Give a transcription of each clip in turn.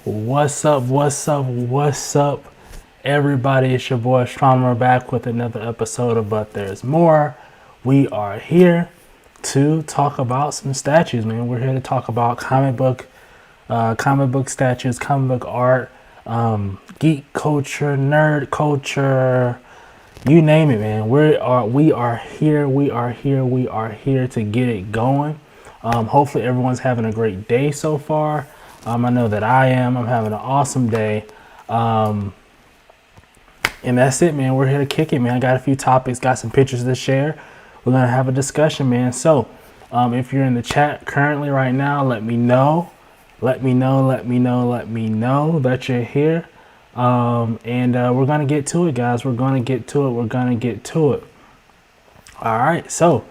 What's up? What's up? What's up, everybody? It's your boy Astroknomer back with another episode of But There's More. We are here to talk about some statues, man. We're here to talk about comic book statues, comic book art, geek culture, nerd culture, you name it, man. We are here to get it going. Hopefully everyone's having a great day so far. I know that I am. I'm having an awesome day. And that's it, man. We're here to kick it, man. I got a few topics, got some pictures to share. We're going to have a discussion, man. So if you're in the chat currently right now, let me know. Let me know that you're here. And we're going to get to it, guys. We're going to get to it. All right. So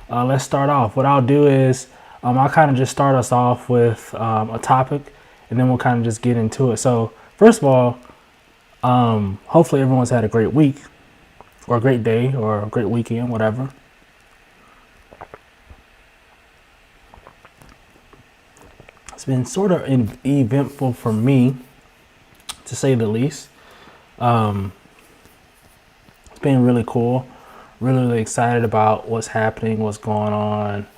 let's start off. What I'll do is I'll kind of just start us off with a topic, and then we'll kind of just get into it. So first of all, hopefully everyone's had a great week or a great day or a great weekend, whatever. It's been sort of eventful for me, to say the least. It's been really cool. Really excited about what's happening, what's going on,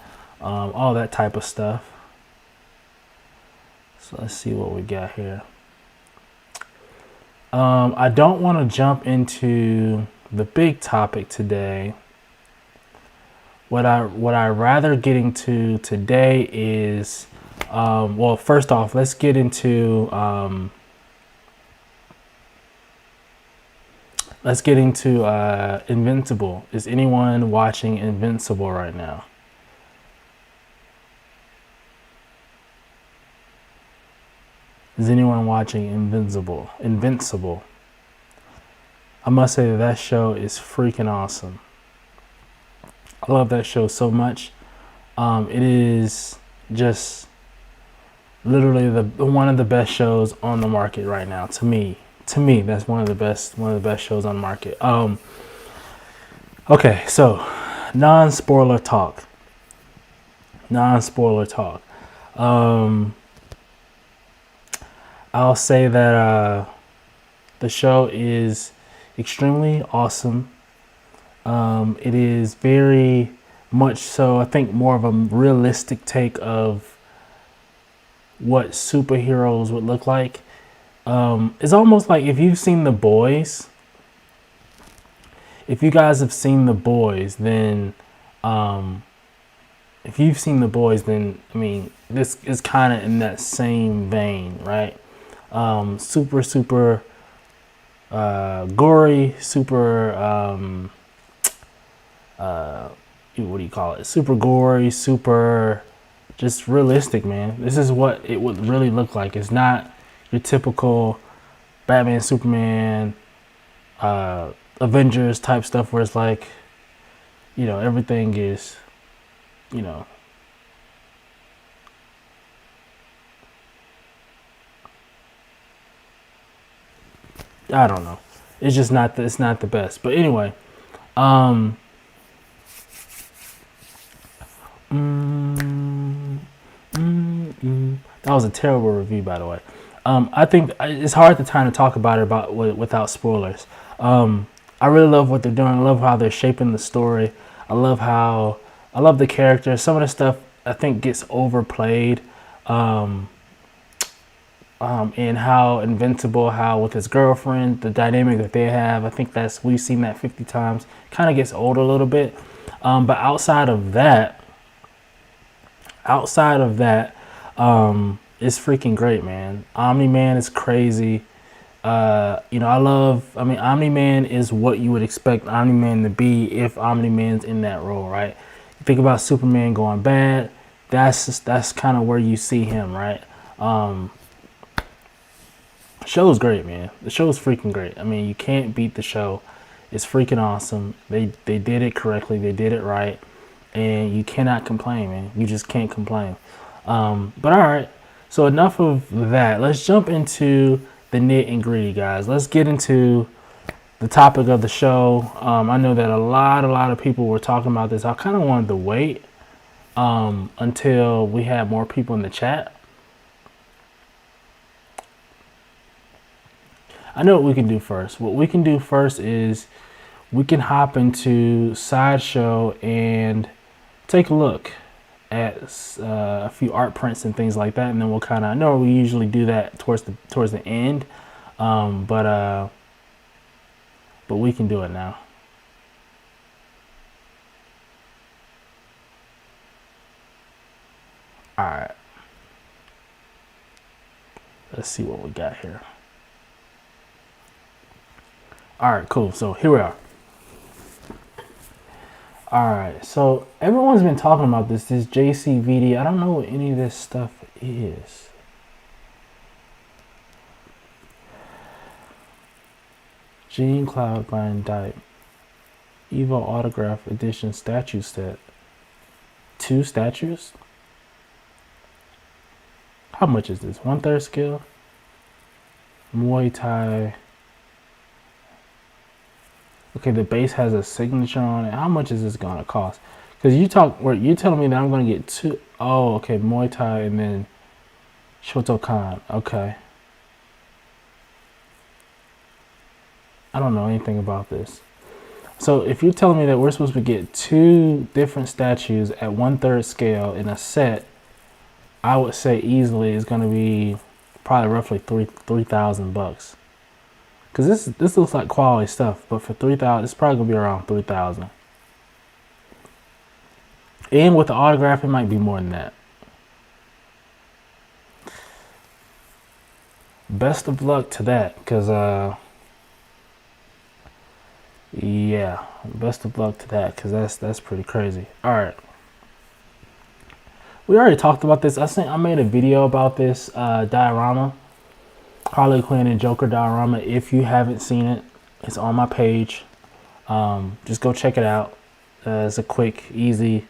all that type of stuff. So let's see what we got here. I don't want to jump into the big topic today. What I rather get into today is, well, first off, let's get into Invincible. Is anyone watching Invincible right now? Is anyone watching Invincible? I must say that show is freaking awesome. I love that show so much. It is just literally one of the best shows on the market right now. To me, that's one of the best shows on the market. Okay, so non-spoiler talk. I'll say that the show is extremely awesome. It is very much so, I think, more of a realistic take of what superheroes would look like. It's almost like if you've seen The Boys, if you guys have seen The Boys, then I mean, this is kind of in that same vein, right? Super gory, super what do you call it? Super gory, super just realistic, man. This is what it would really look like. It's not your typical Batman, Superman, Avengers type stuff where it's like, you know, everything is, you know, I don't know. It's just not it's not the best. But anyway, that was a terrible review, by the way. I think it's hard to kind of talk about it without spoilers. I really love what they're doing. I love how they're shaping the story. I love the characters. Some of the stuff I think gets overplayed. And how Invincible, how with his girlfriend, the dynamic that they have, I think we've seen that 50 times. Kind of gets old a little bit. But outside of that, it's freaking great, man. Omni-Man is crazy. Omni-Man is what you would expect Omni-Man to be if Omni-Man's in that role, right? You think about Superman going bad, that's kind of where you see him, right? Show's great, man. The show's freaking great. I mean, you can't beat the show. It's freaking awesome. They did it correctly. They did it right. And you cannot complain, man. You just can't complain. But all right. So enough of that. Let's jump into the nit and gritty, guys. Let's get into the topic of the show. I know that a lot of people were talking about this. I kind of wanted to wait until we had more people in the chat. I know what we can do first. What we can do first is we can hop into Sideshow and take a look at a few art prints and things like that, and then we'll kind of, I know we usually do that towards the end, but we can do it now. All right, let's see what we got here. All right, cool. So here we are. All right, so everyone's been talking about this JCVD. I don't know what any of this stuff is. Gene Cloud Bind Dyke. Evo Autograph Edition statue set. 2 statues? How much is this? 1/3 scale? Muay Thai. Okay, the base has a signature on it. How much is this gonna cost? Because you're telling me that I'm gonna get 2. Oh, okay, Muay Thai and then Shotokan. Okay. I don't know anything about this. So if you're telling me that we're supposed to get 2 different statues at 1/3 scale in a set, I would say easily it's gonna be probably roughly $3,000. Because this looks like quality stuff, but for $3,000, it's probably gonna be around $3,000. And with the autograph, it might be more than that. Best of luck to that, because yeah, best of luck to that, because that's pretty crazy. All right, we already talked about this. I made a video about this diorama. Harley Quinn and Joker diorama. If you haven't seen it, it's on my page. Just go check it out. It's a quick and easy,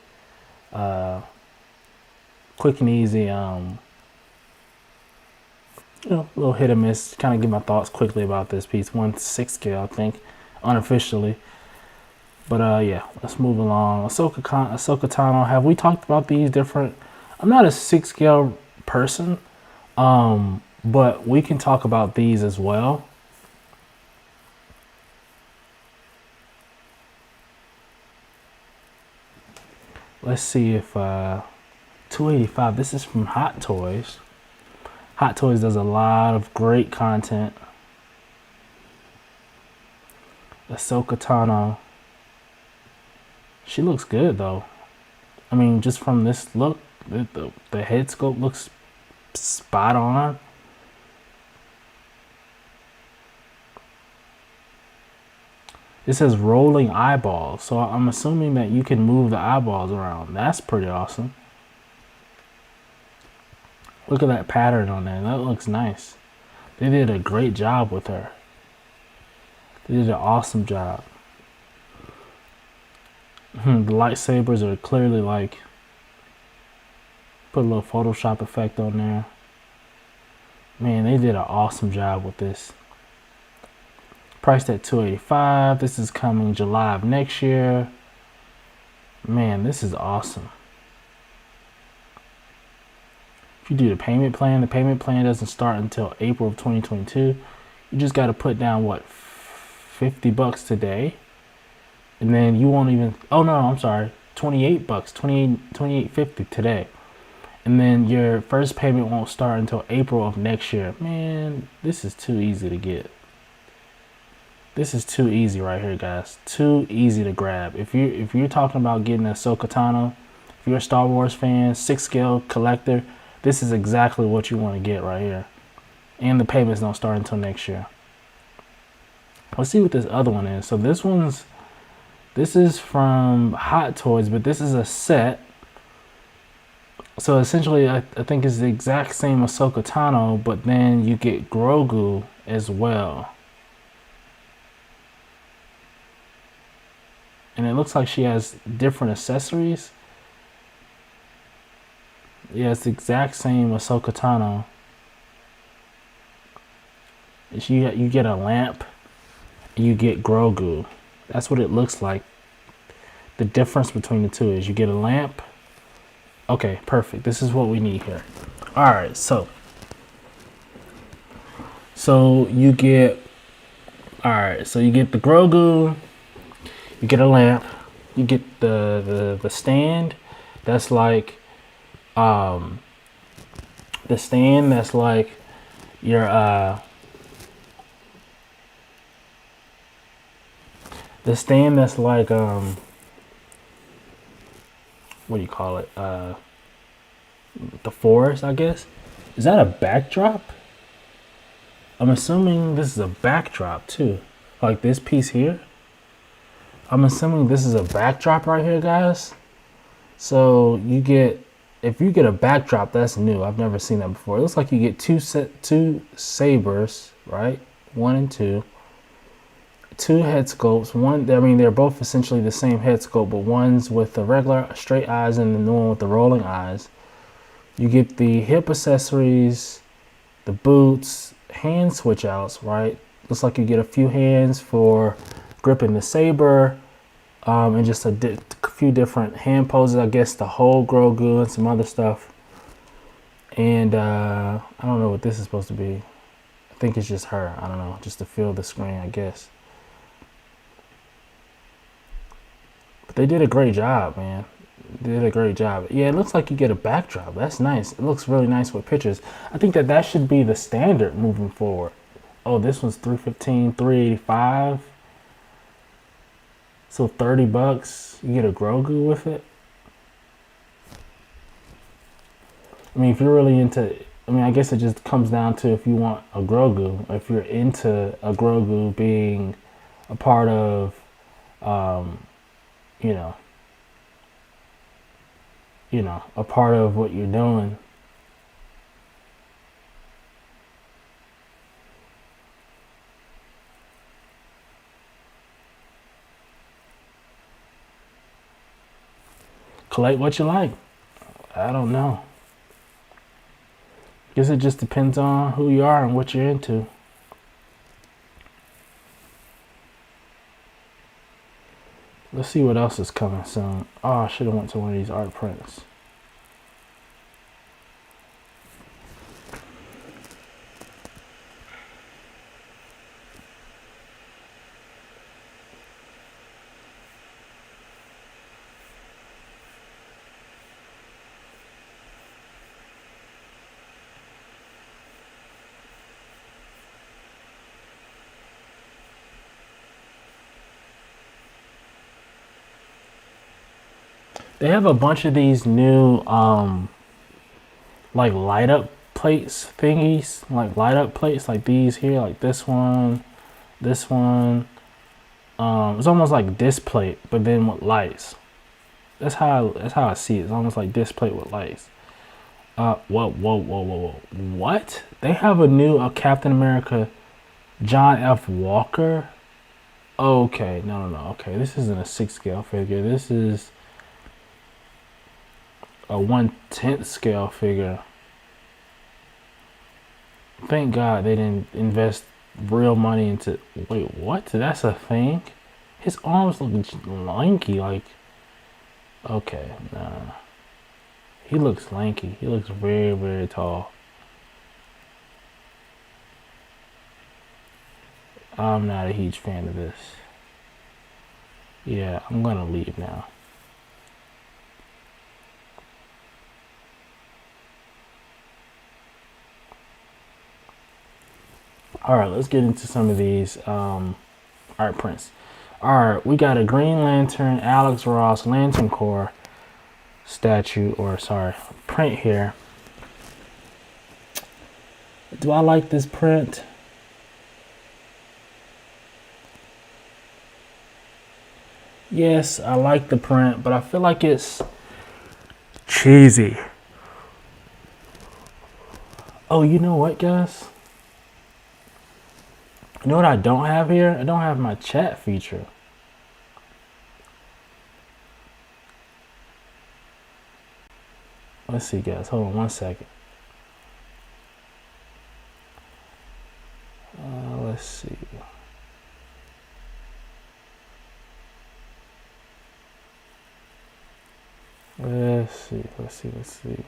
little hit or miss. Kind of give my thoughts quickly about this piece. 1/6 scale, I think, unofficially. But yeah, let's move along. Ahsoka Sulkatano. Have we talked about these different? I'm not a 6 scale person. But we can talk about these as well. Let's see if 285. This is from Hot Toys. Hot Toys does a lot of great content. Ahsoka Tano. She looks good though. I mean, just from this look, the head sculpt looks spot on. It says rolling eyeballs, so I'm assuming that you can move the eyeballs around. That's pretty awesome. Look at that pattern on there. That looks nice. They did a great job with her. They did an awesome job. The lightsabers are clearly like, put a little Photoshop effect on there. Man, they did an awesome job with this. Priced at $285. This is coming July of next year. Man, this is awesome. If you do the payment plan doesn't start until April of 2022. You just got to put down what, $50 today, and then you won't even. Oh no, I'm sorry, $28, $28.50 today, and then your first payment won't start until April of next year. Man, this is too easy to get. This is too easy right here, guys. Too easy to grab. If you're talking about getting a Ahsoka Tano, if you're a Star Wars fan, 6 scale collector, this is exactly what you want to get right here. And the payments don't start until next year. Let's see what this other one is. So this is from Hot Toys, but this is a set. So essentially, I think it's the exact same Ahsoka Tano, but then you get Grogu as well. And it looks like she has different accessories. Yeah, it's the exact same Ahsoka Tano. You get a lamp, and you get Grogu. That's what it looks like. The difference between the two is you get a lamp. Okay, perfect. This is what we need here. All right, so you get Alright, so you get the Grogu, you get a lamp, you get the stand that's like the stand that's like your the stand that's like what do you call it? The forest, I guess. Is that a backdrop? I'm assuming this is a backdrop too. Like this piece here. I'm assuming this is a backdrop right here, guys. So you get, if you get a backdrop, that's new. I've never seen that before. It looks like you get two sabers, right? 1 and 2. 2 head sculpts. One, I mean, they're both essentially the same head sculpt, but one's with the regular straight eyes and the new one with the rolling eyes. You get the hip accessories, the boots, hand switch outs, right? Looks like you get a few hands for gripping the saber, and just a few different hand poses, I guess, the whole Grogu and some other stuff. And I don't know what this is supposed to be. I think it's just her. I don't know, just to fill the screen, I guess. But they did a great job, man. They did a great job. Yeah, it looks like you get a backdrop. That's nice. It looks really nice with pictures. I think that should be the standard moving forward. Oh, this one's $315, $385. So $30, you get a Grogu with it. I mean, if you're really into, I mean, I guess it just comes down to if you want a Grogu, if you're into a Grogu being a part of, a part of what you're doing. Collect what you like. I don't know. Guess it just depends on who you are and what you're into. Let's see what else is coming soon. Oh, I should have went to one of these art prints. They have a bunch of these new like light up plates thingies, like light up plates like these here, like this one, this one. It's almost like this plate, but then with lights. That's how I see it. It's almost like this plate with lights. Whoa. What? They have a new Captain America John F. Walker. Okay, no. Okay, this isn't a 6 scale figure. This is a 1/10 scale figure. Thank God they didn't invest real money into. Wait, what? That's a thing? His arms look lanky. Like, okay, nah. He looks lanky. He looks very, very tall. I'm not a huge fan of this. Yeah, I'm gonna leave now. All right, let's get into some of these art prints. All right, we got a Green Lantern, Alex Ross, Lantern Corps statue, or sorry, print here. Do I like this print? Yes, I like the print, but I feel like it's cheesy. Oh, you know what, guys? You know what I don't have here? I don't have my chat feature. Let's see, guys. Hold on 1 second. Let's see. Let's see.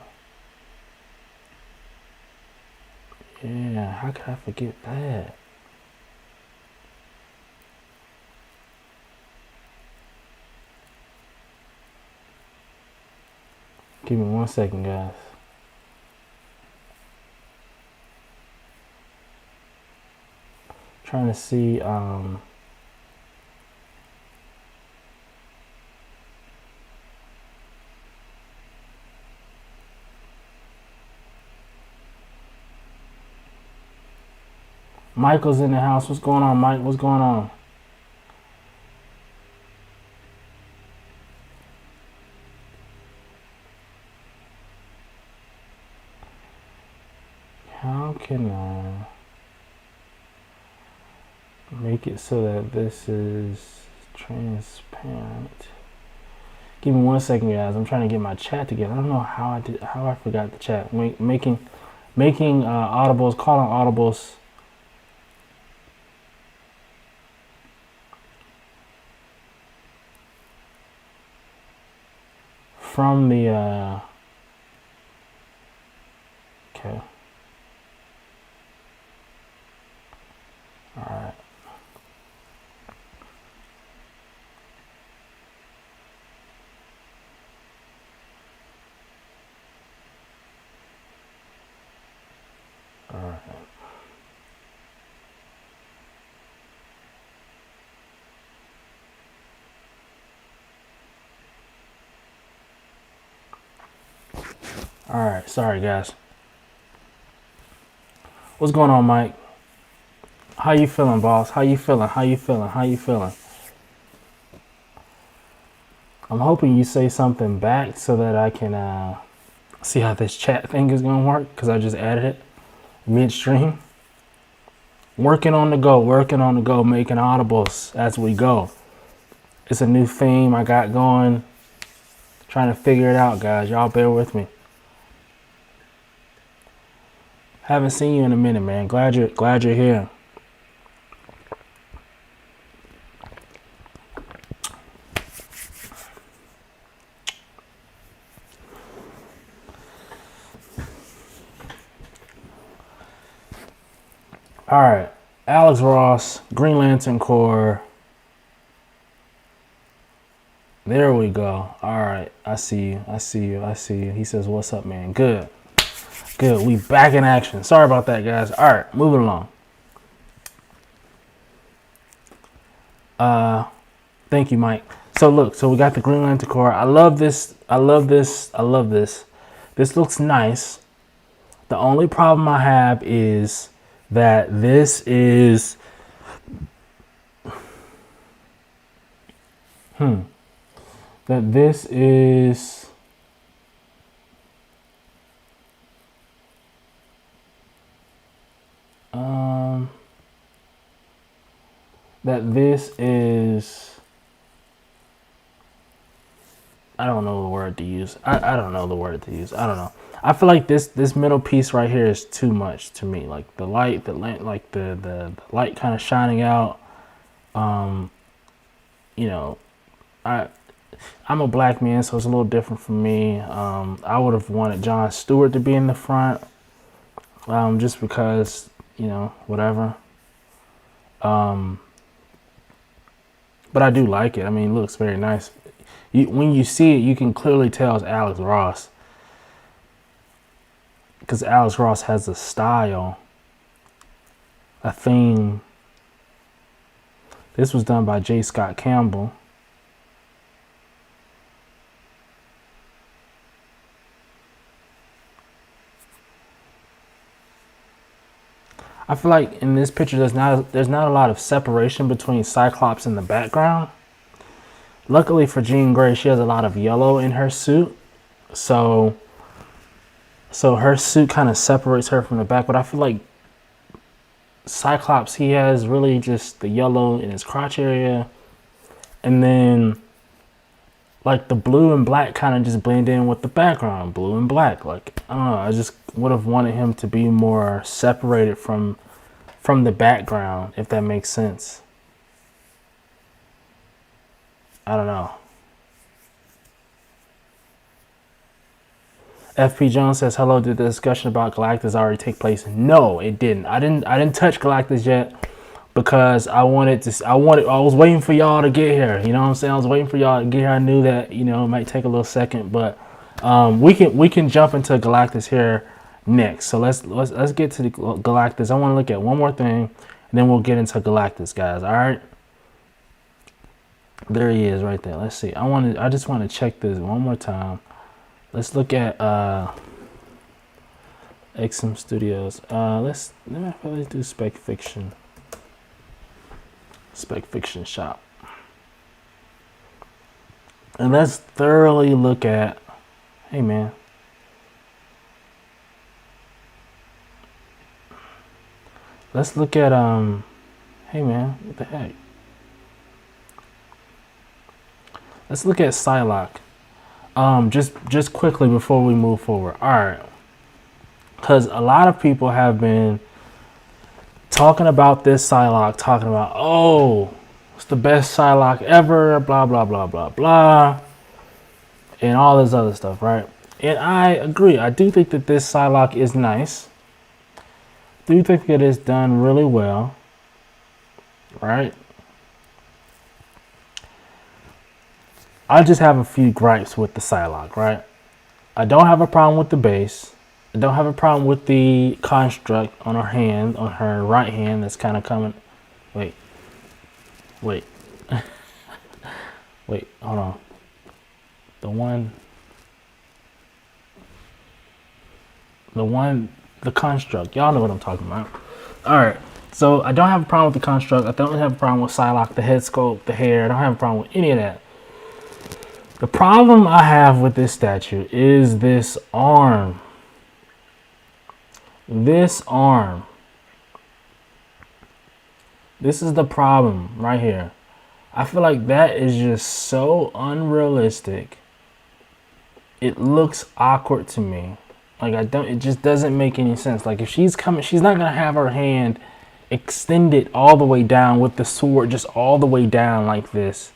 Yeah, how could I forget that? Give me 1 second, guys. Trying to see. Michael's in the house. What's going on, Mike? What's going on? How can I make it so that this is transparent? Give me 1 second, guys. I'm trying to get my chat together. I don't know how I forgot the chat. Making audibles, calling audibles. From the okay. All right. All right. All right, sorry guys. What's going on, Mike? How you feeling, boss? How you feeling? How you feeling? How you feeling? I'm hoping you say something back so that I can see how this chat thing is gonna work, because I just added it midstream. Working on the go, making audibles as we go. It's a new theme I got going. Trying to figure it out, guys. Y'all bear with me. Haven't seen you in a minute, man. Glad you're here. All right, Alex Ross, Green Lantern Corps. There we go. All right, I see you. He says, "What's up, man?" Good. We back in action. Sorry about that, guys. All right, moving along. Thank you, Mike. So look, we got the Green Lantern Corps. I love this. This looks nice. The only problem I have is that this is I don't know the word to use. I don't know the word to use. I don't know. I feel like this middle piece right here is too much to me. Like the light, the light kind of shining out. You know, I'm a black man, so it's a little different for me. I would have wanted John Stewart to be in the front, just because, you know, whatever. But I do like it. I mean, it looks very nice. When you see it, you can clearly tell it's Alex Ross, because Alex Ross has a style, a theme. This was done by J. Scott Campbell. I feel like in this picture there's not a lot of separation between Cyclops and the background. Luckily for Jean Grey, she has a lot of yellow in her suit, so her suit kind of separates her from the back. But I feel like Cyclops, he has really just the yellow in his crotch area, and then like the blue and black kind of just blend in with the background, blue and black. Like, I don't know, I just would have wanted him to be more separated from the background, if that makes sense. I don't know. FP Jones says, "Hello, did the discussion about Galactus already take place?" No, it didn't. I didn't touch Galactus yet, because I was waiting for y'all to get here. You know what I'm saying? I was waiting for y'all to get here. I knew that, you know, it might take a little second, but We can jump into Galactus here next. So let's get to the Galactus. I want to look at one more thing, and then we'll get into Galactus, guys. All right. There he is, right there. Let's see. I just want to check this one more time. Let's look at XM Studios. Let's do Spec Fiction Shop, and let's thoroughly look at. Hey man, let's look at Hey man, what the heck? Let's look at Psylocke. Just quickly before we move forward. All right. Because a lot of people have been talking about this Psylocke, talking about, oh, it's the best Psylocke ever, blah, blah, blah, blah, blah, and all this other stuff, right? And I agree. I do think that this Psylocke is nice. I do think it is done really well, right? I just have a few gripes with the Psylocke, right? I don't have a problem with the base. I don't have a problem with the construct on her hand, on her right hand that's kind of coming. Wait. Wait, hold on. The construct. Y'all know what I'm talking about. Alright, so I don't have a problem with the construct. I don't have a problem with Psylocke, the head sculpt, the hair. I don't have a problem with any of that. The problem I have with this statue is this arm. This arm. This is the problem right here. I feel like that is just so unrealistic. It looks awkward to me. Like it just doesn't make any sense. Like if she's coming, she's not gonna have her hand extended all the way down with the sword just all the way down like this.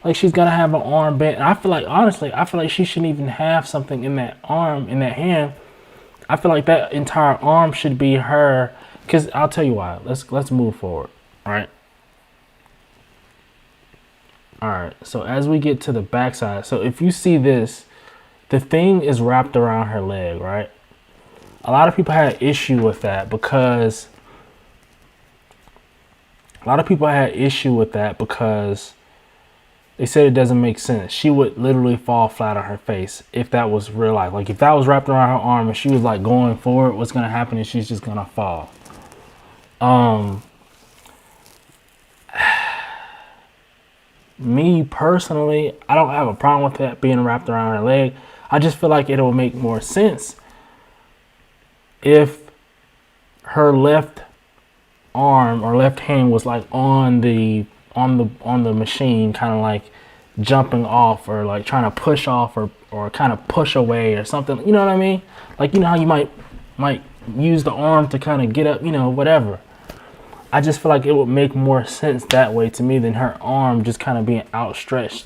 Like she's gonna have an arm bent. And I feel like, honestly, I feel like she shouldn't even have something in that arm, in that hand. I feel like that entire arm should be her. Cause I'll tell you why. Let's move forward. All right. All right. So as we get to the backside, so if you see this, the thing is wrapped around her leg, right? A lot of people had issue with that because they said it doesn't make sense. She would literally fall flat on her face if that was real life. Like if that was wrapped around her arm and she was like going forward, what's gonna happen is she's just gonna fall. Me personally, I don't have a problem with that being wrapped around her leg. I just feel like it'll make more sense if her left arm or left hand was like on the machine, kind of like jumping off or like trying to push off or kind of push away or something. You know what I mean? Like, you know how you might use the arm to kind of get up, you know, whatever. I just feel like it would make more sense that way to me than her arm just kind of being outstretched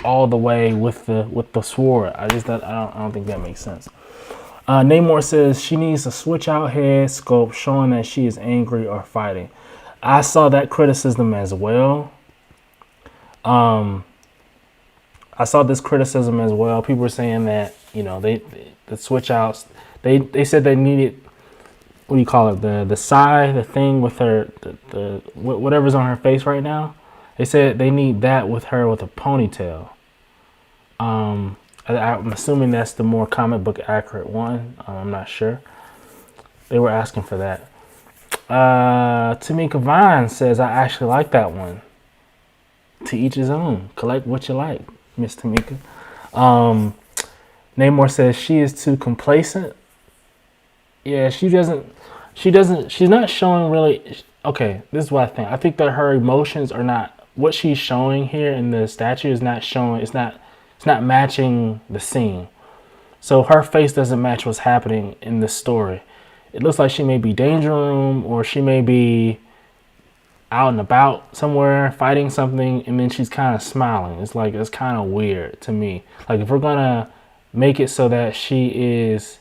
all the way with the sword. I don't think that makes sense. Neymar says she needs a switch out head sculpt showing that she is angry or fighting. I saw that criticism as well. I saw this criticism as well. People were saying that, you know, the switch outs, they said they needed, what do you call it, the side, the thing with her, the whatever's on her face right now. They said they need that with her with a ponytail. I'm assuming that's the more comic book accurate one. I'm not sure. They were asking for that. Tamika Vine says, I actually like that one. To each his own. Collect what you like, Miss Tamika. Neymar says she is too complacent. Yeah, she's not showing really. Okay, this is what I think. I think that her emotions are not, what she's showing here in the statue is not showing, it's not matching the scene. So her face doesn't match what's happening in the story. It looks like she may be danger room, or she may be out and about somewhere fighting something, and then she's kind of smiling. It's kind of weird to me. Like if we're gonna make it so that she is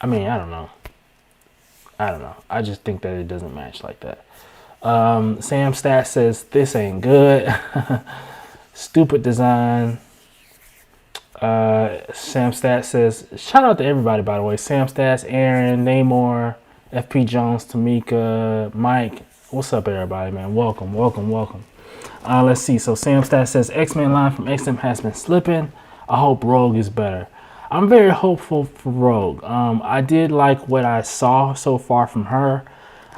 I mean, I don't know. I just think that it doesn't match like that. Sam Stat says this ain't good. Stupid design. Sam Stat says, shout out to everybody, by the way. Sam Stats, Aaron, Neymar, FP Jones, Tamika, Mike. What's up, everybody, man? Welcome, welcome, welcome. Let's see. So Sam Stat says, X-Men line from X-Men has been slipping. I hope Rogue is better. I'm very hopeful for Rogue. I did like what I saw so far from her.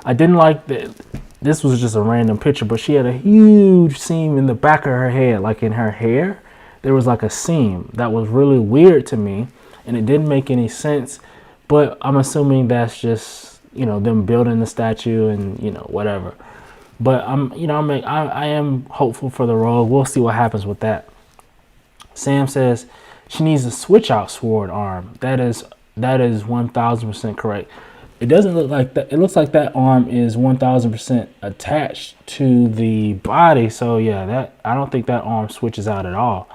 I didn't like that. This was just a random picture, but she had a huge seam in the back of her head, like in her hair. There was like a seam that was really weird to me, and it didn't make any sense. But I'm assuming that's just, you know, them building the statue and, you know, whatever. But I am hopeful for the Rogue. We'll see what happens with that. Sam says she needs a switch out sword arm. That is 1000% correct. It doesn't look like that. It looks like that arm is 1000% attached to the body. So yeah, that I don't think that arm switches out at all.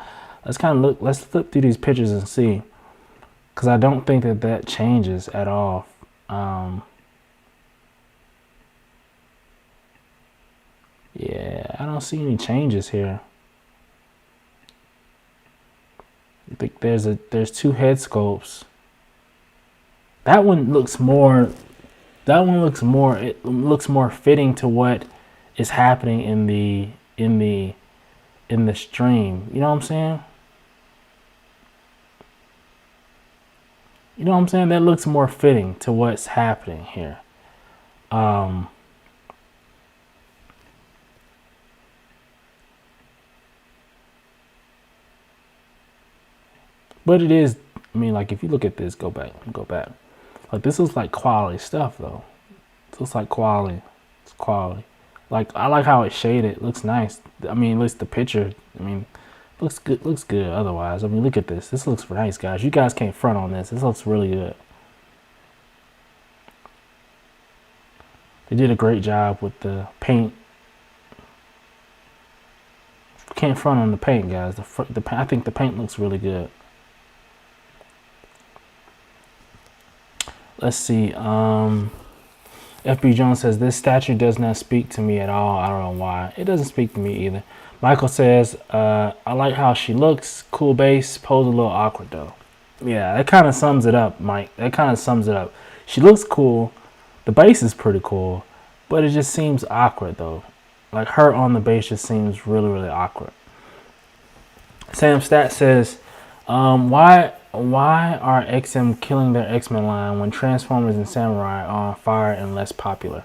Let's kind of look. Let's flip through these pictures and see, because I don't think that changes at all. Yeah, I don't see any changes here. I think there's two head sculpts. That one looks more. It looks more fitting to what is happening in the stream. You know what I'm saying? You know what I'm saying? That looks more fitting to what's happening here. But it is, I mean, like, if you look at this, go back. Like, this looks like quality stuff, though. This looks like quality. It's quality. Like, I like how it's shaded. It looks nice. I mean, at least the picture, I mean, looks good otherwise. I mean, look at this. This looks nice, guys. You guys can't front on this. This looks really good. They did a great job with the paint. Can't front on the paint, guys. I think the paint looks really good. Let's see. FB Jones says, this statue does not speak to me at all. I don't know why. It doesn't speak to me either. Michael says, I like how she looks. Cool base. Pose a little awkward, though. Yeah, that kind of sums it up, Mike. That kind of sums it up. She looks cool. The base is pretty cool. But it just seems awkward, though. Like, her on the base just seems really, really awkward. Sam Stat says, why are XM killing their X-Men line when Transformers and Samurai are on fire and less popular?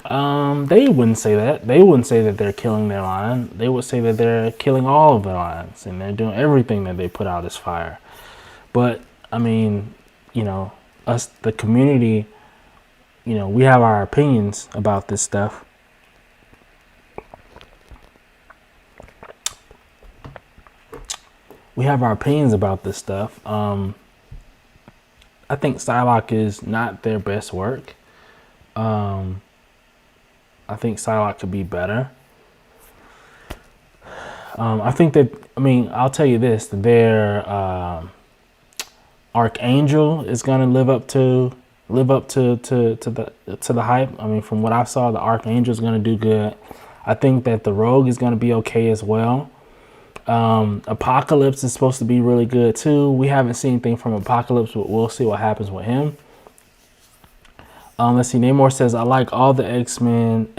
They wouldn't say that. They wouldn't say that they're killing their line. They would say that they're killing all of their lines and they're doing everything that they put out as fire. But, I mean, you know, us, the community, you know, we have our opinions about this stuff. We have our opinions about this stuff. I think Psylocke is not their best work. I think Psylocke could be better. I think that, I mean, I'll tell you this, their Archangel is going to live up to the hype. I mean, from what I saw, the Archangel is going to do good. I think that the Rogue is going to be okay as well. Apocalypse is supposed to be really good too. We haven't seen anything from Apocalypse, but we'll see what happens with him. Let's see. Neymar says, I like all the X-Men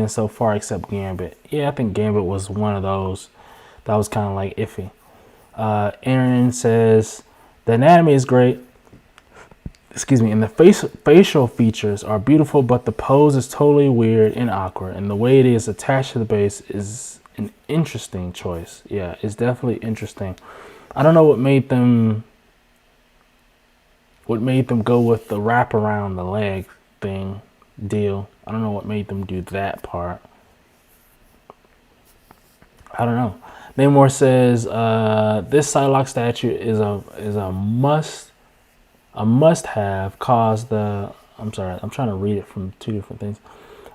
so far except Gambit. Yeah, I think Gambit was one of those that was kind of like iffy. Aaron says, the anatomy is great. Excuse me. And the facial features are beautiful, but the pose is totally weird and awkward. And the way it is attached to the base is an interesting choice. Yeah, it's definitely interesting. I don't know what made them go with the wrap around the leg thing deal. I don't know what made them do that part. I don't know. Neymar says this Psylocke statue is a must have, cause the, I'm sorry, I'm trying to read it from two different things.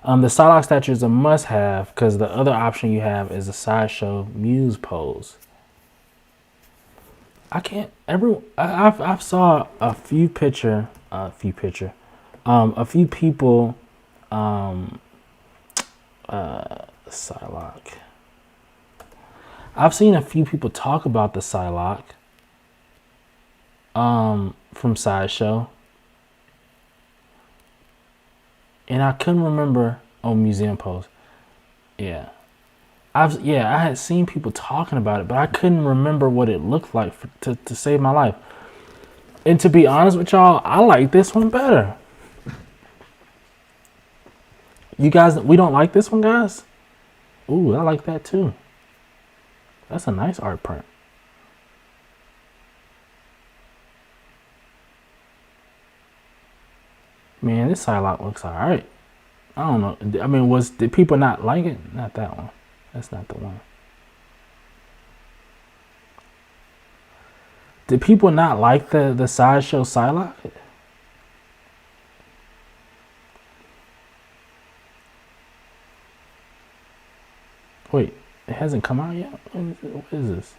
The Psylocke statue is a must-have because the other option you have is a sideshow muse pose. I've saw a few people Psylocke. I've seen a few people talk about the Psylocke from Sideshow. And I couldn't remember. Oh, Museum Post. Yeah. I had seen people talking about it, but I couldn't remember what it looked like to save my life. And to be honest with y'all, I like this one better. You guys, we don't like this one, guys? Ooh, I like that too. That's a nice art print. Man, this Psylocke looks alright. I don't know. I mean, did people not like it? Not that one. That's not the one. Did people not like the Sideshow Psylocke? Wait, it hasn't come out yet? What is this?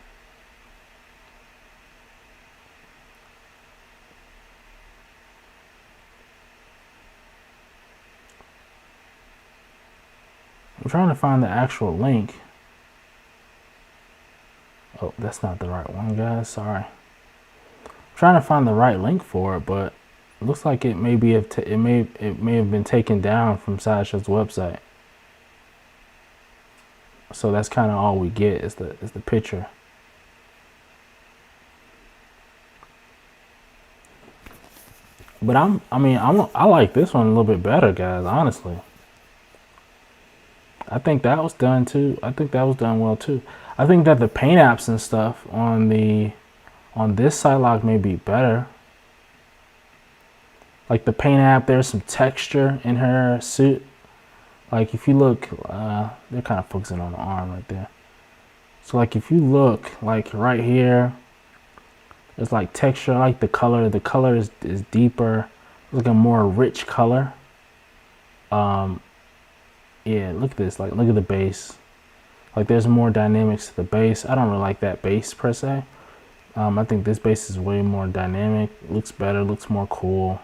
I'm trying to find the actual link. Oh, that's not the right one, guys. Sorry. I'm trying to find the right link for it, but it looks like it may have been taken down from Sideshow's website. So that's kind of all we get is the picture. But I like this one a little bit better, guys, honestly. I think that was done too. I think that was done well too. I think that the paint apps and stuff on this Psylocke may be better. Like the paint app, there's some texture in her suit. Like if you look, they're kind of focusing on the arm right there. So like if you look like right here, there's like texture. I like the color. The color is deeper. It's like a more rich color. Yeah, look at this. Like, look at the base. Like, there's more dynamics to the base. I don't really like that base per se. I think this base is way more dynamic. Looks better. Looks more cool.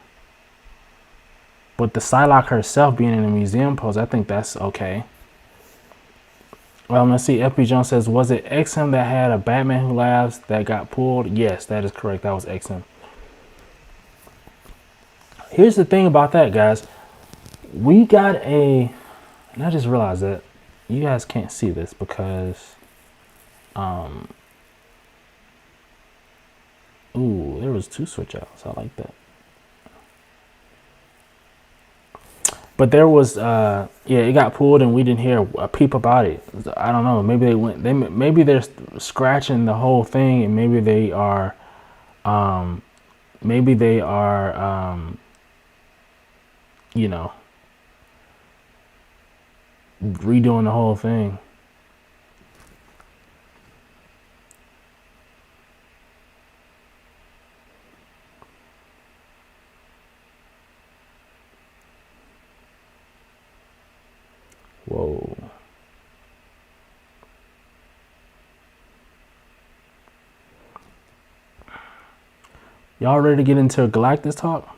But the Psylocke herself being in a museum pose, I think that's okay. Let's see. FB Jones says, was it XM that had a Batman Who Laughs that got pulled? Yes, that is correct. That was XM. Here's the thing about that, guys. We got a... And I just realized that you guys can't see this because, ooh, there was 2 switch outs. I like that. But there was, yeah, it got pulled and we didn't hear a peep about it. I don't know. Maybe maybe they're scratching the whole thing, and maybe they are, you know, redoing the whole thing. Whoa. Y'all ready to get into a Galactus talk?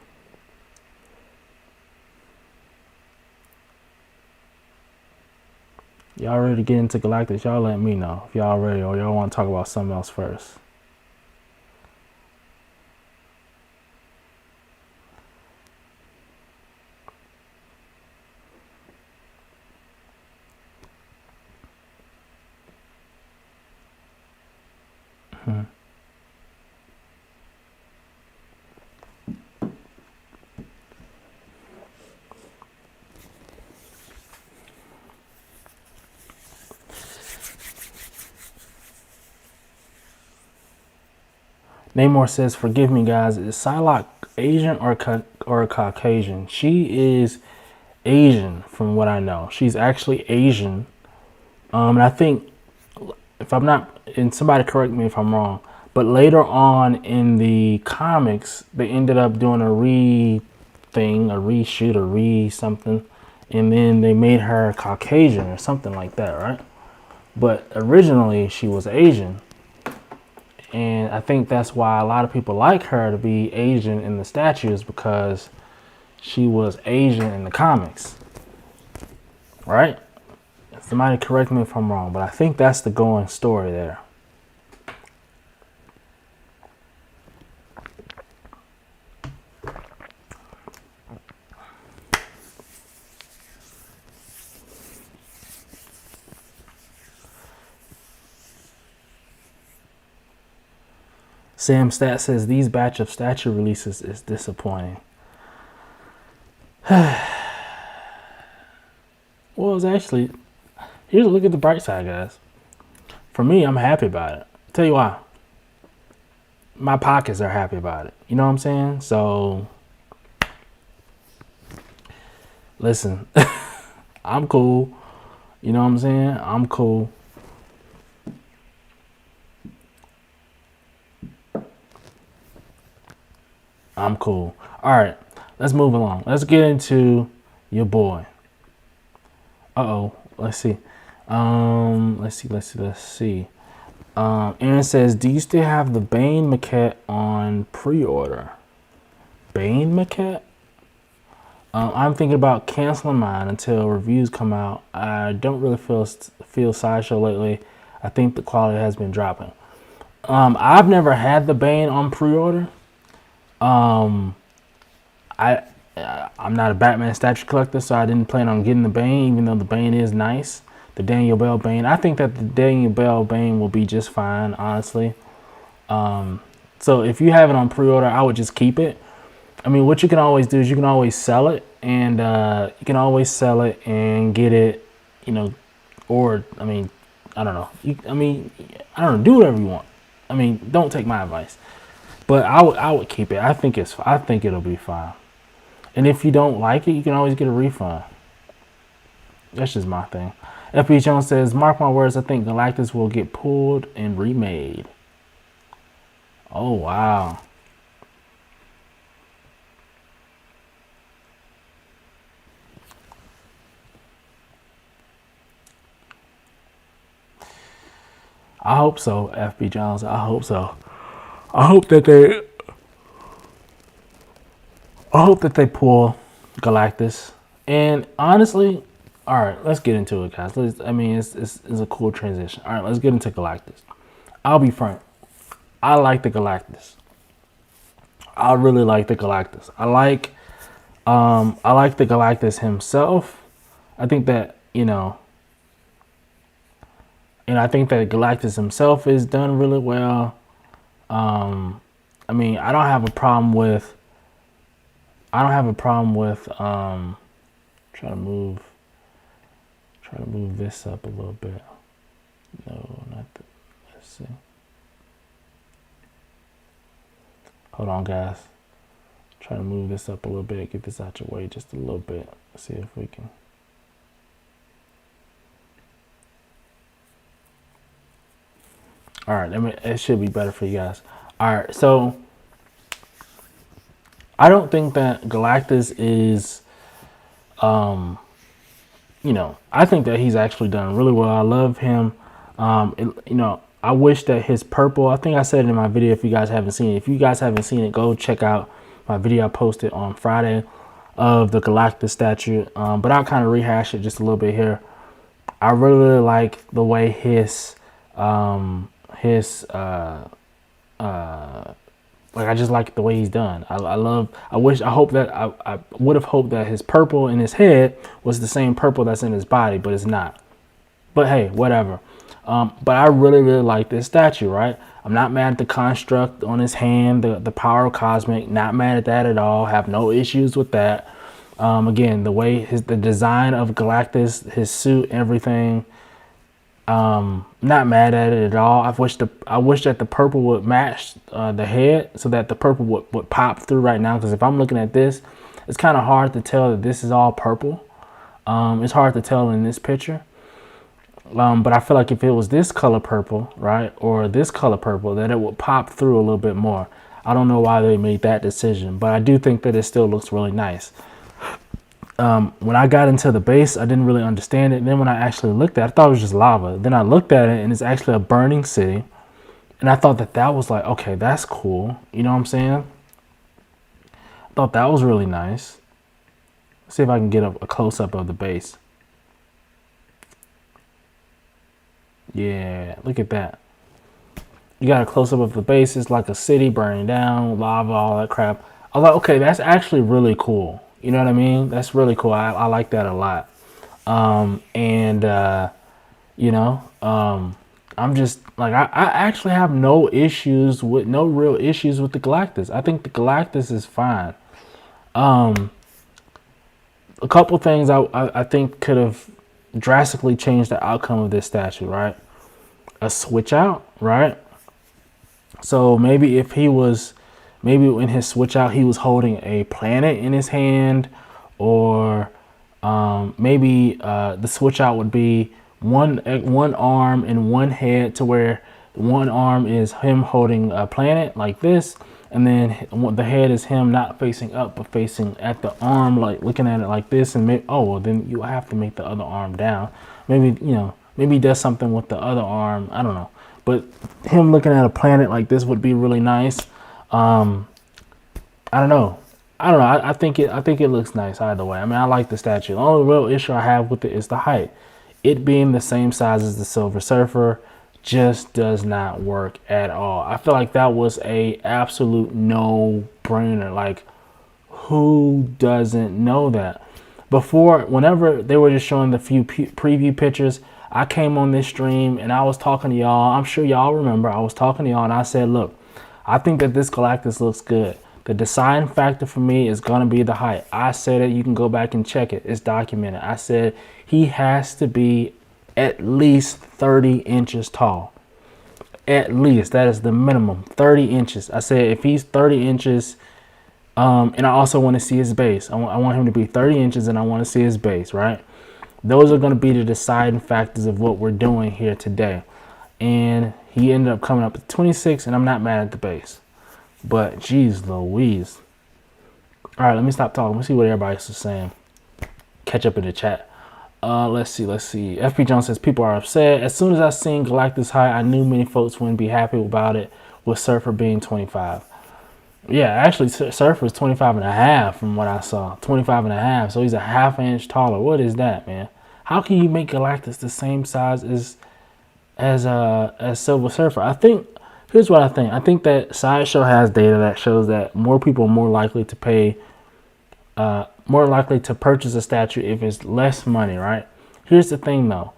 Y'all ready to get into Galactus? Y'all let me know if y'all ready, or y'all want to talk about something else first. Neymar says, forgive me, guys. Is Psylocke Asian or Caucasian? She is Asian, from what I know. She's actually Asian. And I think, if I'm not, and somebody correct me if I'm wrong, but later on in the comics, they ended up doing a reshoot, a something, and then they made her Caucasian or something like that, right? But originally, she was Asian. And I think that's why a lot of people like her to be Asian in the statues, because she was Asian in the comics. right? Somebody correct me if I'm wrong, but I think that's the going story there. Sam Stat says these batch of statue releases is disappointing. Well, it's actually, here's a look at the bright side, guys. For me, I'm happy about it. I'll tell you why. My pockets are happy about it. You know what I'm saying? So, listen, I'm cool. You know what I'm saying? I'm cool. I'm cool. All right, let's move along. Let's get into your boy. Uh-oh, let's see. Let's see. Aaron says, do you still have the Bane maquette on pre-order? Bane maquette? I'm thinking about canceling mine until reviews come out. I don't really feel Sideshow lately. I think the quality has been dropping. I've never had the Bane on pre-order. I'm not a Batman statue collector, so I didn't plan on getting the Bane, even though the Bane is nice. The Daniel Bell Bane. I think that the Daniel Bell Bane will be just fine, honestly. So if you have it on pre-order, I would just keep it. I mean, what you can always do is you can always sell it, and get it, you know, or I mean, I don't know. I don't know. Do whatever you want. I mean, don't take my advice. But I would keep it. I think it'll be fine. And if you don't like it, you can always get a refund. That's just my thing. FB Jones says, mark my words, I think Galactus will get pulled and remade. Oh, wow. I hope so, FB Jones. I hope so. I hope that they pull Galactus. And honestly, all right, let's get into it, guys. It's a cool transition. All right, let's get into Galactus. I'll be frank. I like the Galactus. I really like the Galactus. I like the Galactus himself. I think that, and I think that Galactus himself is done really well. I don't have a problem with try to move this up a little bit. No, not that. Let's see. Hold on, guys. Try to move this up a little bit, get this out your way just a little bit. See if we can. All right, it should be better for you guys. All right, so I don't think that Galactus is, I think that he's actually done really well. I love him. I wish that his purple, I think I said it in my video if you guys haven't seen it. If you guys haven't seen it, go check out my video I posted on Friday of the Galactus statue. But I'll kind of rehash it just a little bit here. I really like the way I just like the way he's done. I would have hoped that his purple in his head was the same purple that's in his body, but it's not. But hey, whatever. But I really, really like this statue, right? I'm not mad at the construct on his hand, the power of cosmic, not mad at that at all. Have no issues with that. Again, the design of Galactus, his suit, everything. Not mad at it at all. I wish that the purple would match the head so that the purple would pop through right now. Because if I'm looking at this, it's kind of hard to tell that this is all purple. It's hard to tell in this picture. But I feel like if it was this color purple, right, or this color purple, then it would pop through a little bit more. I don't know why they made that decision, but I do think that it still looks really nice. When I got into the base, I didn't really understand it. And then when I actually looked at it, I thought it was just lava. Then I looked at it, and it's actually a burning city. And I thought that was like, okay, that's cool. You know what I'm saying? I thought that was really nice. Let's see if I can get a close-up of the base. Yeah, look at that. You got a close up of the base. It's like a city burning down, lava, all that crap. I was like, okay, that's actually really cool. You know what I mean? That's really cool. I like that a lot. And you know, I'm just like, I actually have no real issues with the Galactus. I think the Galactus is fine. A couple things I think could have drastically changed the outcome of this statue, right? A switch out, right? So maybe if he was, maybe in his switch out, he was holding a planet in his hand, or maybe the switch out would be one arm and one head, to where one arm is him holding a planet like this, and then the head is him not facing up but facing at the arm, like looking at it like this. And maybe, oh well, then you have to make the other arm down. Maybe, you know, maybe he does something with the other arm. I don't know. But him looking at a planet like this would be really nice. I don't know. I think it looks nice either way. I mean, I like the statue. The only real issue I have with it is the height. It being the same size as the Silver Surfer just does not work at all. I feel like that was a absolute no-brainer. Like, who doesn't know that? Before, whenever they were just showing the few preview pictures, I came on this stream and I was talking to y'all. I'm sure y'all remember. I was talking to y'all and I said, look, I think that this Galactus looks good. The deciding factor for me is going to be the height. I said it. You can go back and check it. It's documented. I said he has to be at least 30 inches tall. At least. That is the minimum. 30 inches. I said if he's 30 inches, and I also want to see his base. I want him to be 30 inches and I want to see his base, right? Those are going to be the deciding factors of what we're doing here today. And he ended up coming up with 26, and I'm not mad at the base. But, geez Louise. All right, let me stop talking. Let's see what everybody else is saying. Catch up in the chat. Let's see. FP Jones says, people are upset. As soon as I seen Galactus high, I knew many folks wouldn't be happy about it, with Surfer being 25. Yeah, actually, Surfer is 25 and a half from what I saw. 25 and a half, so he's a half an inch taller. What is that, man? How can you make Galactus the same size as Silver Surfer? I think, here's what I think. I think that Sideshow has data that shows that more people are more likely to pay, more likely to purchase a statue if it's less money, right? Here's the thing, though.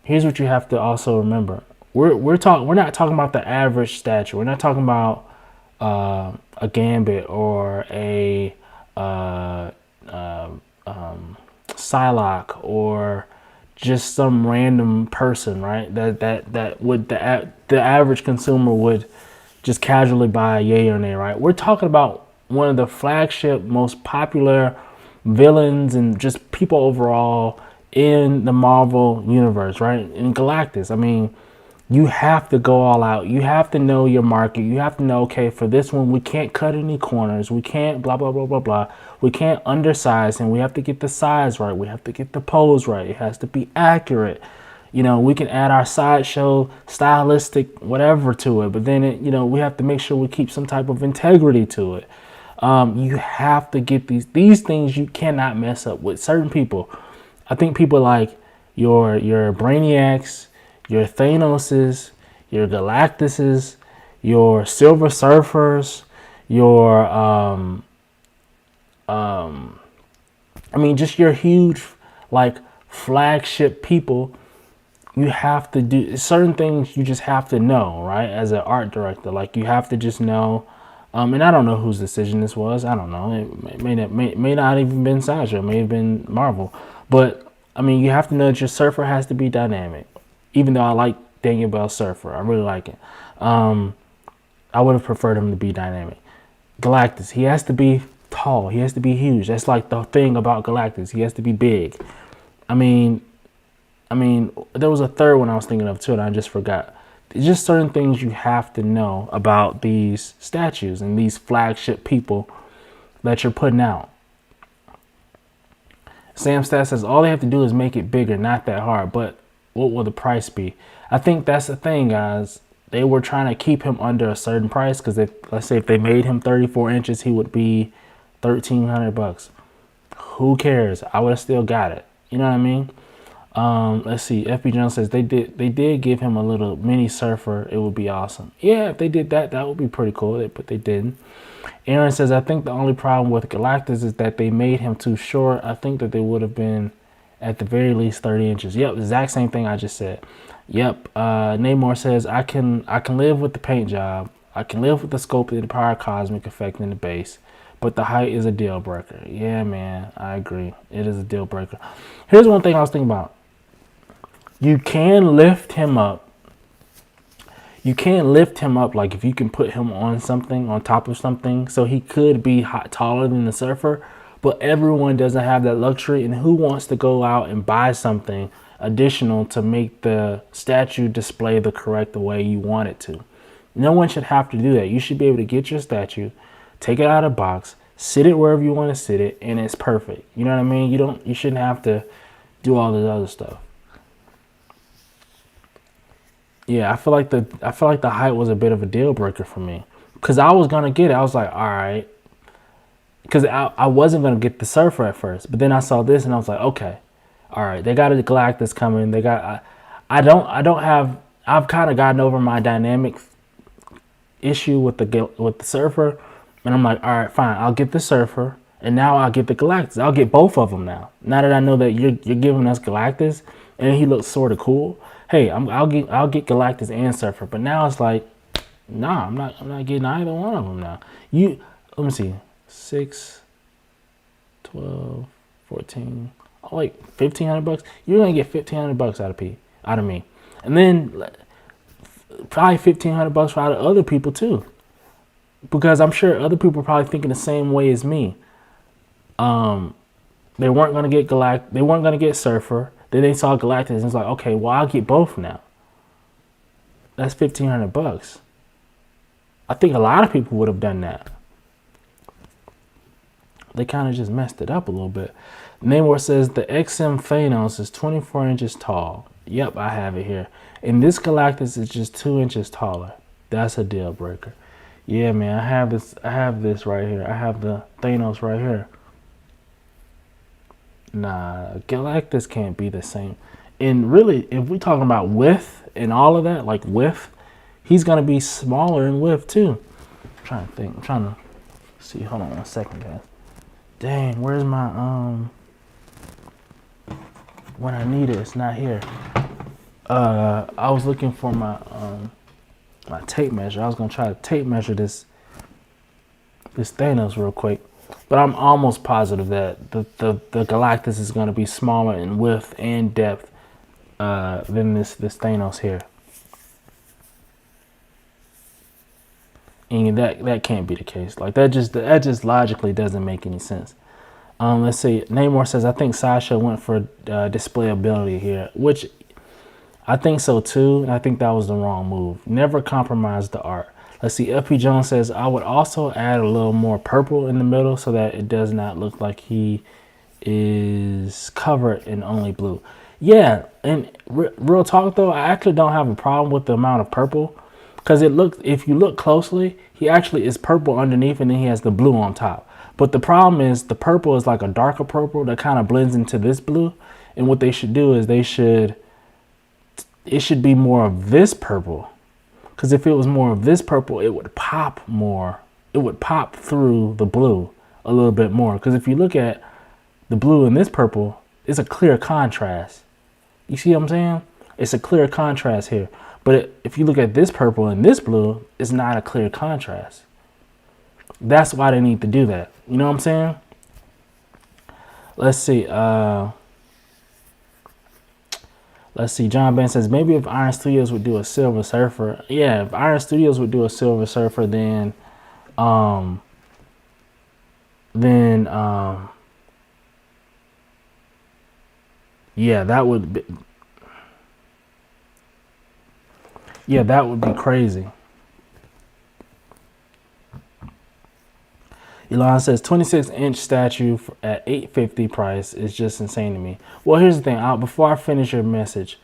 Here's what you have to also remember. We're not talking about the average statue. We're not talking about a Gambit or a Psylocke or just some random person, right? That would the average consumer would just casually buy yay or nay, right? We're talking about one of the flagship, most popular villains and just people overall in the Marvel universe, right? In Galactus, I mean, you have to go all out. You have to know your market. You have to know, okay, for this one, we can't cut any corners. We can't blah, blah, blah, blah, blah. We can't undersize, and we have to get the size right. We have to get the pose right. It has to be accurate. You know, we can add our sideshow stylistic whatever to it, but then, we have to make sure we keep some type of integrity to it. You have to get these things you cannot mess up with. Certain people, I think people like your Brainiacs, your Thanoses, your Galactuses, your Silver Surfers, your I mean, just your huge, like, flagship people. You have to do certain things. You just have to know, right? As an art director, like, you have to just know. And I don't know whose decision this was. I don't know. It may not even been Sideshow. It may have been Marvel. But I mean, you have to know that your Surfer has to be dynamic. Even though I like Daniel Bell's Surfer, I really like it. I would have preferred him to be dynamic. Galactus, he has to be tall. He has to be huge. That's like the thing about Galactus. He has to be big. I mean, there was a third one I was thinking of too, and I just forgot. There's just certain things you have to know about these statues and these flagship people that you're putting out. Sam Stat says all they have to do is make it bigger, not that hard. But what will the price be? I think that's the thing, guys. They were trying to keep him under a certain price because let's say if they made him 34 inches, he would be $1,300. Who cares? I would have still got it. You know what I mean? Let's see. FB Jones says they did give him a little mini surfer. It would be awesome. Yeah, if they did that, that would be pretty cool. But they didn't. Aaron says, I think the only problem with Galactus is that they made him too short. I think that they would have been at the very least 30 inches. Yep, exact same thing I just said. Yep. Neymar says, I can live with the paint job. I can live with the scope of the power cosmic effect in the base. But the height is a deal breaker. Yeah, man, I agree. It is a deal breaker. Here's one thing I was thinking about. You can lift him up. You can't lift him up like if you can put him on something, on top of something, so he could be taller than the surfer, but everyone doesn't have that luxury, and who wants to go out and buy something additional to make the statue display the correct way you want it to? No one should have to do that. You should be able to get your statue, take it out of the box, sit it wherever you want to sit it, and it's perfect. You know what I mean? You shouldn't have to do all this other stuff. Yeah, I feel like the height was a bit of a deal breaker for me, because I was gonna get it. I was like, all right, because I wasn't gonna get the surfer at first, but then I saw this and I was like, okay, all right, they got a Galactus coming. They got I've kind of gotten over my dynamic issue with the surfer, and I'm like, all right, fine, I'll get the surfer, and now I'll get the Galactus. I'll get both of them now. Now that I know that you're giving us Galactus, and he looks sort of cool. Hey, I'll get Galactus and Surfer, but now it's like, nah, I'm not getting either one of them now. Let me see, 6, 12, 14, like $1,500. You're gonna get $1,500 out of me, and then probably $1,500 out of other people too, because I'm sure other people are probably thinking the same way as me. They weren't gonna get They weren't gonna get Surfer. Then they saw Galactus and it's like, okay, well, I'll get both now. That's $1,500. I think a lot of people would have done that. They kind of just messed it up a little bit. Neymar says the XM Thanos is 24 inches tall. Yep, I have it here. And this Galactus is just 2 inches taller. That's a deal breaker. Yeah, man, I have this right here. I have the Thanos right here. Nah, Galactus can't be the same. And really, if we're talking about width and all of that, like width, he's going to be smaller in width too. I'm trying to think. I'm trying to see. Hold on 1 second, guys. Dang, where's my, when I need it, it's not here. I was looking for my, my tape measure. I was going to try to tape measure this Thanos real quick. But I'm almost positive that the Galactus is going to be smaller in width and depth than this Thanos here. And that can't be the case. Like that just logically doesn't make any sense. Let's see. Neymar says, I think Sasha went for displayability here, which I think so too. And I think that was the wrong move. Never compromise the art. Let's see, FP Jones says, I would also add a little more purple in the middle so that it does not look like he is covered in only blue. Yeah, and real talk though, I actually don't have a problem with the amount of purple, because if you look closely, he actually is purple underneath and then he has the blue on top. But the problem is the purple is like a darker purple that kind of blends into this blue. And what they should do is it should be more of this purple. Because if it was more of this purple, it would pop more. It would pop through the blue a little bit more. Because if you look at the blue and this purple, it's a clear contrast. You see what I'm saying? It's a clear contrast here. But if you look at this purple and this blue, it's not a clear contrast. That's why they need to do that. You know what I'm saying? Let's see. Let's see. John Ben says, maybe if Iron Studios would do a Silver Surfer. Yeah, if Iron Studios would do a Silver Surfer, then yeah, that would be crazy. Elon says 26-inch statue at $850 price is just insane to me. Well, here's the thing. Before I finish your message,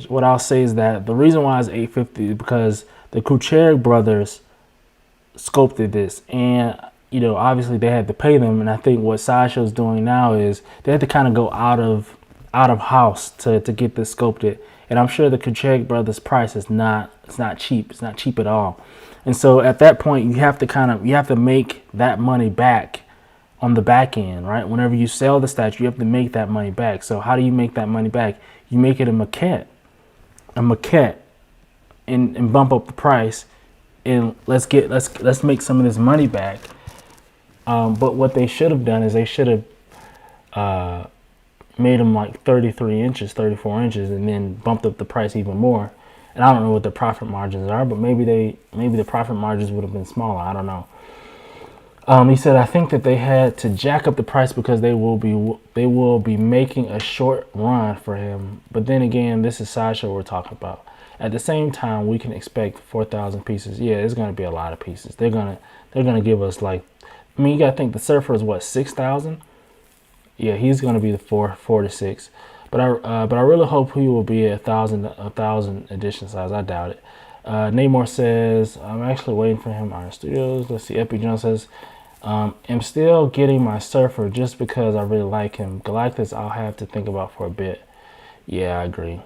what I'll say is that the reason why it's $850 is because the Kucheric brothers sculpted this, and obviously they had to pay them. And I think what Sideshow's doing now is they had to kind of go out of out of house to get this sculpted. And I'm sure the Kuchek brothers price is not, it's not cheap. It's not cheap at all. And so at that point, you have to make that money back on the back end, right? Whenever you sell the statue, you have to make that money back. So how do you make that money back? You make it a maquette, and bump up the price, and let's make some of this money back. But what they should have done is they should have made them like 33 inches, 34 inches, and then bumped up the price even more. And I don't know what the profit margins are, but maybe the profit margins would have been smaller. I don't know. He said, I think that they had to jack up the price because they will be making a short run for him. But then again, this is Sideshow we're talking about. At the same time, we can expect 4,000 pieces. Yeah, it's going to be a lot of pieces. They're gonna give us like, I mean, you got to think the Surfer is what, 6,000? Yeah, he's going to be the four to six. But I really hope he will be a thousand edition size. I doubt it. Neymar says, I'm actually waiting for him on Studios. Let's see. Epic Jones says, I'm still getting my Surfer just because I really like him. Galactus, I'll have to think about for a bit. Yeah, I agree.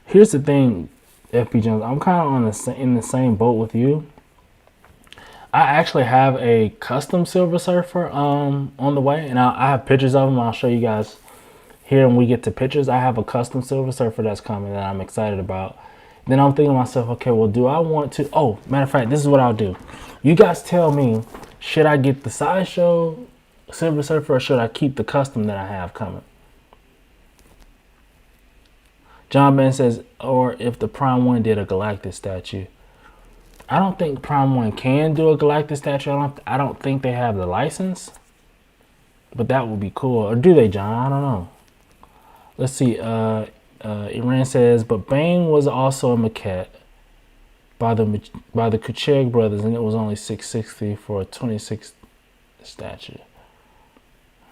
Here's the thing, FP Jones. I'm kind of in the same boat with you. I actually have a custom Silver Surfer on the way, and I have pictures of them. I'll show you guys here when we get to pictures. I have a custom Silver Surfer that's coming that I'm excited about. Then I'm thinking to myself, okay, well, do I want to? Oh, matter of fact, this is what I'll do. You guys tell me, should I get the Sideshow Silver Surfer or should I keep the custom that I have coming? John Ben says, or if the Prime 1 did a Galactus statue. I don't think Prime 1 can do a Galactus statue. I don't think they have the license. But that would be cool. Or do they, John? I don't know. Let's see. Iran says, but Bane was also a maquette by the Kuchek brothers, and it was only $660 for a 26 statue.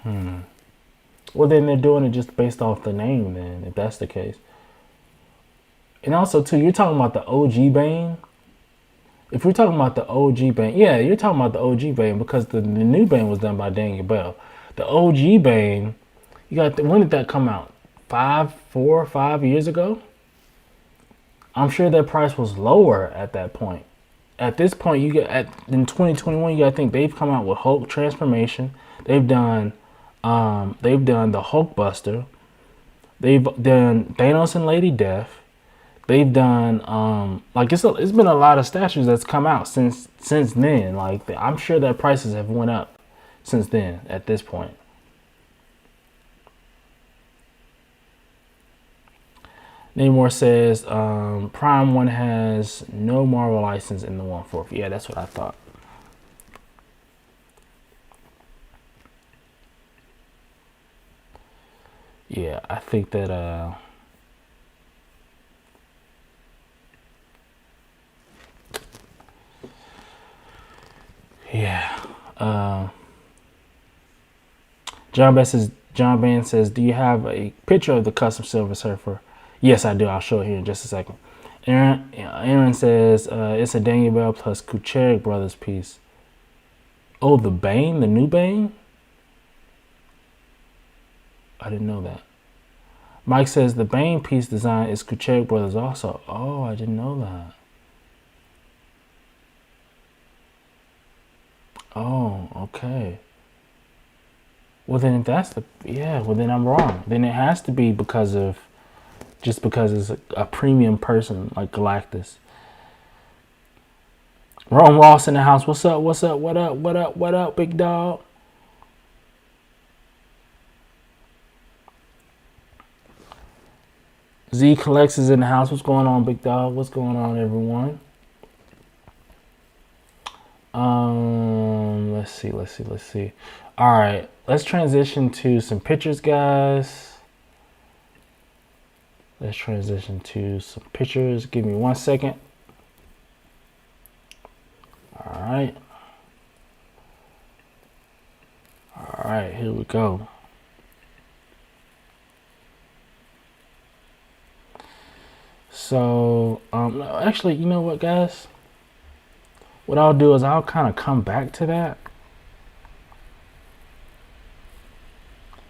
Well, then they're doing it just based off the name, then, if that's the case. And also, too, you're talking about the OG Bane. If you're talking about the OG Bane, yeah, you're talking about the OG Bane because the new Bane was done by Daniel Bell. The OG Bane, when did that come out? 4 or 5 years ago? I'm sure their price was lower at that point. At this point, in 2021, you gotta think they've come out with Hulk transformation. They've done the Hulk Buster. They've done Thanos and Lady Death. They've done it's been a lot of statues that's come out since then. Like, I'm sure their prices have went up since then. At this point. Neymar says, Prime 1 has no Marvel license in the 1/4. Yeah, that's what I thought. Yeah, I think that, yeah. John Ben says, do you have a picture of the custom Silver Surfer? Yes, I do. I'll show it here in just a second. Aaron says, it's a Daniel Bell plus Kuchek brothers piece. Oh, the Bane? The new Bane? I didn't know that. Mike says, the Bane piece design is Kuchek brothers also. Oh, I didn't know that. Oh, okay. Well, then if that's well, then I'm wrong. Then it has to be because it's a premium person like Galactus. Ron Ross in the house. What's up? What's up? What up? What up? What up, big dog? Z Collects is in the house. What's going on, big dog? What's going on, everyone? Let's see. All right, let's transition to some pictures, guys. Let's transition to some pictures. Give me 1 second. All right, here we go. So, actually, you know what, guys? What I'll do is I'll kind of come back to that.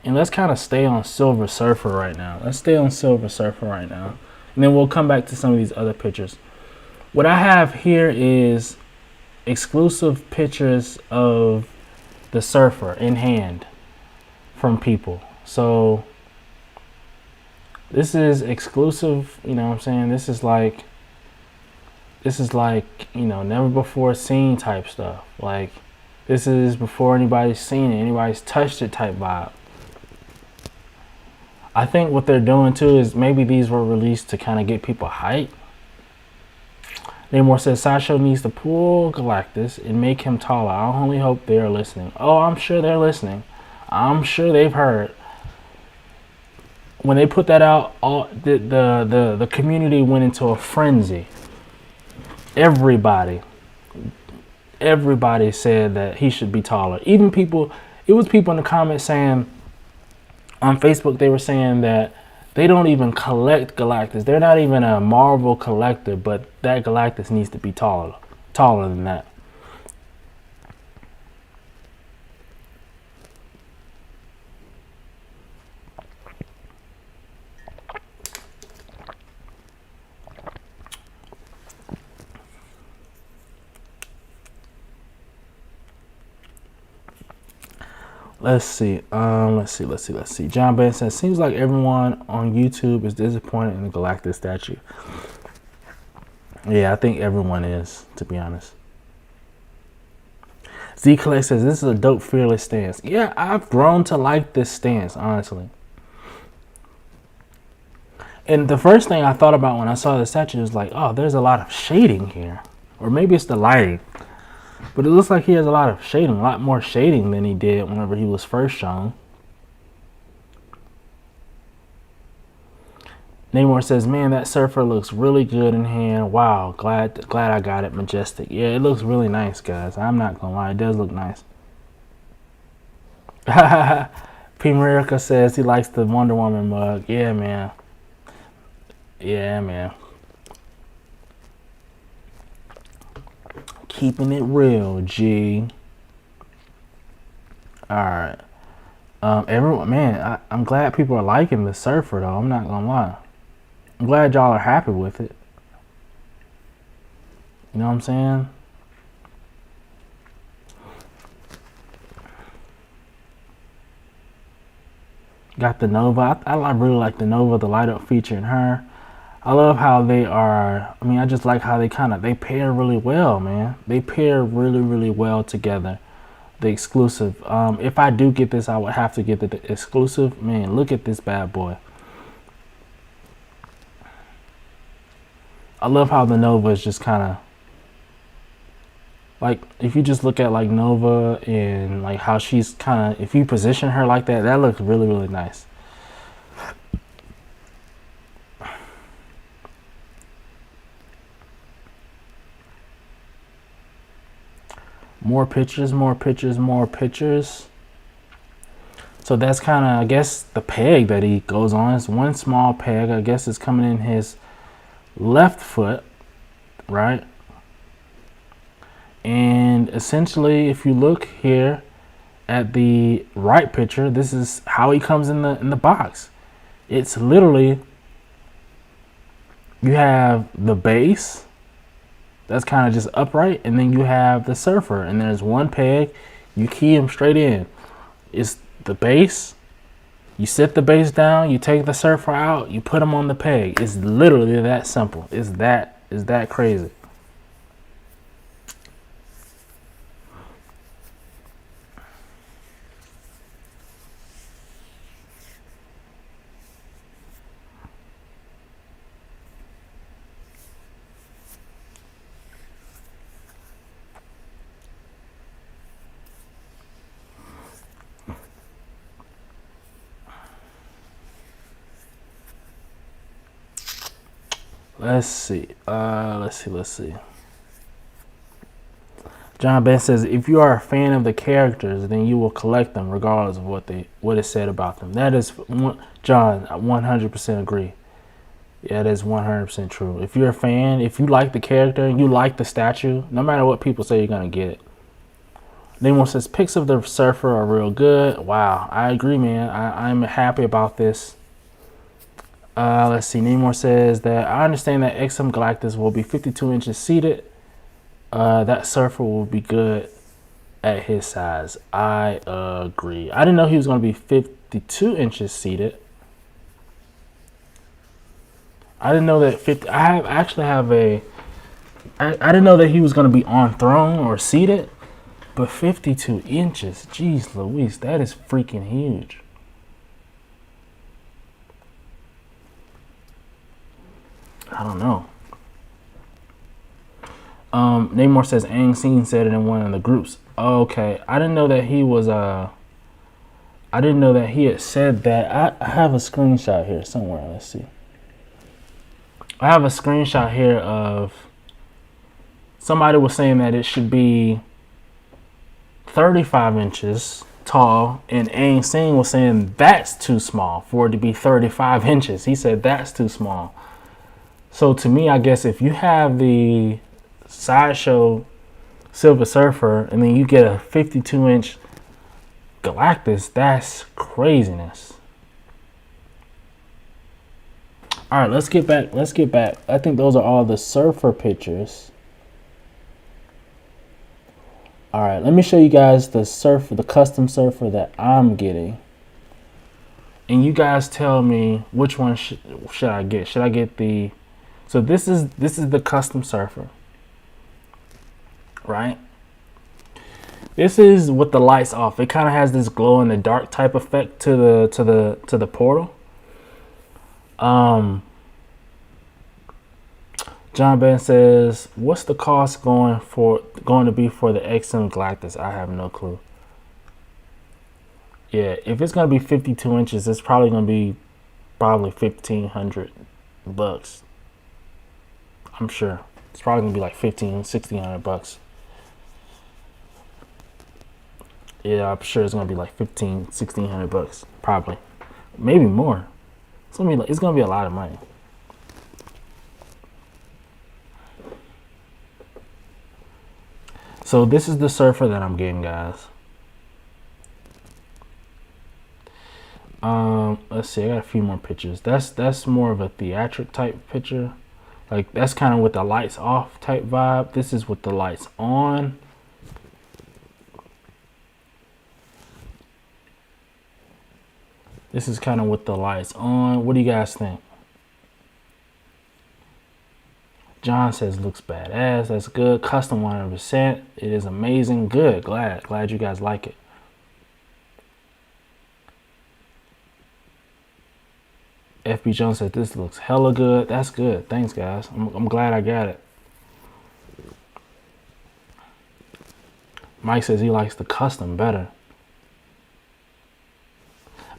And let's kind of stay on Silver Surfer right now. Let's stay on Silver Surfer right now. And then we'll come back to some of these other pictures. What I have here is exclusive pictures of the Surfer in hand from people. So this is exclusive, you know what I'm saying? This is like, you know, never before seen type stuff. Like, this is before anybody's seen it, anybody's touched it type vibe. I think what they're doing too is maybe these were released to kind of get people hyped. Neymar says Sideshow needs to pull Galactus and make him taller. I only hope they're listening. Oh, I'm sure they're listening. I'm sure they've heard. When they put that out, all the community went into a frenzy. Everybody said that he should be taller. Even people, it was people in the comments saying, on Facebook, they were saying that they don't even collect Galactus. They're not even a Marvel collector, but that Galactus needs to be taller than that. Let's see. John Ben says, seems like everyone on YouTube is disappointed in the Galactus statue. Yeah, I think everyone is, to be honest. Z Collect says, this is a dope, fearless stance. Yeah, I've grown to like this stance, honestly. And the first thing I thought about when I saw the statue was like, oh, there's a lot of shading here. Or maybe it's the lighting. But it looks like he has a lot of shading, a lot more shading than he did whenever he was first shown. Neymar says, man, that Surfer looks really good in hand. Wow, glad I got it. Majestic. Yeah, it looks really nice, guys. I'm not going to lie. It does look nice. P. Miracle says he likes the Wonder Woman mug. Yeah, man. Yeah, man. Keeping it real, G. Alright. Everyone, man, I'm glad people are liking the Surfer, though. I'm not gonna lie. I'm glad y'all are happy with it. You know what I'm saying? Got the Nova. I really like the Nova, the light up feature in her. I love how they are, I mean, I just like how they pair really well, man. They pair really, really well together. The exclusive. If I do get this, I would have to get the exclusive. Man, look at this bad boy. I love how the Nova is just kind of, like, if you just look at, like, Nova and, like, how she's kind of, if you position her like that, that looks really, really nice. More pictures. So that's kind of, I guess, the peg that he goes on. It's one small peg. I guess it's coming in his left foot, right? And essentially, if you look here at the right picture, this is how he comes in the box. It's literally, you have the base. That's kind of just upright, and then you have the Surfer, and there's one peg. You key him straight in. It's the base. You set the base down. You take the Surfer out. You put him on the peg. It's literally that simple. It's that crazy. Let's see. John Ben says, if you are a fan of the characters, then you will collect them regardless of what is said about them. That is, John, I 100% agree. Yeah, that is 100% true. If you're a fan, if you like the character, you like the statue, no matter what people say, you're going to get it. Neymar says pics of the surfer are real good. Wow, I agree, man. I'm happy about this. Let's see. Neymar says that I understand that XM Galactus will be 52 inches seated. That surfer will be good at his size. I agree. I didn't know he was going to be 52 inches seated. I didn't know that 50. I didn't know that he was going to be on throne or seated. But 52 inches, jeez Louise, that is freaking huge. I don't know. Neymar says Aang Seen said it in one of the groups. Okay, I didn't know that he was I didn't know that he had said that. I have a screenshot here somewhere. Let's see. I have a screenshot here of somebody was saying that it should be 35 inches tall, and Aang Seen was saying that's too small for it to be 35 inches. He said that's too small. So to me, I guess if you have the Sideshow Silver Surfer and then you get a 52-inch Galactus, that's craziness. All right, let's get back. I think those are all the surfer pictures. All right, let me show you guys the custom surfer that I'm getting. And you guys tell me which one should I get. Should I get the... So this is the custom surfer. Right? This is with the lights off. It kind of has this glow in the dark type effect to the portal. John Ben says, "What's the cost going to be for the XM Galactus?" I have no clue. Yeah, if it's going to be 52 inches, it's probably going to be $1,500. I'm sure it's probably going to be like $1,600. Yeah, I'm sure it's going to be like $1,600, probably, maybe more. It's going to be a lot of money. So this is the surfer that I'm getting, guys. Let's see. I got a few more pictures. That's more of a theatric type picture. Like that's kind of with the lights off type vibe. This is with the lights on. This is kind of with the lights on. What do you guys think? John says looks badass. That's good. Custom 100%. It is amazing. Good. Glad you guys like it. FB Jones said this looks hella good. That's good. Thanks, guys. I'm glad I got it. Mike says he likes the custom better.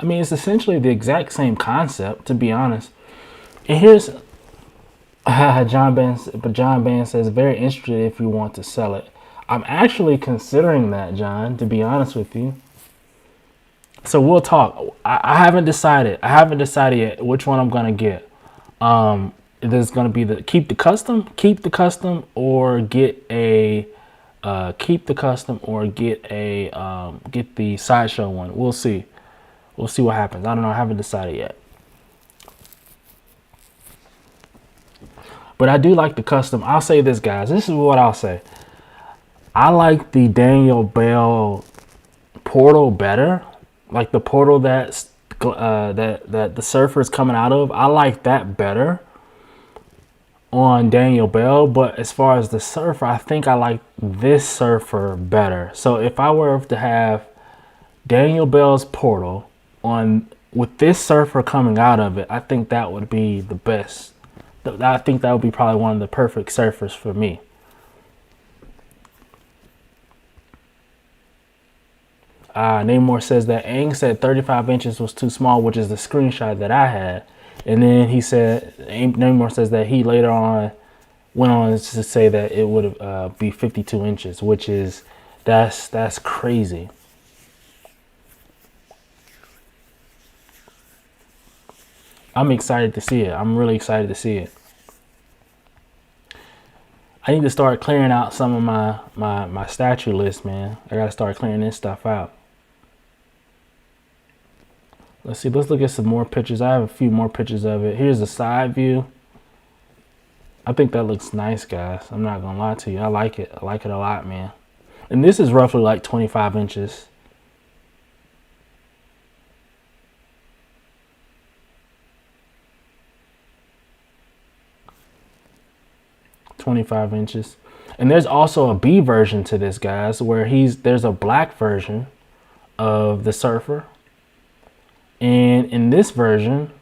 I mean, it's essentially the exact same concept, to be honest. And here's John Ben says very interested if you want to sell it. I'm actually considering that, John, to be honest with you. So we'll talk. I haven't decided. I haven't decided yet which one I'm gonna get. There's gonna be keep the custom, or get a get the Sideshow one. We'll see. We'll see what happens. I don't know. I haven't decided yet. But I do like the custom. I'll say this, guys. This is what I'll say. I like the Daniel Bell portal better. Like the portal that the surfer is coming out of. I like that better on Daniel Bell. But as far as the surfer, I think I like this surfer better. So if I were to have Daniel Bell's portal on with this surfer coming out of it, I think that would be the best. I think that would be probably one of the perfect surfers for me. Neymar says that Aang said 35 inches was too small, which is the screenshot that I had. And then he said, Neymar says that he later on went on to say that it would be 52 inches, which is, that's crazy. I'm excited to see it. I'm really excited to see it. I need to start clearing out some of my statue list, man. I gotta start clearing this stuff out. Let's see, let's look at some more pictures. I have a few more pictures of it. Here's a side view. I think that looks nice, guys. I'm not gonna lie to you. I like it. I like it a lot, man. And this is roughly like 25 inches. And there's also a B version to this, guys, where there's a black version of the Surfer. And in this version,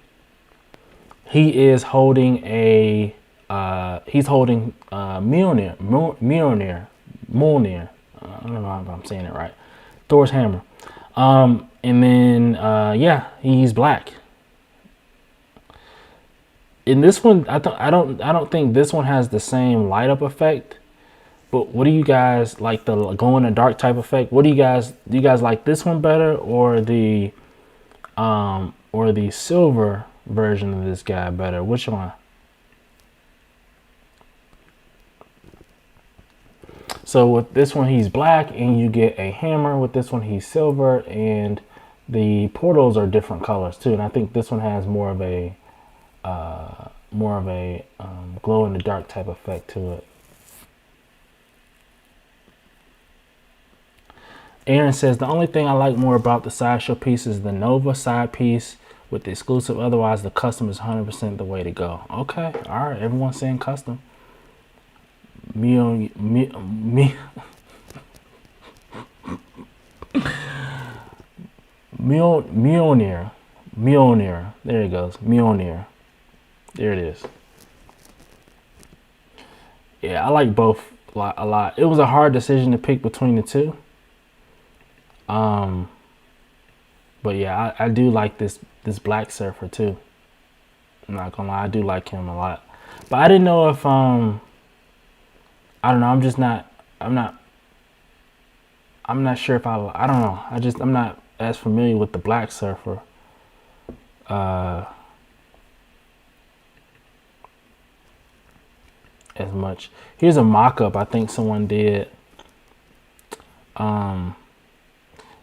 he is holding a Mjolnir. I don't know if I'm saying it right. Thor's hammer. And then yeah, he's black. In this one, I don't think this one has the same light up effect. But what do you guys like, the glow in the dark type effect? What do you guys like, this one better, or the silver version of this guy better? Which one? So with this one he's black and you get a hammer. With this one he's silver, and the portals are different colors too. And I think this one has more of a glow in the dark type effect to it. Aaron says, the only thing I like more about the sideshow piece is the Nova side piece with the exclusive. Otherwise, the custom is 100% the way to go. Okay, all right. Everyone's saying custom. Mjolnir. There it goes. Mjolnir. There it is. Yeah, I like both a lot. It was a hard decision to pick between the two. But yeah, I do like this black Surfer too. I'm not gonna lie, I do like him a lot. But I didn't know if I don't know, I'm not sure if I don't know. I'm not as familiar with the black Surfer. As much. Here's a mock-up I think someone did.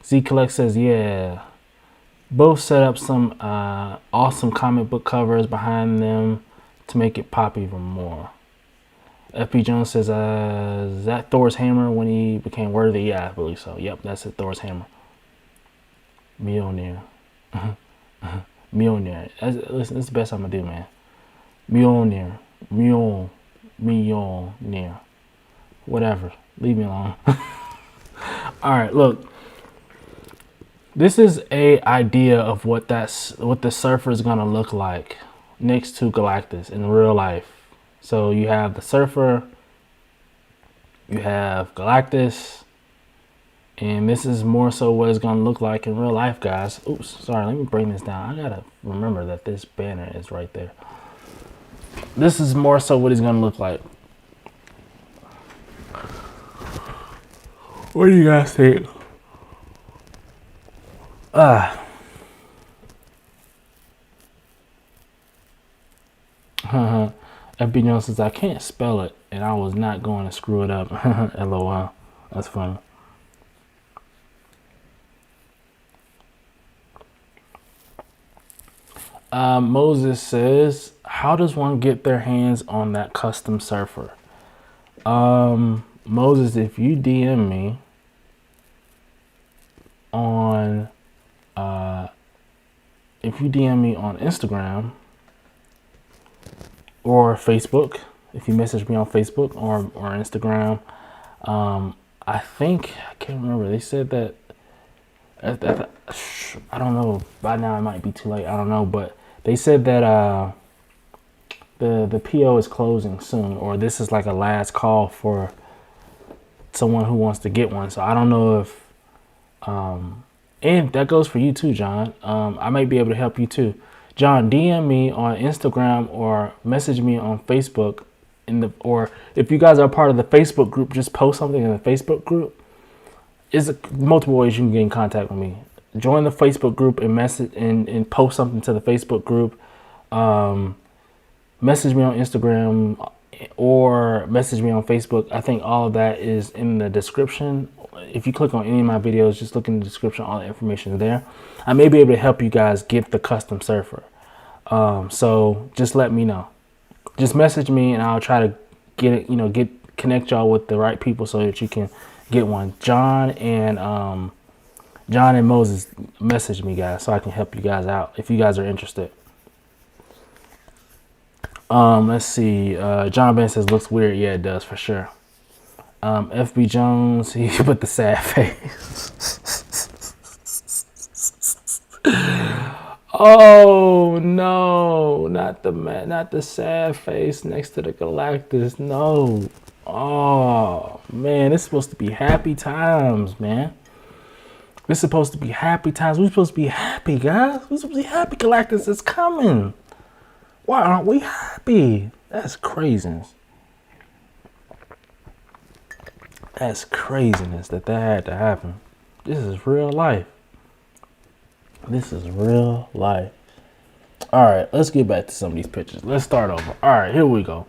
Z Collect says, yeah, both set up some awesome comic book covers behind them to make it pop even more. FP Jones says, is that Thor's hammer when he became worthy? Yeah, I believe so. Yep, that's it, Thor's hammer. Mjolnir. Mjolnir. Listen, it's the best I'm gonna do, man. Mjolnir. Mjolnir. Whatever. Leave me alone. All right, look. This is a idea of what the Surfer is gonna look like next to Galactus in real life. So you have the Surfer, you have Galactus, and this is more so what it's gonna look like in real life, guys. Oops, sorry, let me bring this down. I gotta remember that this banner is right there. This is more so what he's gonna look like. What do you guys think? FB Jones says, I can't spell it, and I was not going to screw it up. LOL. That's funny. Moses says, how does one get their hands on that custom Surfer? Moses, if you DM me on Instagram or Facebook, if you message me on Facebook or Instagram, I think, I can't remember, they said that I don't know, by now it might be too late, I don't know, but they said that the PO is closing soon, or this is like a last call for someone who wants to get one. So I don't know if and that goes for you too, John. I might be able to help you too. John, DM me on Instagram or message me on Facebook or if you guys are part of the Facebook group, just post something in the Facebook group. There's multiple ways you can get in contact with me. Join the Facebook group and message and post something to the Facebook group. Message me on Instagram or message me on Facebook. I think all of that is in the description. If you click on any of my videos, just look in the description, all the information is there. I may be able to help you guys get the custom surfer. So just let me know. Just message me and I'll try to get it, connect y'all with the right people so that you can get one. John and Moses message me, guys, so I can help you guys out if you guys are interested. Let's see. John Ben says looks weird. Yeah, it does for sure. FB Jones, he put the sad face. Oh no, not the sad face next to the Galactus. No. Oh man, it's supposed to be happy times, man. It's supposed to be happy times. We're supposed to be happy, guys. We're supposed to be happy. Galactus is coming. Why aren't we happy? That's craziness. That's craziness that had to happen. This is real life. This is real life. All right, let's get back to some of these pictures. Let's start over. All right, here we go.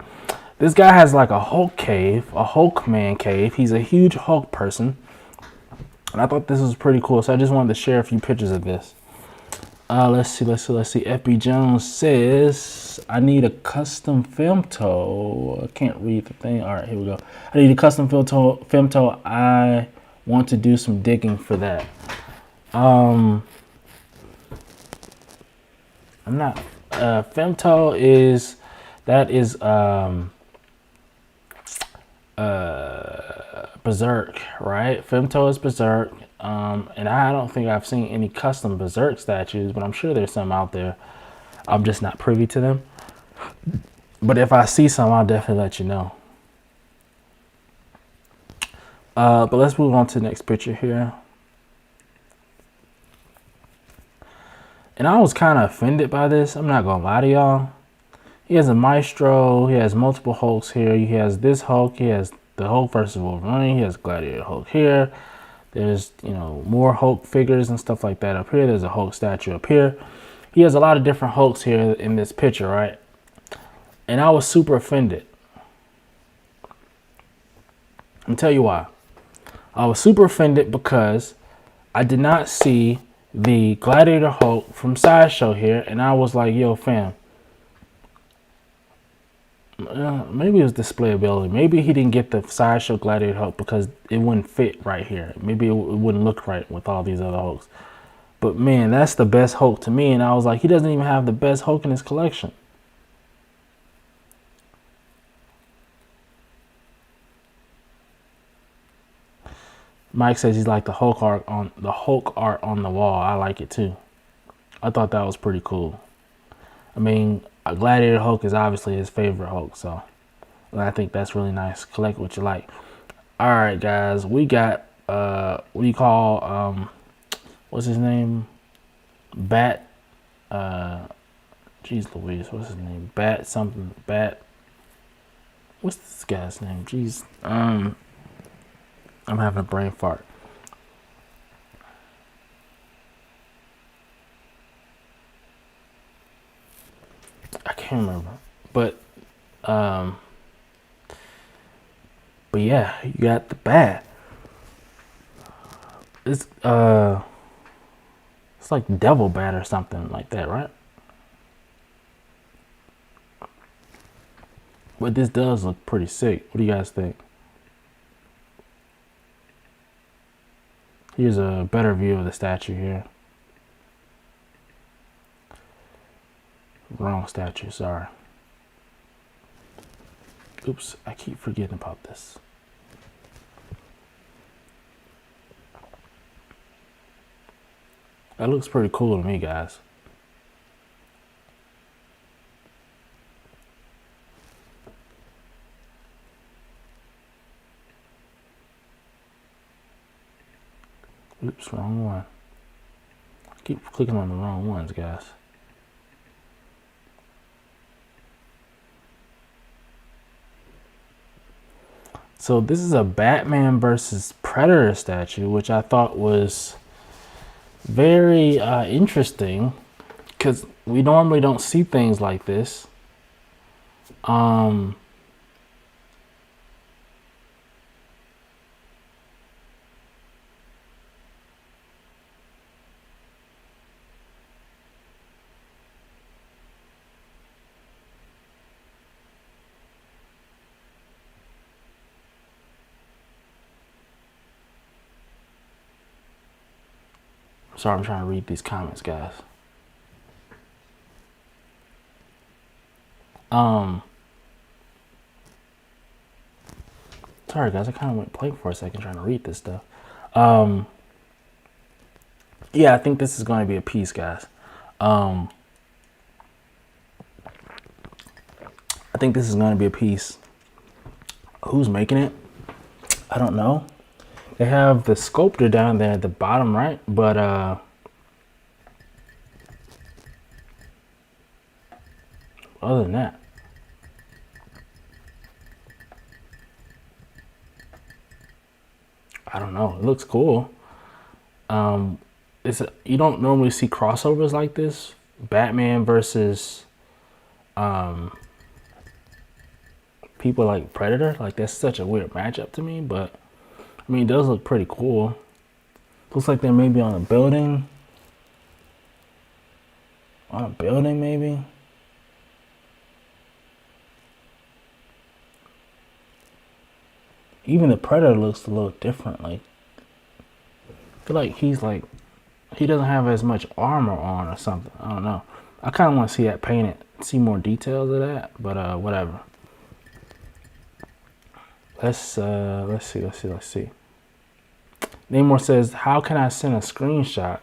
This guy has like a Hulk cave, a Hulk man cave. He's a huge Hulk person. And I thought this was pretty cool, so I just wanted to share a few pictures of this. Let's see. FB Jones says, I need a custom femto. I can't read the thing. All right, here we go. I need a custom femto. I want to do some digging for that. I'm not. Femto is Berserk, right? Femto is Berserk. And I don't think I've seen any custom Berserk statues, but I'm sure there's some out there. I'm just not privy to them. But if I see some, I'll definitely let you know. But let's move on to the next picture here. And I was kind of offended by this. I'm not going to lie to y'all. He has a Maestro. He has multiple Hulks here. He has this Hulk. He has the Hulk versus Wolverine. He has Gladiator Hulk here. There's, more Hulk figures and stuff like that up here. There's a Hulk statue up here. He has a lot of different Hulks here in this picture, right? And I was super offended. I'll tell you why. I was super offended because I did not see the Gladiator Hulk from Sideshow here. And I was like, yo, fam. Maybe it was displayability. Maybe he didn't get the Sideshow Gladiator Hulk because it wouldn't fit right here. Maybe it wouldn't look right with all these other Hulks. But man, that's the best Hulk to me. And I was like, he doesn't even have the best Hulk in his collection. Mike says he's like the Hulk art on the wall. I like it too. I thought that was pretty cool. I mean, a Gladiator Hulk is obviously his favorite Hulk, so I think that's really nice. Collect what you like. All right, guys, we got what do you call what's his name? Bat. Jeez Louise, what's his name? Bat something. Bat. What's this guy's name? Jeez. I'm having a brain fart. I can't remember, but yeah, you got the bat. It's like Devil Bat or something like that, right? But this does look pretty sick. What do you guys think? Here's a better view of the statue here. Wrong statue, sorry. Oops, I keep forgetting about this. That looks pretty cool to me, guys. Oops, wrong one. I keep clicking on the wrong ones, guys. So this is a Batman versus Predator statue, which I thought was very interesting because we normally don't see things like this. Sorry, I'm trying to read these comments, guys. Sorry, guys. I kind of went blank for a second trying to read this stuff. Yeah, I think this is going to be a piece, guys. I think this is going to be a piece. Who's making it? I don't know. They have the Sculptor down there at the bottom right, but other than that, I don't know. It looks cool. You don't normally see crossovers like this. Batman versus people like Predator. Like, that's such a weird matchup to me, but I mean, it does look pretty cool. Looks like they're maybe on a building. On a building, maybe. Even the Predator looks a little different. Like, I feel like he doesn't have as much armor on or something. I don't know. I kind of want to see that painted, see more details of that, but whatever. Let's see. Neymar says, how can I send a screenshot?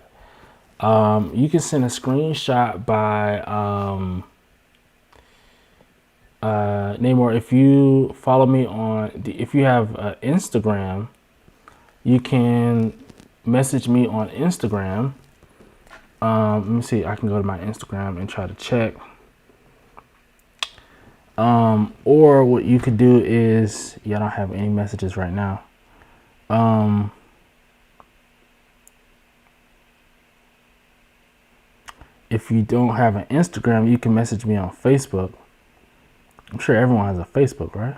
You can send a screenshot by Neymar, if you follow me if you have Instagram, you can message me on Instagram. Let me see. I can go to my Instagram and try to check. Or what you could do is, I don't have any messages right now. If you don't have an Instagram, you can message me on Facebook. I'm sure everyone has a Facebook, right?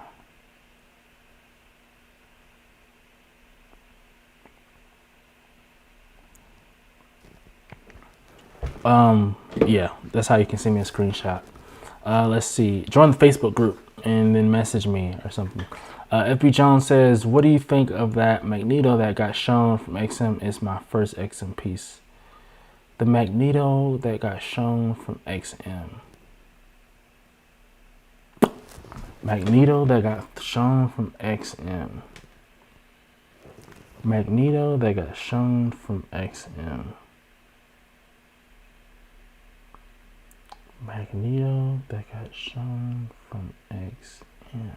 Yeah, that's how you can send me a screenshot. Let's see. Join the Facebook group and then message me or something. FB Jones says, what do you think of that Magneto that got shown from XM? Is my first XM piece. The Magneto that got shown from XM. Magneto that got shown from XM. Magneto that got shown from XM. Magneto that got shown from XM.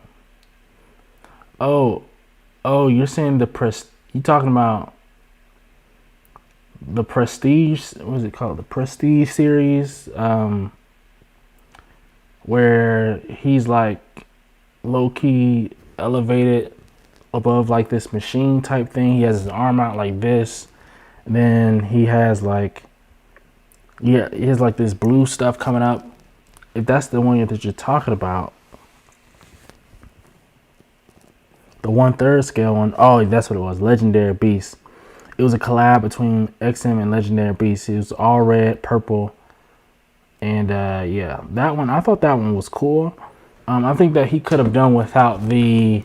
Oh, you're saying you talking about the Prestige, what is it called? The Prestige series, where he's like low-key elevated above like this machine type thing. He has his arm out like this, and then he has like, he has like this blue stuff coming up. If that's the one that you're talking about, the 1/3 scale one. Oh, that's what it was. Legendary Beast. It was a collab between XM and Legendary Beast. It was all red, purple, and yeah, that one. I thought that one was cool. I think that he could have done without the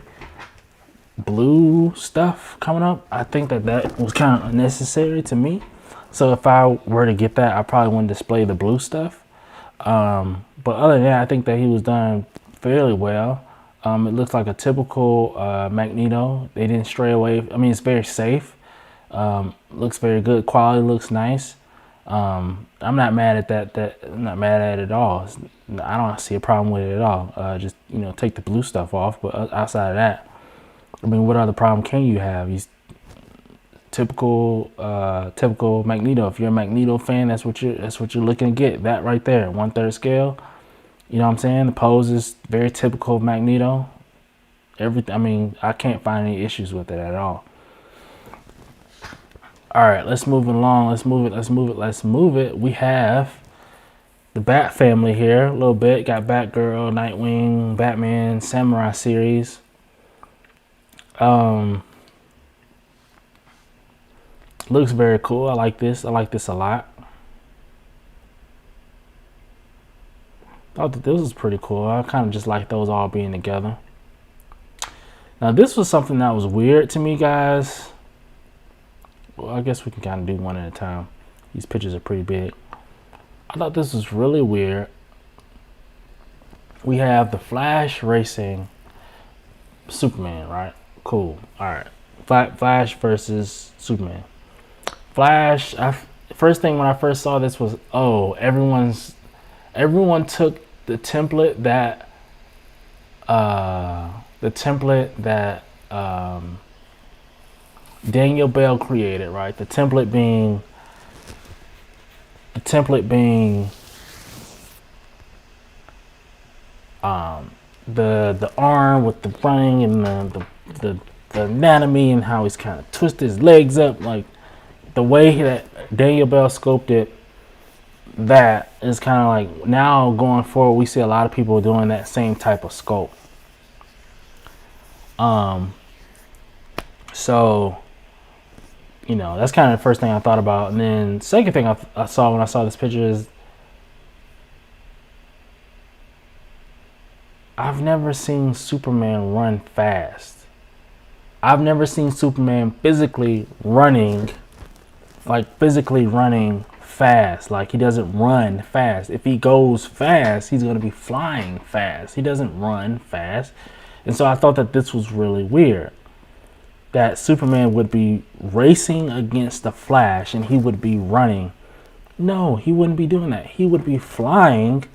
blue stuff coming up. I think that was kind of unnecessary to me. So if I were to get that, I probably wouldn't display the blue stuff. But other than that, I think that he was done fairly well. It looks like a typical Magneto. They didn't stray away. I mean, it's very safe. Looks very good. Quality looks nice. I'm not mad at that. I'm not mad at it at all. I don't see a problem with it at all. Just, take the blue stuff off. But outside of that, I mean, what other problem can you have? He's typical Magneto. If you're a Magneto fan, that's what you're looking to get. That right there, 1/3 scale. You know what I'm saying? The pose is very typical of Magneto. Everything. I mean, I can't find any issues with it at all. All right, let's move it along. Let's move it. We have the Bat family here a little bit. Got Batgirl, Nightwing, Batman, Samurai series. Looks very cool. I like this. I like this a lot. Thought that this was pretty cool. I kind of just like those all being together. Now, this was something that was weird to me, guys. Well, I guess we can kind of do one at a time. These pictures are pretty big. I thought this was really weird. We have the Flash racing Superman, right? Cool. All right. Flash versus Superman. Flash. First thing when I first saw this was, oh, everyone took the template that Daniel Bell created, right? The template being the arm with the running and the anatomy and how he's kind of twisted his legs up, like the way that Daniel Bell sculpted that is kind of like, now going forward we see a lot of people doing that same type of sculpt. So you know, that's kind of the first thing I thought about. And then second thing I saw when I saw this picture is, I've never seen Superman run fast. I've never seen Superman physically running fast. Like, he doesn't run fast. If he goes fast, he's going to be flying fast. He doesn't run fast. And so I thought that this was really weird, that Superman would be racing against the Flash and he would be running. No, he wouldn't be doing that. He would be flying,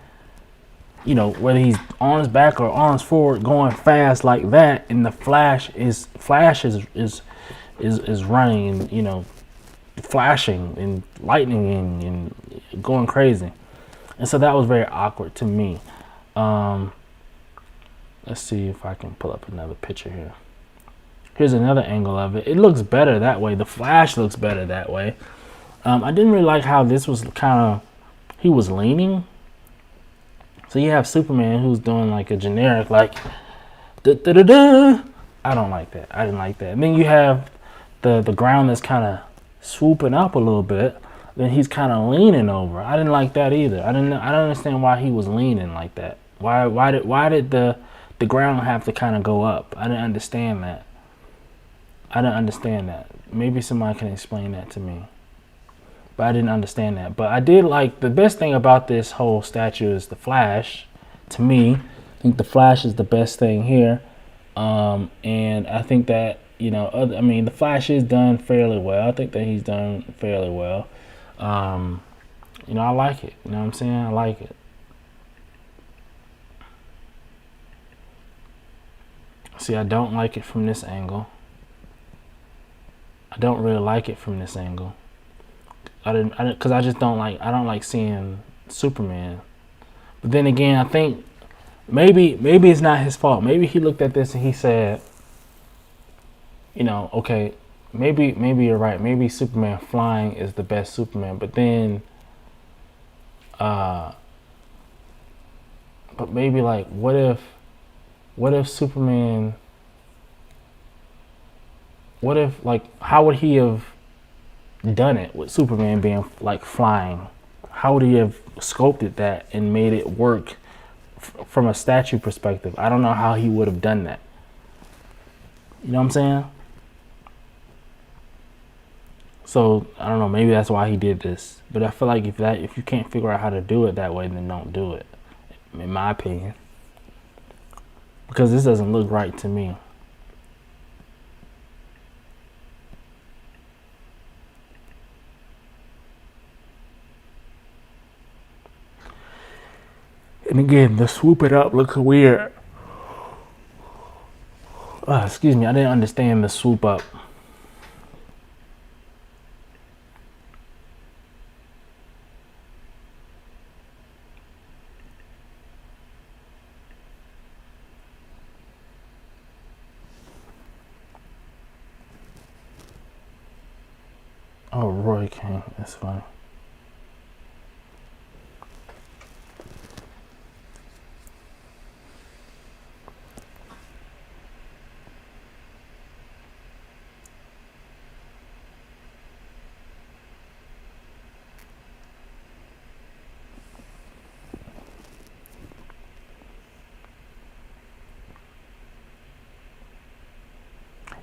you know, whether he's on his back or arms forward, going fast like that, and the Flash is running and, you know, flashing and lightning and going crazy. And so that was very awkward to me. Let's see if I can pull up another picture here. Here's another angle of it. It looks better that way. The Flash looks better that way. I didn't really like how this was kind of, he was leaning. So you have Superman who's doing like a generic, like, da-da-da-da. I don't like that. I didn't like that. And then you have the ground that's kind of swooping up a little bit. Then he's kind of leaning over. I didn't like that either. I don't understand why he was leaning like that. Why did the ground have to kind of go up? I didn't understand that. Maybe somebody can explain that to me. But I didn't understand that. But I did like, the best thing about this whole statue is the Flash. To me, I think the Flash is the best thing here. And I think that, you know, the Flash is done fairly well. I think that he's done fairly well. You know, I like it. You know what I'm saying? I like it. See, I don't like it from this angle. I don't really like it from this angle. Because I don't like seeing Superman. But then again, I think maybe it's not his fault. Maybe he looked at this and he said, you know, okay, maybe you're right. Maybe Superman flying is the best Superman. But then, but maybe like, what if Superman, how would he have done it with Superman being like flying? How would he have sculpted that and made it work from a statue perspective? I don't know how he would have done that. You know what I'm saying? So I don't know, maybe that's why he did this. But I feel like if you can't figure out how to do it that way, then don't do it, in my opinion. Because this doesn't look right to me. And again, the swoop it up looks weird. Excuse me, I didn't understand the swoop up. Oh, Roy King, that's funny.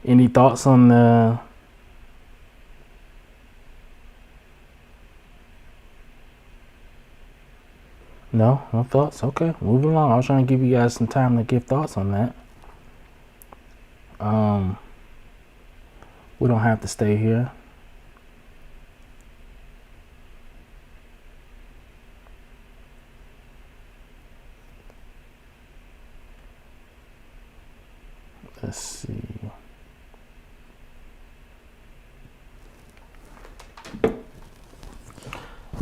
Any thoughts on the No thoughts. Okay, moving along. I was trying to give you guys some time to give thoughts on that. We don't have to stay here. Let's see.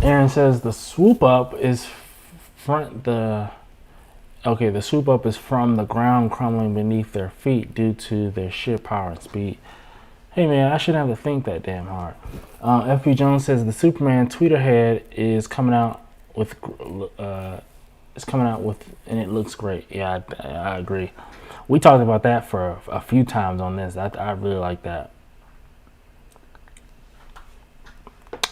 Aaron says the swoop up is the swoop up is from the ground crumbling beneath their feet due to their sheer power and speed. Hey man, I shouldn't have to think that damn hard. FP Jones says the Superman tweeter head is coming out with and it looks great. Yeah, I agree. We talked about that for a few times on this. I really like that.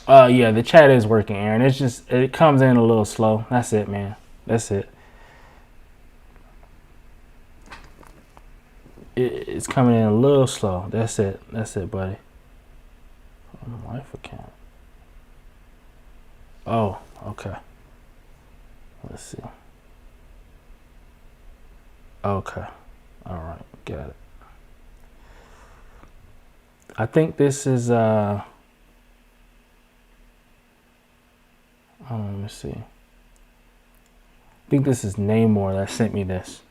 Yeah, the chat is working, Aaron. It's just, it comes in a little slow. That's it, man. That's it. It's coming in a little slow. That's it. That's it, buddy. On my wife account. Oh, okay. Let's see. Okay. All right. Got it. I think this is let me see. I think this is Neymar that sent me this.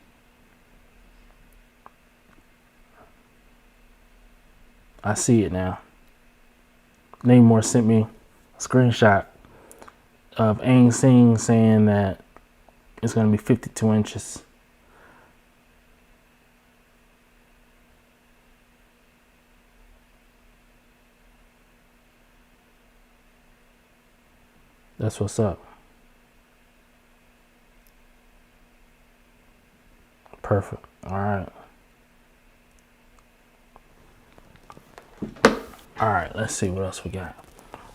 I see it now. Neymar sent me a screenshot of Aang Sing saying that it's going to be 52 inches. That's what's up. Perfect. All right. All right. Let's see what else we got.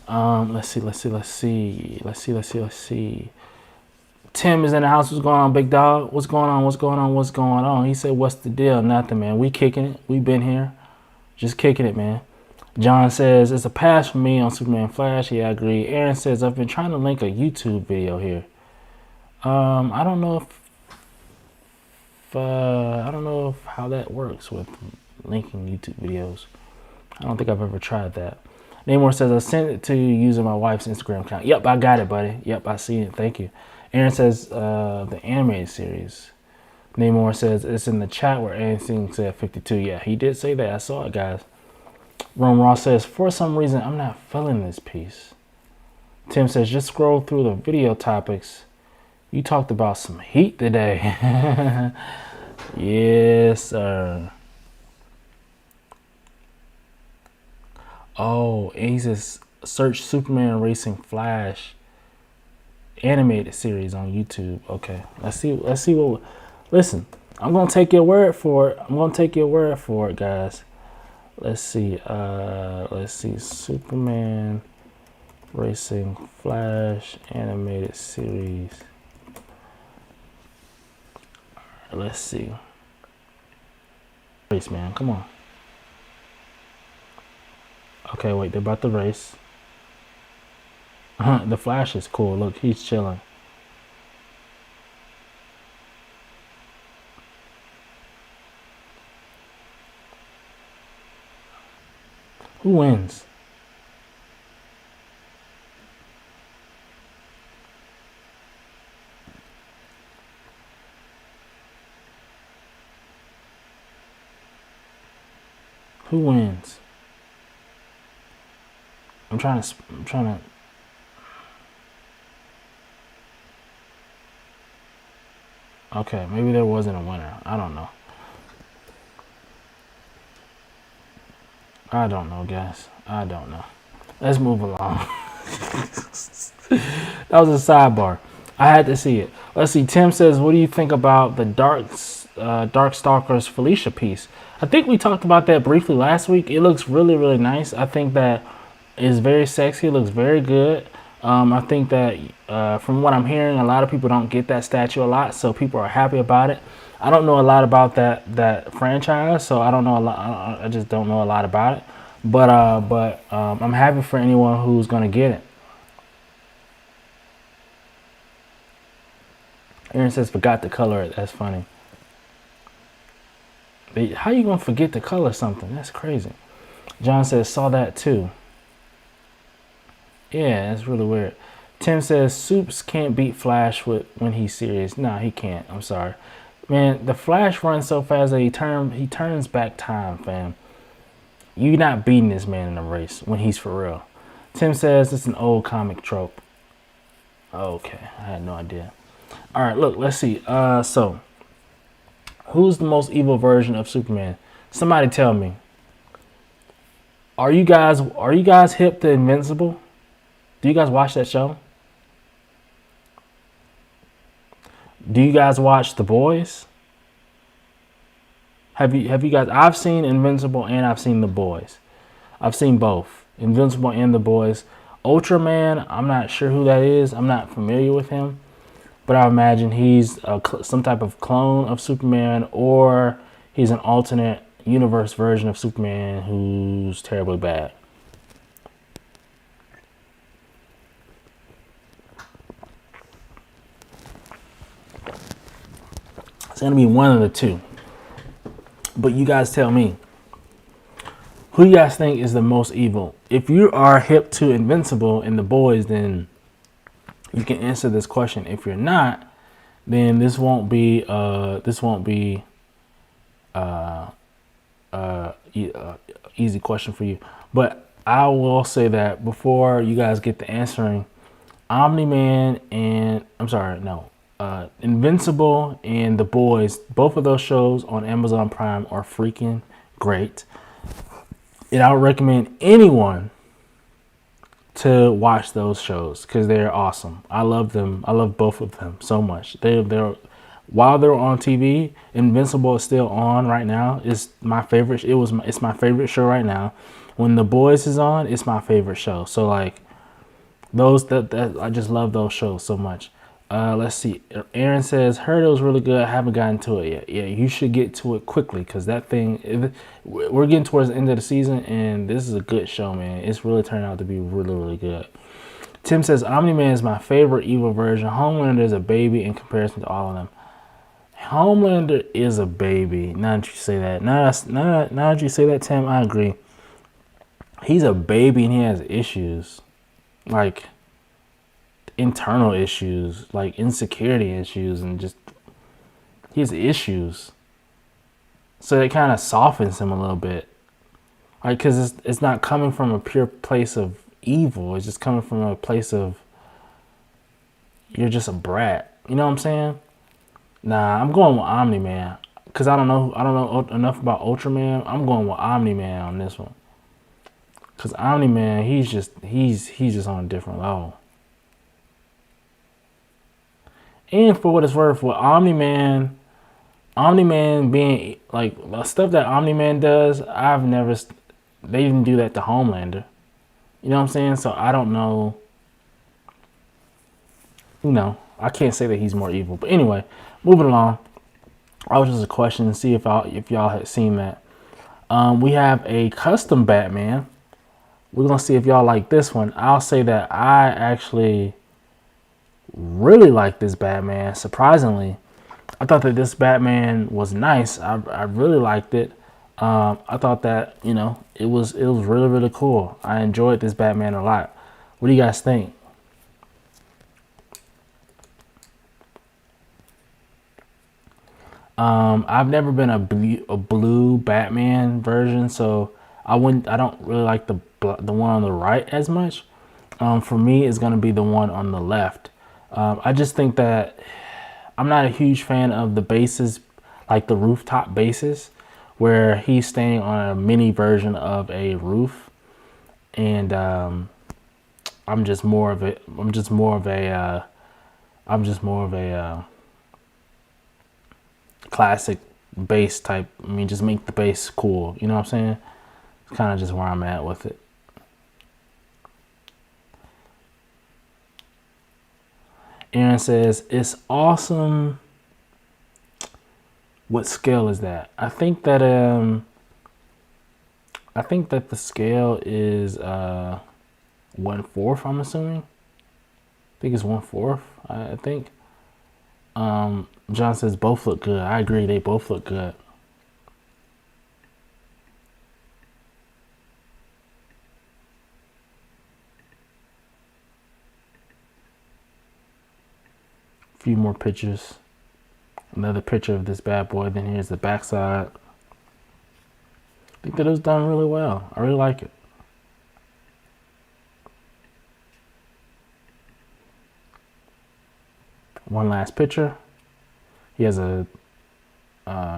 Let's see. Tim is in the house. What's going on, big dog? What's going on? He said, what's the deal? Nothing, man. We kicking it. We been here. Just kicking it, man. John says, it's a pass for me on Superman Flash. Yeah, I agree. Aaron says, I've been trying to link a YouTube video here. I don't know if how that works with linking YouTube videos. I don't think I've ever tried that. Neymar says, I sent it to you using my wife's Instagram account. Yep, I got it, buddy. Yep, I see it. Thank you. Aaron says, the animated series. Neymar says, it's in the chat where Aaron said 52. Yeah, he did say that. I saw it, guys. Rome Ross says, for some reason, I'm not feeling this piece. Tim says, just scroll through the video topics. You talked about some heat today. Yes, sir. Oh, and he says, search Superman Racing Flash animated series on YouTube. Okay, let's see what. Listen, I'm gonna take your word for it. Guys. Let's see. Superman Racing Flash animated series. All right, let's see. Race, man, come on. Okay, wait, they're about to race. The Flash is cool. Look, he's chilling. Who wins? Who wins? I'm trying to. Okay, maybe there wasn't a winner. I don't know. I don't know, guys. I don't know. Let's move along. That was a sidebar. I had to see it. Let's see. Tim says, what do you think about the Darkstalkers Felicia piece? I think we talked about that briefly last week. It looks really, really nice. I think that is very sexy. It looks very good. I think that from what I'm hearing, a lot of people don't get that statue a lot, so people are happy about it. I don't know a lot about that franchise, so I don't know a lot. I just don't know a lot about it. But I'm happy for anyone who's gonna get it. Aaron says, forgot to color it. That's funny. How you gonna forget to color something? That's crazy. John says, saw that too. Yeah, that's really weird. Tim says, Soups can't beat Flash when he's serious. Nah, he can't. I'm sorry. Man, the Flash runs so fast that he turns back time, fam. You're not beating this man in a race when he's for real. Tim says, it's an old comic trope. Okay, I had no idea. All right, look, let's see. So, who's the most evil version of Superman? Somebody tell me. Are you guys hip to Invincible? Do you guys watch that show? Do you guys watch The Boys? Have you guys? I've seen Invincible and I've seen The Boys. I've seen both, Invincible and The Boys. Ultraman, I'm not sure who that is. I'm not familiar with him, but I imagine he's some type of clone of Superman, or he's an alternate universe version of Superman who's terribly bad. It's gonna be one of the two. But you guys tell me, who you guys think is the most evil? If you are hip to Invincible and The Boys, then you can answer this question. If you're not, then this won't be easy question for you. But I will say that before you guys get to answering, Omni-Man and Invincible and The Boys, both of those shows on Amazon Prime are freaking great. And I would recommend anyone to watch those shows because they're awesome. I love them. I love both of them so much. They're while they're on TV, Invincible is still on right now. It's my favorite. It's my favorite show right now. When The Boys is on, it's my favorite show. So like those that I just love those shows so much. Let's see. Aaron says, heard it was really good. I haven't gotten to it yet. Yeah, you should get to it quickly because that thing, we're getting towards the end of the season and this is a good show, man. It's really turned out to be really, really good. Tim says, Omni-Man is my favorite evil version. Homelander is a baby in comparison to all of them. Homelander is a baby. Now that you say that. Now that you say that, Tim, I agree. He's a baby and he has issues. Like internal issues, like insecurity issues, and just he has issues. So it kind of softens him a little bit, like because it's not coming from a pure place of evil. It's just coming from a place of you're just a brat. You know what I'm saying? Nah, I'm going with Omni-Man because I don't know enough about Ultraman. I'm going with Omni-Man on this one because Omni-Man, he's just on a different level. And for what it's worth, with Omni-Man being like the stuff that Omni-Man does, they didn't do that to Homelander. You know what I'm saying? So I don't know. I can't say that he's more evil. But anyway, moving along. I was just a question to see if y'all had seen that. We have a custom Batman. We're gonna see if y'all like this one. I'll say that I actually really like this Batman. Surprisingly, I thought that this Batman was nice. I really liked it. I thought that it was really, really cool. I enjoyed this Batman a lot. What do you guys think? I've never been a blue Batman version, so I don't really like the one on the right as much. For me, it's gonna be the one on the left. I just think that I'm not a huge fan of the bases, like the rooftop bases, where he's staying on a mini version of a roof, and I'm just more of a classic base type. I mean, just make the base cool. You know what I'm saying? It's kind of just where I'm at with it. Aaron says, it's awesome. What scale is that? I think that the scale is 1/4, I'm assuming. I think it's 1/4, I think. John says both look good. I agree, they both look good. A few more pictures. Another picture of this bad boy. Then here's the backside. I think that it was done really well. I really like it. One last picture. He has a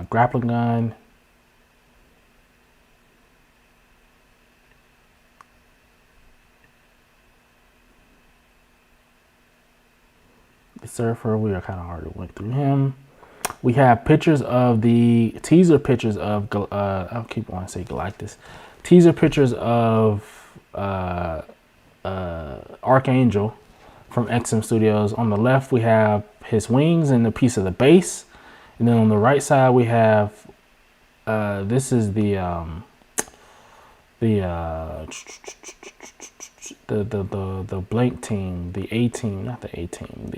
grappling gun. The Surfer, we are kind of hard to went through him. We have pictures of the teaser pictures of I keep wanting to say Galactus. Teaser pictures of Archangel from XM Studios. On the left, we have his wings and a piece of the base, and then on the right side, we have this is the blank team, the A team, not the A team,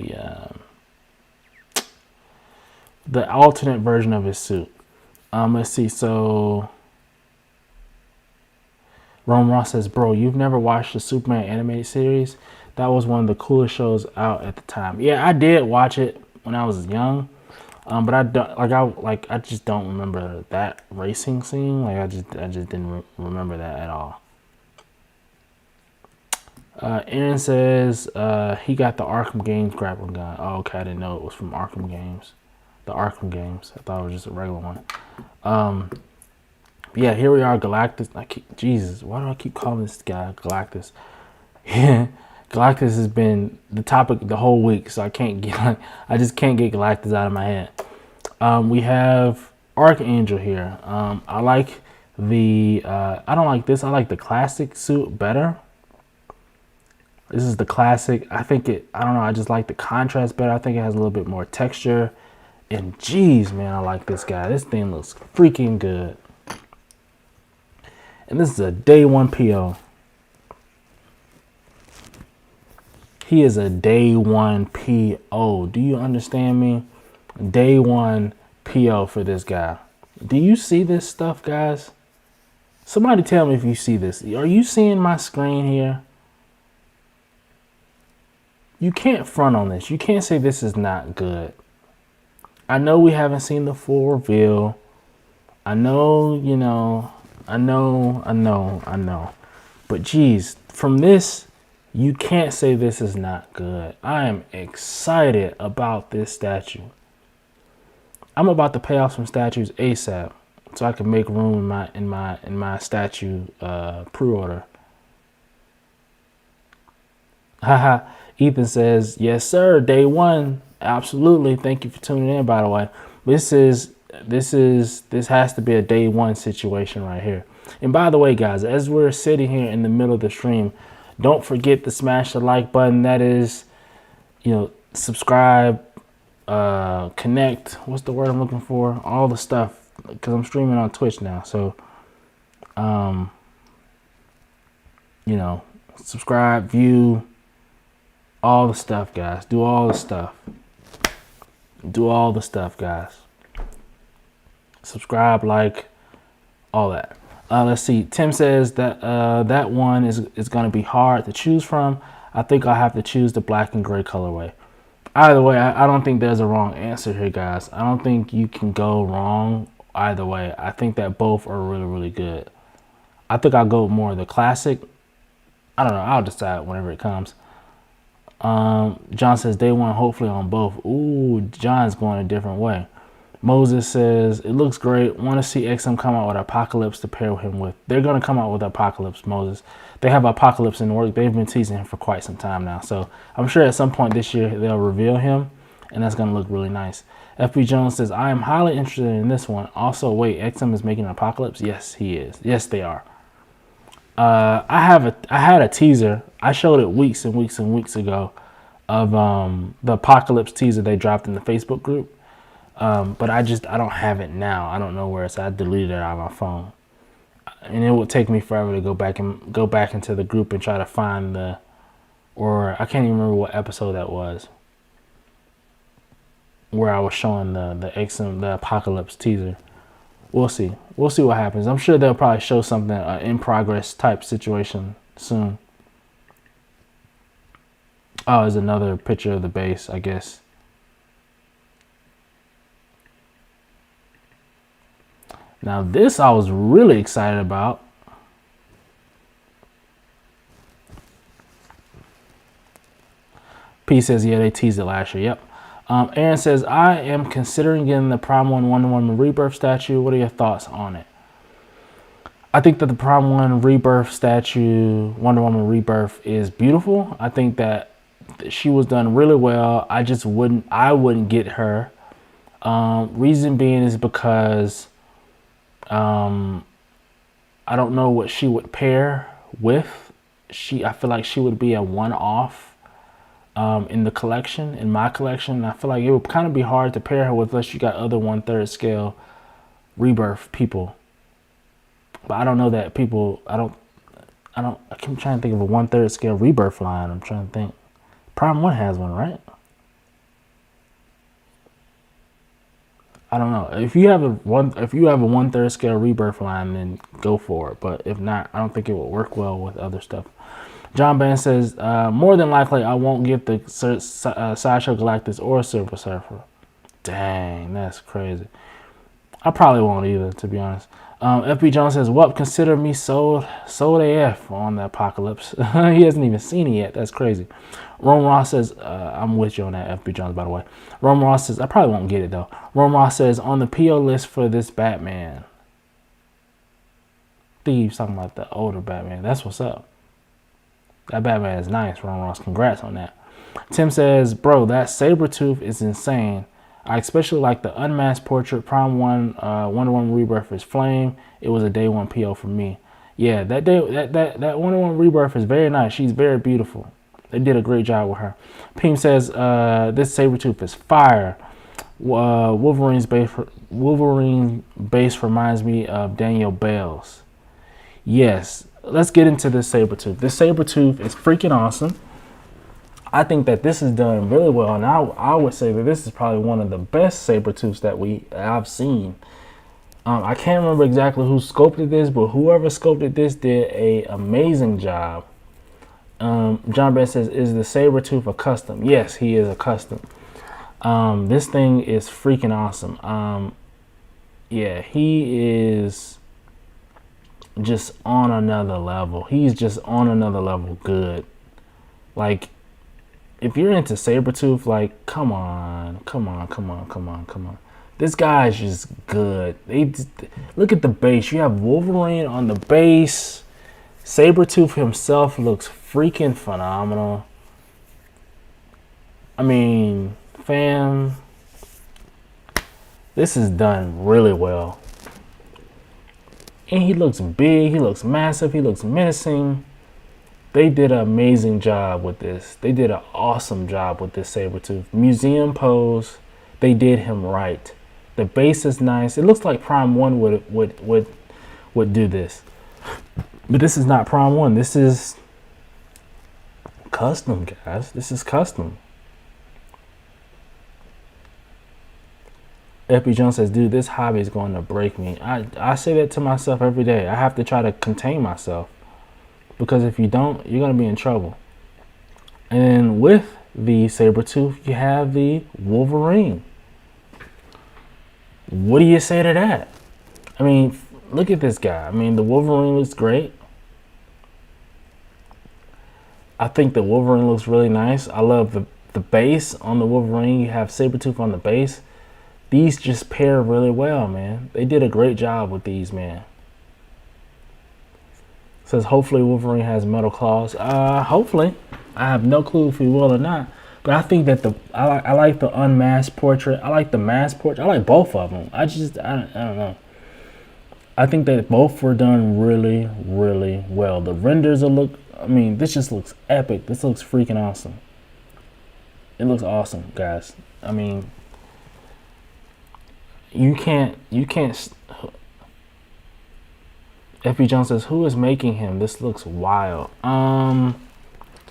the alternate version of his suit. Let's see. So Rome Ross says, "Bro, you've never watched the Superman animated series? That was one of the coolest shows out at the time." Yeah, I did watch it when I was young, but I just don't remember that racing scene. Like I just didn't remember that at all. Aaron says he got the Arkham Games grappling gun. Oh, okay, I didn't know it was from Arkham Games. The Arkham Games. I thought it was just a regular one. Yeah, here we are, Galactus. Jesus, why do I keep calling this guy Galactus? Yeah, Galactus has been the topic the whole week, so I just can't get Galactus out of my head. We have Archangel here. I like the I don't like this. I like the classic suit better. This is the classic. I don't know, I just like the contrast better. I think it has a little bit more texture. And geez, man, I like this guy. This thing looks freaking good. And this is a day one PO. He is a day one PO. Do you understand me? Day one PO for this guy. Do you see this stuff, guys? Somebody tell me if you see this. Are you seeing my screen here? You can't front on this. You can't say this is not good. I know we haven't seen the full reveal. I know, I know. But geez, from this, you can't say this is not good. I am excited about this statue. I'm about to pay off some statues ASAP so I can make room in my statue pre-order. Haha. Ethan says, "Yes, sir. Day one. Absolutely. Thank you for tuning in, by the way. This has to be a day one situation right here. And by the way, guys, as we're sitting here in the middle of the stream, don't forget to smash the like button. That is, subscribe, connect. What's the word I'm looking for? All the stuff, because I'm streaming on Twitch now. So, subscribe, view, all the stuff, guys. Do all the stuff. Do all the stuff, guys. Subscribe, like, all that. Let's see. Tim says that that one is going to be hard to choose from. I think I'll have to choose the black and gray colorway. Either way, I don't think there's a wrong answer here, guys. I don't think you can go wrong either way. I think that both are really, really good. I think I'll go more the classic. I don't know. I'll decide whenever it comes. John says day one, hopefully on both. Ooh, John's going a different way. Moses says it looks great. Want to see XM come out with Apocalypse to pair him with. They're going to come out with Apocalypse, Moses. They have Apocalypse in the work. They've been teasing him for quite some time now. So I'm sure at some point this year they'll reveal him, and that's going to look really nice. FB Jones says, I am highly interested in this one. Also, wait, XM is making an Apocalypse? Yes, he is. Yes, they are. I had a teaser. I showed it weeks and weeks and weeks ago of the Apocalypse teaser they dropped in the Facebook group. But I don't have it now. I don't know where it's at. I deleted it out of my phone. And it would take me forever to go back into the group and try to find I can't even remember what episode that was. where I was showing the Apocalypse teaser. We'll see. We'll see what happens. I'm sure they'll probably show something in progress type situation soon. Oh, there's another picture of the base, I guess. Now this I was really excited about. P says, yeah, they teased it last year. Yep. Aaron says, I am considering getting the Prime 1 Wonder Woman Rebirth statue. What are your thoughts on it? I think that the Prime 1 Rebirth statue, Wonder Woman Rebirth, is beautiful. I think that she was done really well. I wouldn't get her. Reason being is because I don't know what she would pair with. I feel like she would be a one-off in the collection, in my collection. I feel like it would kind of be hard to pair her with unless you got other 1/3 scale Rebirth people. But I don't know that people. I keep trying to think of a 1/3 scale Rebirth line. I'm trying to think. Prime 1 has one, right? I don't know. If you have a 1/3 scale Rebirth line, then go for it. But if not, I don't think it will work well with other stuff. John Band says, more than likely, I won't get the Sideshow Galactus or Silver Surfer. Dang, that's crazy. I probably won't either, to be honest. FB Jones says, well, consider me sold AF on the Apocalypse. He hasn't even seen it yet. That's crazy. Rome Ross says, I'm with you on that, FB Jones, by the way. Rome Ross says, I probably won't get it, though. Rome Ross says, on the PO list for this Batman. I think he's talking about the older Batman. That's what's up. That Batman is nice, Rome Ross. Congrats on that. Tim says, bro, that Sabretooth is insane. I especially like the unmasked portrait. Prime 1 Wonder Woman Rebirth is flame. It was a day 1 PO for me. Yeah, that Wonder Woman Rebirth is very nice. She's very beautiful. They did a great job with her. Peem says this Sabretooth is fire. Wolverine base reminds me of Daniel Bale's. Yes, let's get into this Sabretooth. This Sabretooth is freaking awesome. I think that this is done really well, and I would say that this is probably one of the best Sabretooths that I've seen. I can't remember exactly who sculpted this, but whoever sculpted this did an amazing job. John Best says, is the Sabretooth a custom? Yes, he is a custom. This thing is freaking awesome. Yeah, he is just on another level. He's just on another level good. Like, if you're into Sabretooth, like, come on. This guy is just good. Look at the base. You have Wolverine on the base. Sabretooth himself looks freaking phenomenal. I mean, fam, this is done really well. And he looks big. He looks massive. He looks menacing. They did an amazing job with this. They did an awesome job with this Sabretooth. Museum pose, they did him right. The base is nice. It looks like Prime 1 would do this. But this is not Prime 1. This is custom, guys. This is custom. FB Jones says, dude, this hobby is going to break me. I say that to myself every day. I have to try to contain myself. Because if you don't, you're going to be in trouble. And with the Sabretooth, you have the Wolverine. What do you say to that? I mean, look at this guy. I mean, the Wolverine looks great. I think the Wolverine looks really nice. I love the base on the Wolverine. You have Sabretooth on the base. These just pair really well, man. They did a great job with these, man. Says hopefully Wolverine has metal claws. Hopefully. I have no clue if he will or not. But I think that I like the unmasked portrait. I like the masked portrait. I like both of them. I don't know. I think that both were done really, really well. The renders this just looks epic. This looks freaking awesome. It looks awesome, guys. I mean, you can't. FB Jones says, who is making him? This looks wild. Let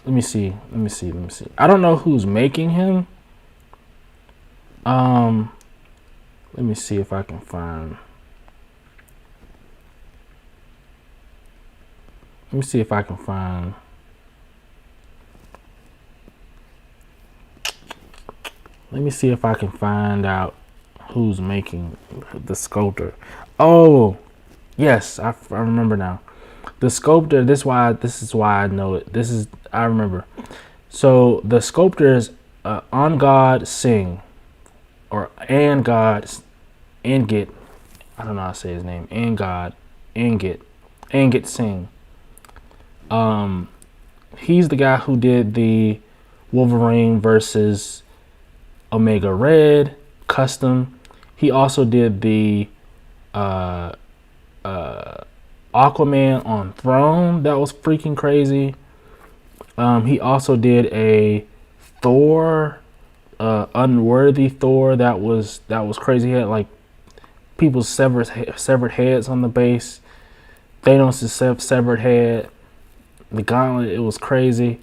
me see. I don't know who's making him. Let me see if I can find. Let me see if I can find. Let me see if I can find out who's making the Sculptor. Oh, yes, I remember now. The Sculptor. This is why I know it. I remember. So the Sculptor is On God Singh, or And God Angit. I don't know how to say his name. And God Angit Singh. He's the guy who did the Wolverine versus Omega Red custom. He also did the Aquaman on Throne. That was freaking crazy. He also did a Thor, Unworthy Thor. That was crazy. He had like people's severed heads on the base. Thanos' severed head. The Gauntlet. It was crazy.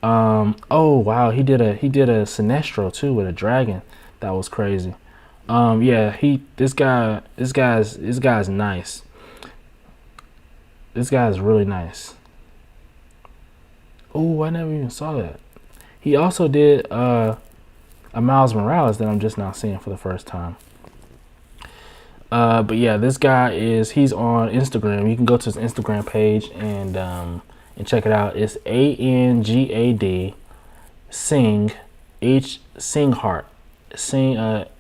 Oh wow, he did a Sinestro too with a dragon. That was crazy. Yeah, this guy's nice. This guy is really nice. Oh, I never even saw that. He also did a Miles Morales that I'm just now seeing for the first time. But yeah, this guy he's on Instagram. You can go to his Instagram page and check it out. It's ANGAD Sing Singhart. Sing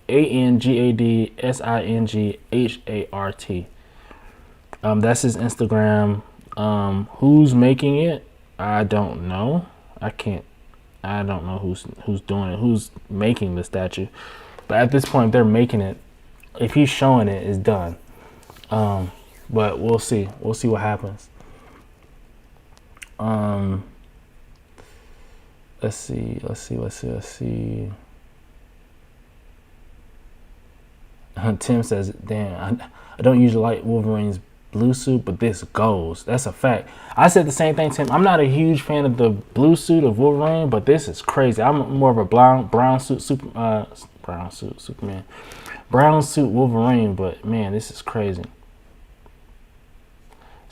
ANGAD SINGHART. That's his Instagram. Who's making it? I don't know. I don't know who's doing it. Who's making the statue? But at this point, they're making it. If he's showing it, it's done. But we'll see. We'll see what happens. Let's see. Tim says, "Damn, I don't usually like Wolverine's blue suit, but this goes." That's a fact. I said the same thing, Tim. I'm not a huge fan of the blue suit of Wolverine, but this is crazy. I'm more of a brown suit Superman, brown suit Wolverine. But man, this is crazy.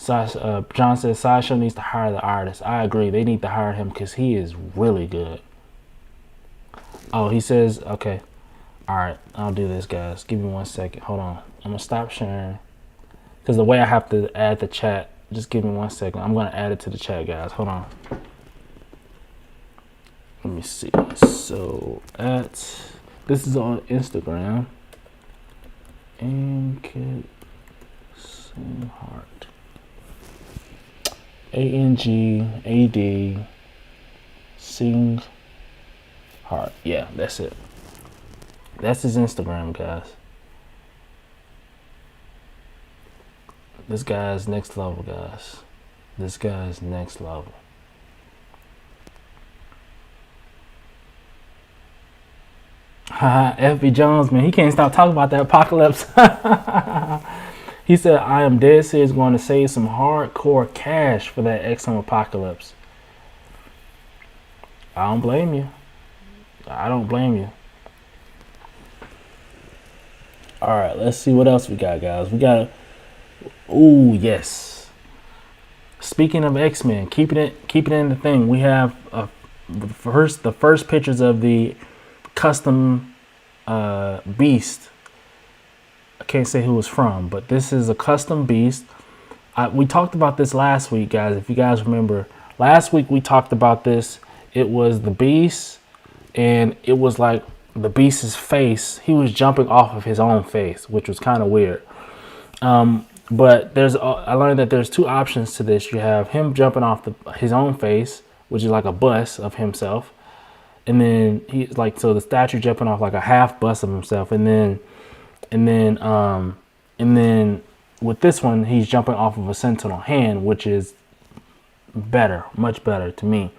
John says Sideshow needs to hire the artist. I agree. They need to hire him because he is really good. Oh, he says, okay. All right, I'll do this, guys. Give me 1 second. Hold on. I'm going to stop sharing. Because the way I have to add the chat, just give me 1 second. I'm going to add it to the chat, guys. Hold on. Let me see. So, this is on Instagram. Angit Singhart. ANGAD Singhart. Yeah, that's it. That's his Instagram, guys. This guy's next level, guys. This guy's next level. Haha, FB Jones, man, he can't stop talking about that apocalypse. He said, I am dead serious going to save some hardcore cash for that XM apocalypse. I don't blame you. I don't blame you. All right, let's see what else we got, guys. We got, oh yes. Speaking of X-Men, keep it in the thing. We have the first pictures of the custom Beast. I can't say who it's from, but this is a custom Beast. We talked about this last week, guys. If you guys remember, last week we talked about this. It was the Beast, and it was like the Beast's face. He was jumping off of his own face, which was kind of weird. But I learned that there's two options to this. You have him jumping off his own face, which is like a bust of himself, and then he's like, so the statue jumping off like a half bust of himself, and then with this one, he's jumping off of a Sentinel hand, which is better, much better to me.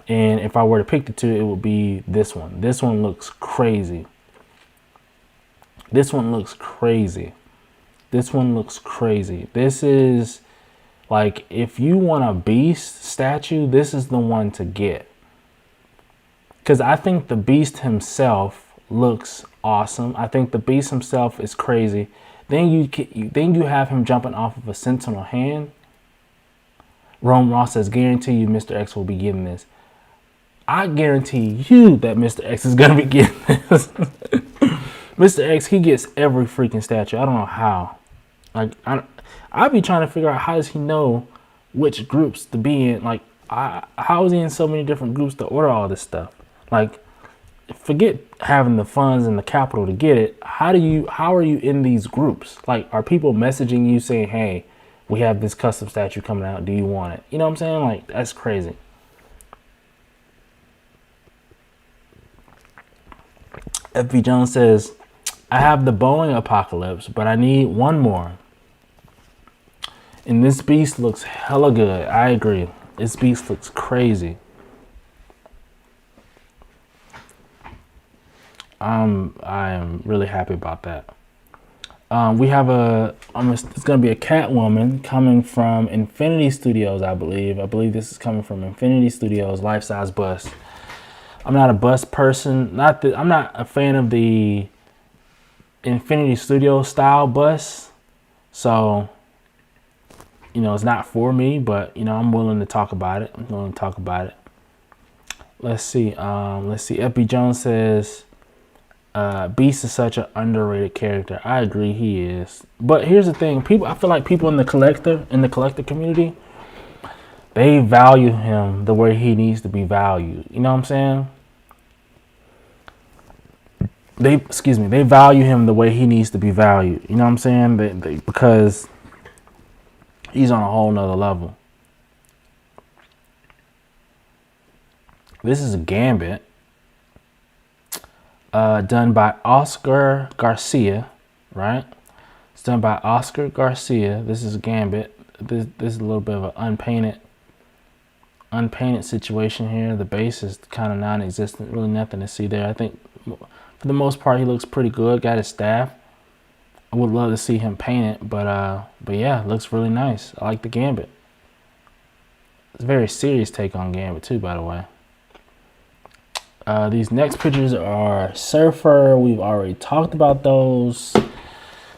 And if I were to pick the two, it would be this one. This one looks crazy. This one looks crazy. This one looks crazy. This is like, if you want a Beast statue, this is the one to get. Because I think the Beast himself looks awesome. I think the Beast himself is crazy. Then you have him jumping off of a Sentinel hand. Rome Ross says, guarantee you Mr. X will be getting this. I guarantee you that Mr. X is going to be getting this. Mr. X, he gets every freaking statue. I don't know how. Like, I'd be trying to figure out how does he know which groups to be in. Like, how is he in so many different groups to order all this stuff? Like, forget having the funds and the capital to get it. How are you in these groups? Like, are people messaging you saying, hey, we have this custom statue coming out, do you want it? You know what I'm saying? Like, that's crazy. FB Jones says, I have the Boeing Apocalypse, but I need one more. And this beast looks hella good. I agree. This beast looks crazy. I am really happy about that. We have it's going to be a Catwoman coming from Infinity Studios, I believe. I believe this is coming from Infinity Studios, life-size bust. I'm not a bust person. I'm not a fan of the Infinity Studio style bust. So, you know, it's not for me, but, you know, I'm willing to talk about it. Let's see. FB Jones says, Beast is such an underrated character. I agree, he is. But here's the thing, I feel like people in the collector community, they value him the way he needs to be valued. You know what I'm saying? They value him the way he needs to be valued. You know what I'm saying? Because he's on a whole nother level. This is a Gambit. Done by Oscar Garcia, right? It's done by Oscar Garcia. This is Gambit. This is a little bit of an unpainted situation here. The base is kind of non-existent. Really nothing to see there. I think for the most part he looks pretty good. Got his staff. I would love to see him paint it, but yeah, it looks really nice. I like the Gambit. It's a very serious take on Gambit too, by the way. These next pictures are Surfer. We've already talked about those.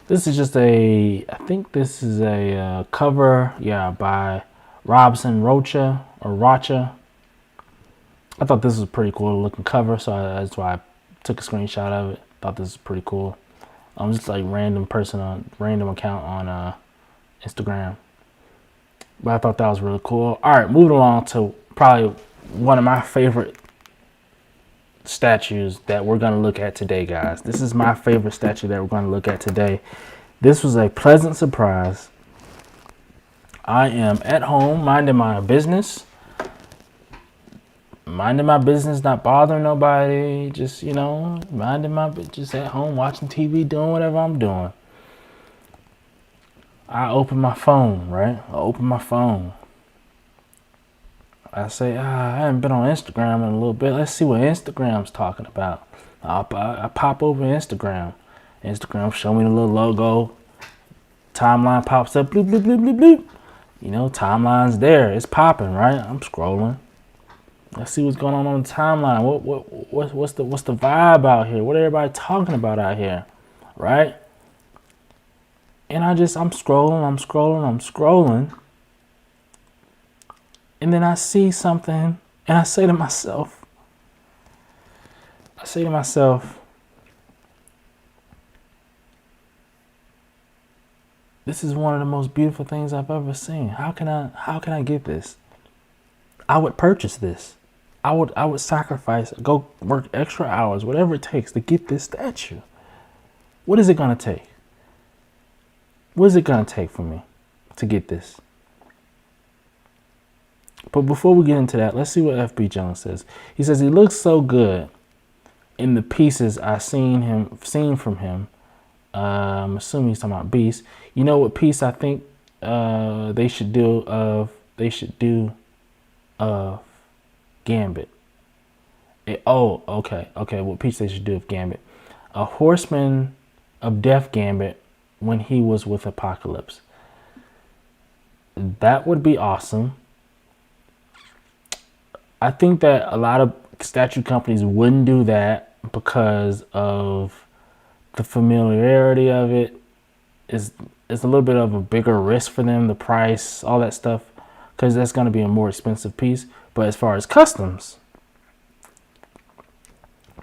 This is just I think this is a cover, yeah, by Robson Rocha. I thought this was a pretty cool looking cover, so that's why I took a screenshot of it. Thought this was pretty cool. I'm just like random account on Instagram. But I thought that was really cool. All right, moving along to probably one of my favorite statues that we're going to look at today, guys. This is my favorite statue that we're going to look at today. This was a pleasant surprise. I am at home minding my business, not bothering nobody, just, you know, just at home watching TV, doing whatever I'm doing. I open my phone, right? I say, I haven't been on Instagram in a little bit. Let's see what Instagram's talking about. I pop over Instagram. Instagram show me the little logo. Timeline pops up. Bloop, bloop, bloop, bloop, bloop. You know, timeline's there. It's popping, right? I'm scrolling. Let's see what's going on the timeline. What's the vibe out here? What everybody talking about out here, right? And I'm scrolling. And then I see something, and I say to myself, this is one of the most beautiful things I've ever seen. How can I get this? I would purchase this. I would sacrifice, go work extra hours, whatever it takes to get this statue. What is it gonna take? What is it gonna take for me to get this? But before we get into that, let's see what FB Jones says. He says he looks so good in the pieces I've seen from him. I'm assuming he's talking about Beast. You know what piece I think they should do of Gambit? Okay. What piece they should do of Gambit? A Horseman of Death Gambit when he was with Apocalypse. That would be awesome. I think that a lot of statue companies wouldn't do that because of the familiarity of it is a little bit of a bigger risk for them. The price, all that stuff, because that's going to be a more expensive piece. But as far as customs,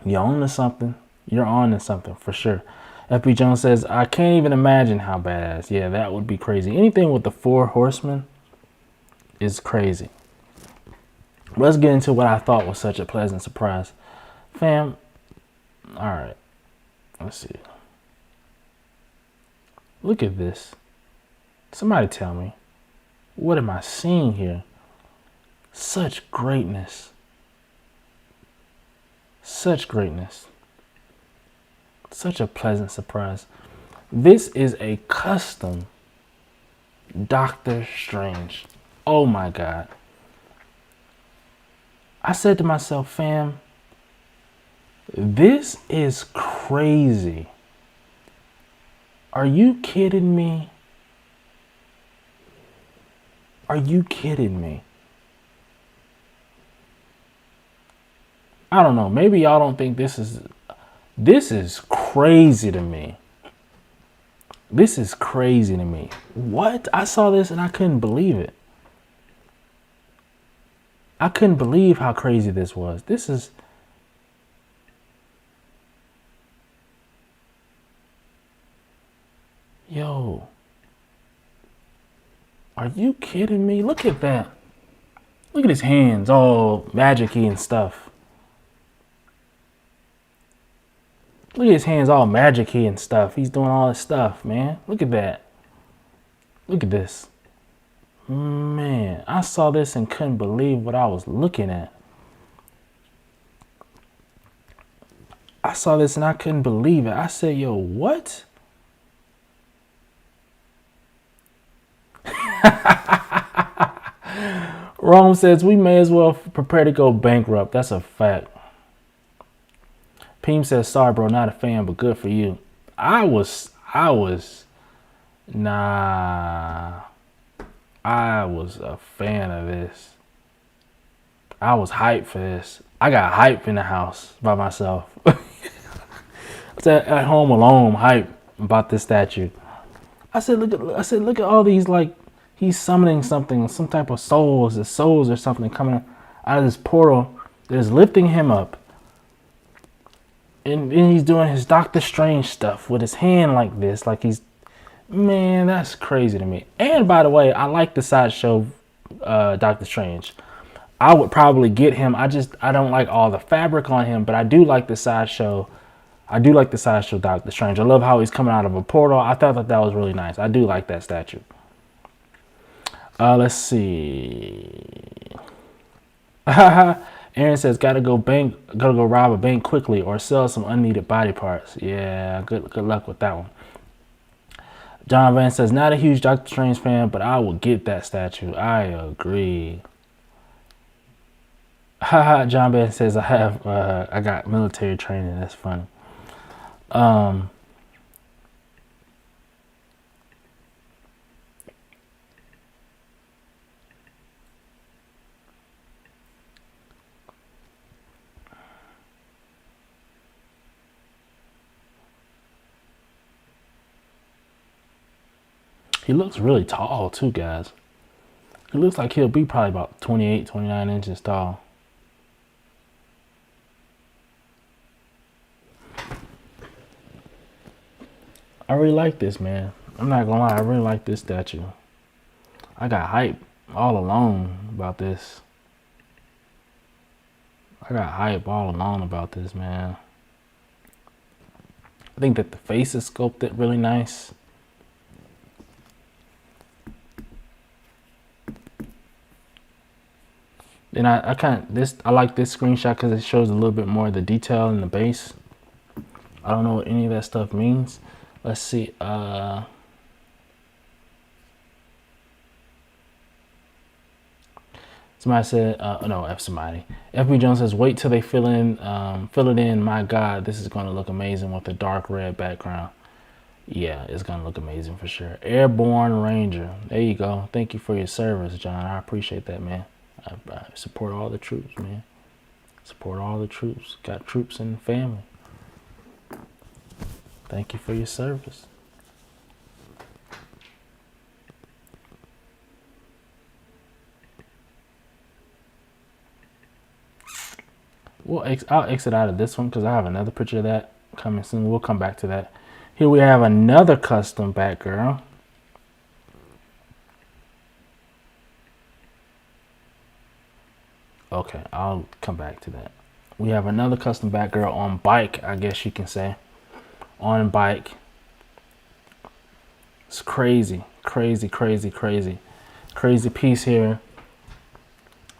you're on to something. You're on to something for sure. FB Jones says, I can't even imagine how badass. Yeah, that would be crazy. Anything with the 4 horsemen is crazy. Let's get into what I thought was such a pleasant surprise. Fam, all right. Let's see. Look at this. Somebody tell me, what am I seeing here? Such greatness. Such greatness. Such a pleasant surprise. This is a custom Doctor Strange. Oh my God. I said to myself, fam, this is crazy. Are you kidding me? Are you kidding me? I don't know. Maybe y'all don't think this is crazy to me. This is crazy to me. What? I saw this and I couldn't believe it. I couldn't believe how crazy this was. This is... Yo. Are you kidding me? Look at that. Look at his hands all magic-y and stuff. Look at his hands all magic-y and stuff. He's doing all this stuff, man. Look at that. Look at this. Man, I saw this and couldn't believe what I was looking at. I saw this and I couldn't believe it. I said, yo, what? Rome says we may as well prepare to go bankrupt. That's a fact. Peem says, sorry, bro, not a fan, but good for you. Nah. I was a fan of this. I was hyped for this. I got hyped in the house by myself. I was at home alone, hyped about this statue. I said, look at all these, like, he's summoning something, some type of souls. The souls or something coming out of this portal that is lifting him up. And then he's doing his Doctor Strange stuff with his hand like this, like he's... Man, that's crazy to me. And by the way, I like the sideshow Doctor Strange. I would probably get him. I don't like all the fabric on him, but I do like the sideshow. I do like the sideshow Doctor Strange. I love how he's coming out of a portal. I thought that was really nice. I do like that statue. Let's see. Aaron says, gotta go rob a bank quickly or sell some unneeded body parts. Yeah, good luck with that one. John Van says, not a huge Doctor Strange fan, but I will get that statue. I agree. Haha, John Van says, I got military training. That's funny. He looks really tall too, guys. He looks like he'll be probably about 28, 29 inches tall. I really like this, man. I'm not gonna lie, I really like this statue. I got hype all alone about this. Man. I think that the face is sculpted really nice. And I like this screenshot because it shows a little bit more of the detail in the base. I don't know what any of that stuff means. Let's see. Somebody said, somebody. FB Jones says, wait till they fill it in. My God, this is going to look amazing with a dark red background. Yeah, it's going to look amazing for sure. Airborne Ranger. There you go. Thank you for your service, John. I appreciate that, man. I support all the troops, man. Support all the troops. Got troops in the family. Thank you for your service. I'll exit out of this one because I have another picture of that coming soon. We'll come back to that. Here we have another custom Batgirl. Okay, I'll come back to that. We have another custom Batgirl on bike, I guess you can say. On bike. It's crazy, crazy, crazy, crazy. Crazy piece here.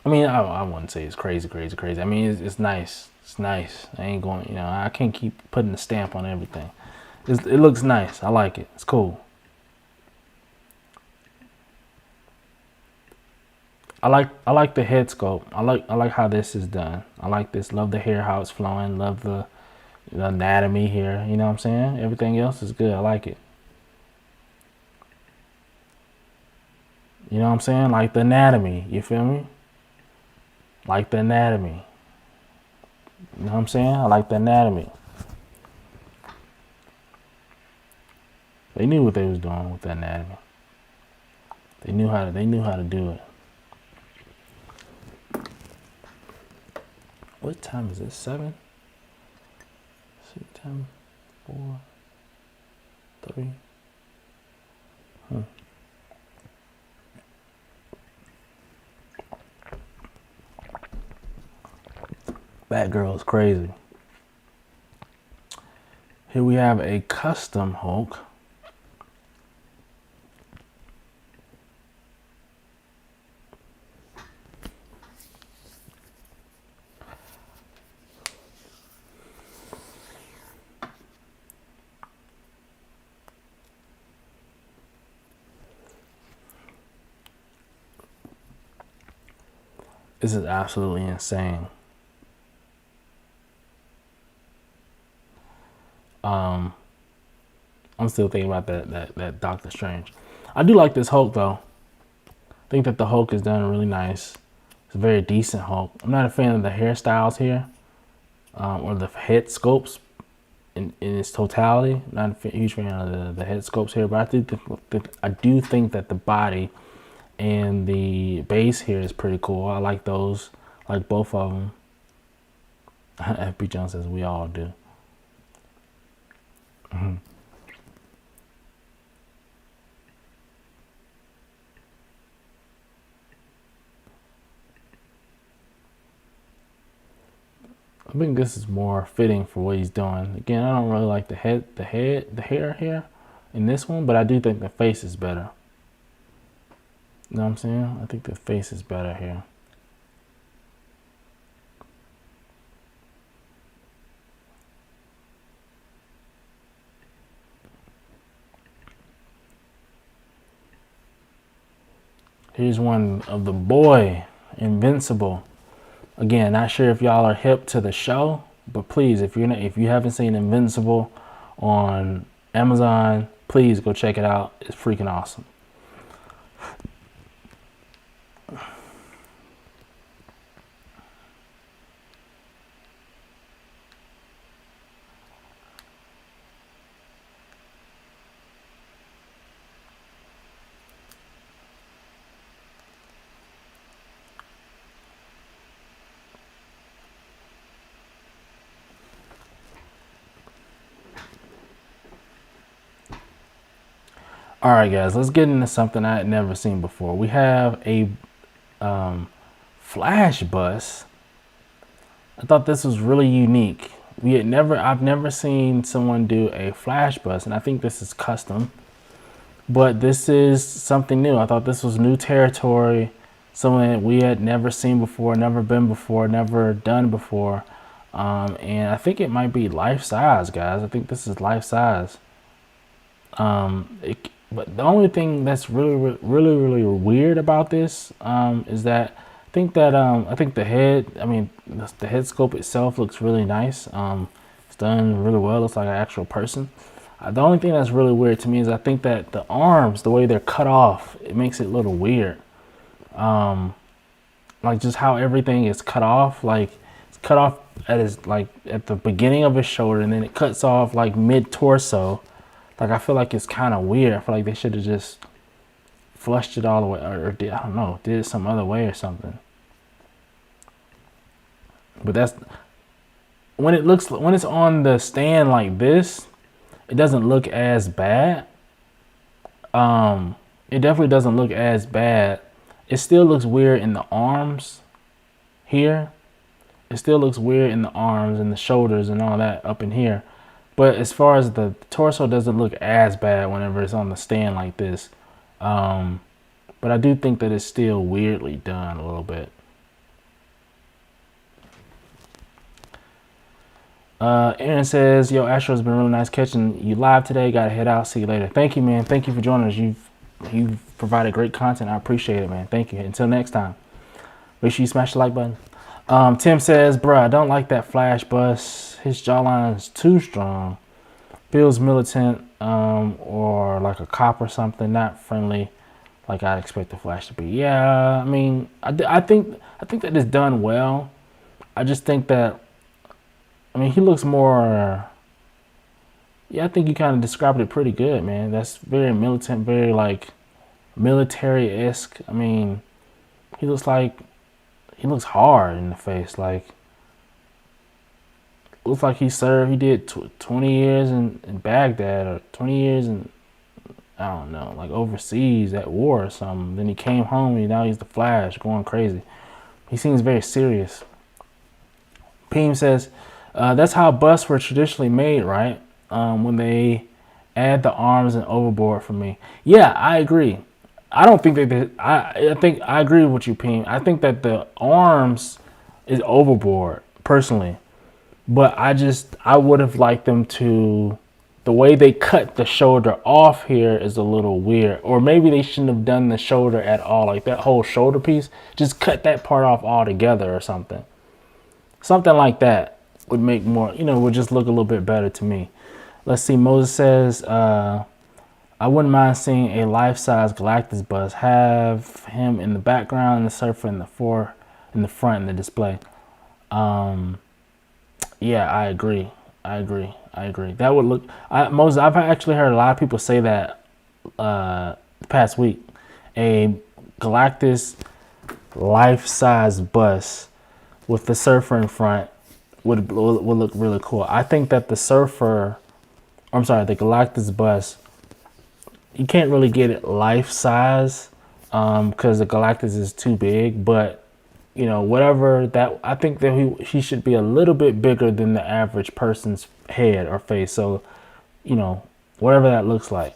I mean, I wouldn't say it's crazy, crazy, crazy. I mean, it's nice. It's nice. I ain't going, you know, I can't keep putting a stamp on everything. It looks nice. I like it. It's cool. I like the head sculpt. I like how this is done. I like this. Love the hair, how it's flowing. Love the anatomy here. You know what I'm saying? Everything else is good. I like it. You know what I'm saying? Like the anatomy. You feel me? Like the anatomy. You know what I'm saying? I like the anatomy. They knew what they was doing with the anatomy. They knew how to do it. What time is it? 7? 6, 10, 4, 3. Batgirl is crazy. Here we have a custom Hulk. This is absolutely insane. I'm still thinking about that Doctor Strange. I do like this Hulk though. I think that the Hulk is done really nice. It's a very decent Hulk. I'm not a fan of the hairstyles here, or the head sculpts in its totality. Not a huge fan of the head sculpts here, but I do think that the body and the base here is pretty cool. I like those. I like both of them. FB Jones says we all do. I think this is more fitting for what he's doing. Again, I don't really like the hair here in this one, but I do think the face is better. You know what I'm saying? I think the face is better here. Here's one of the boy, Invincible. Again, not sure if y'all are hip to the show, but please, if you haven't seen Invincible on Amazon, please go check it out. It's freaking awesome. All right, guys, let's get into something I had never seen before. We have a flash bus. I thought this was really unique. I've never seen someone do a flash bus, and I think this is custom. But this is something new. I thought this was new territory, something that we had never seen before, never been before, never done before. And I think it might be life size, guys. I think this is life size. But the only thing that's really weird about this is that I think the head sculpt itself looks really nice. It's done really well. It looks like an actual person. The only thing that's really weird to me is I think that the arms, the way they're cut off, it makes it a little weird. Like just how everything is cut off. Like it's cut off at his, like, at the beginning of his shoulder, and then it cuts off like mid torso. Like, I feel like it's kind of weird. I feel like they should have just flushed it all the way, or did, I don't know, did it some other way or something. But that's when it's on the stand like this, it doesn't look as bad. It definitely doesn't look as bad. It still looks weird in the arms here. It still looks weird in the arms and the shoulders and all that up in here. But as far as the torso, doesn't look as bad whenever it's on the stand like this. But I do think that it's still weirdly done a little bit. Aaron says, yo, Astro, has been really nice catching you live today. Gotta head out. See you later. Thank you, man. Thank you for joining us. You've provided great content. I appreciate it, man. Thank you. Until next time, make sure you smash the like button. Tim says, bruh, I don't like that Flash bust. His jawline is too strong. Feels militant, or like a cop or something, not friendly like I'd expect the Flash to be. Yeah, I mean, I think that it's done well. I just think that, I mean, he looks more, yeah, I think you kind of described it pretty good, man. That's very militant, very like military-esque. I mean, he looks hard in the face. Like, looks like he did 20 years in Baghdad, or 20 years in, I don't know, like overseas at war or something. Then he came home and now he's the Flash going crazy. He seems very serious. Peem says, that's how busts were traditionally made, right? When they add the arms and overboard for me. Yeah, I agree. I don't think that I agree with you, Peem. I think that the arms is overboard, personally. But I would have liked them to, the way they cut the shoulder off here is a little weird. Or maybe they shouldn't have done the shoulder at all. Like that whole shoulder piece, just cut that part off altogether or something. Something like that would make more, would just look a little bit better to me. Let's see, Moses says, I wouldn't mind seeing a life-size Galactus bust. Have him in the background and the surfer in the front in the display. Yeah, I agree. That would look, Moses, I've actually heard a lot of people say that the past week. A Galactus life-size bust with the surfer in front would look really cool. I think that the Galactus bust, you can't really get it life-size because the Galactus is too big, but whatever that, I think that he should be a little bit bigger than the average person's head or face. So, whatever that looks like.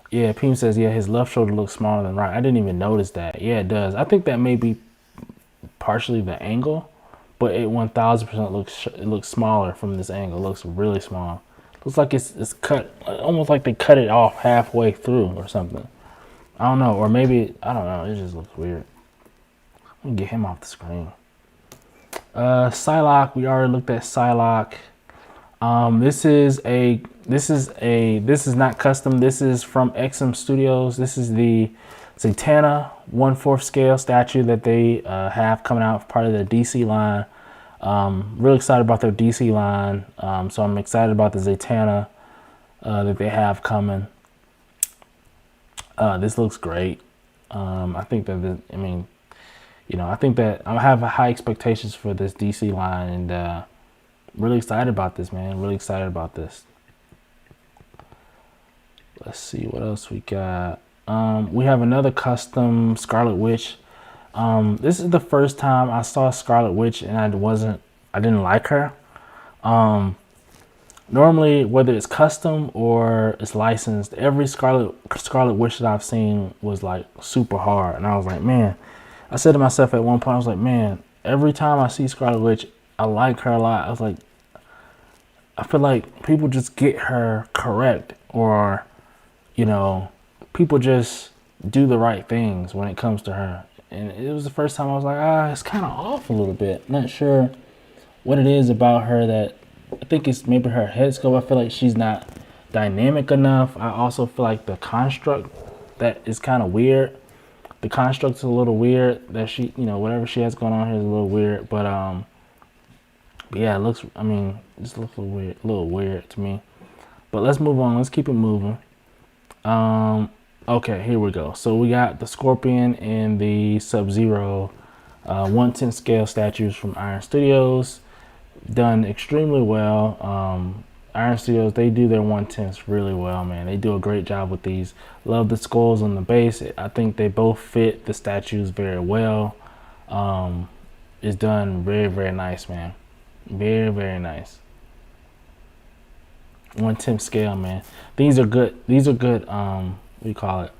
Yeah, Peem says, yeah, his left shoulder looks smaller than right. I didn't even notice that. Yeah, it does. I think that may be partially the angle, but it 1000% looks smaller from this angle. It looks really small. Looks like it's cut, almost like they cut it off halfway through or something. I don't know, or maybe, I don't know, it just looks weird. Let me get him off the screen. Psylocke, we already looked at Psylocke. This is not custom. This is from XM Studios. This is the Zatanna 1/4 scale statue that they have coming out, part of the DC line. Really excited about their DC line. So I'm excited about the Zatanna that they have coming. This looks great. I think that I think that I have high expectations for this DC line, and really excited about this, man. Really excited about this. Let's see what else we got. We have another custom Scarlet Witch. This is the first time I saw Scarlet Witch and I didn't like her. Normally, whether it's custom or it's licensed, every Scarlet Witch that I've seen was like super hard. And I was like, man, I said to myself at one point, I was like, man, every time I see Scarlet Witch, I like her a lot. I was like, I feel like people just get her correct, or, people just do the right things when it comes to her. And it was the first time I was like, it's kind of off a little bit. Not sure what it is about her that, I think it's maybe her head sculpt. I feel like she's not dynamic enough. I also feel like the construct that is kind of weird. The construct's a little weird. That she, you know, whatever she has going on here is a little weird. But yeah, it looks. I mean, just looks a little weird to me. But let's move on. Let's keep it moving. Okay, here we go. So we got the Scorpion and the Sub-Zero 1/10 scale statues from Iron Studios. Done extremely well. Iron Studios, they do their 1/10s really well, man. They do a great job with these. Love the skulls on the base. I think they both fit the statues very well. It's done very, very nice, man. Very, very nice. 1/10 scale, man. These are good. These are good. What do you call it?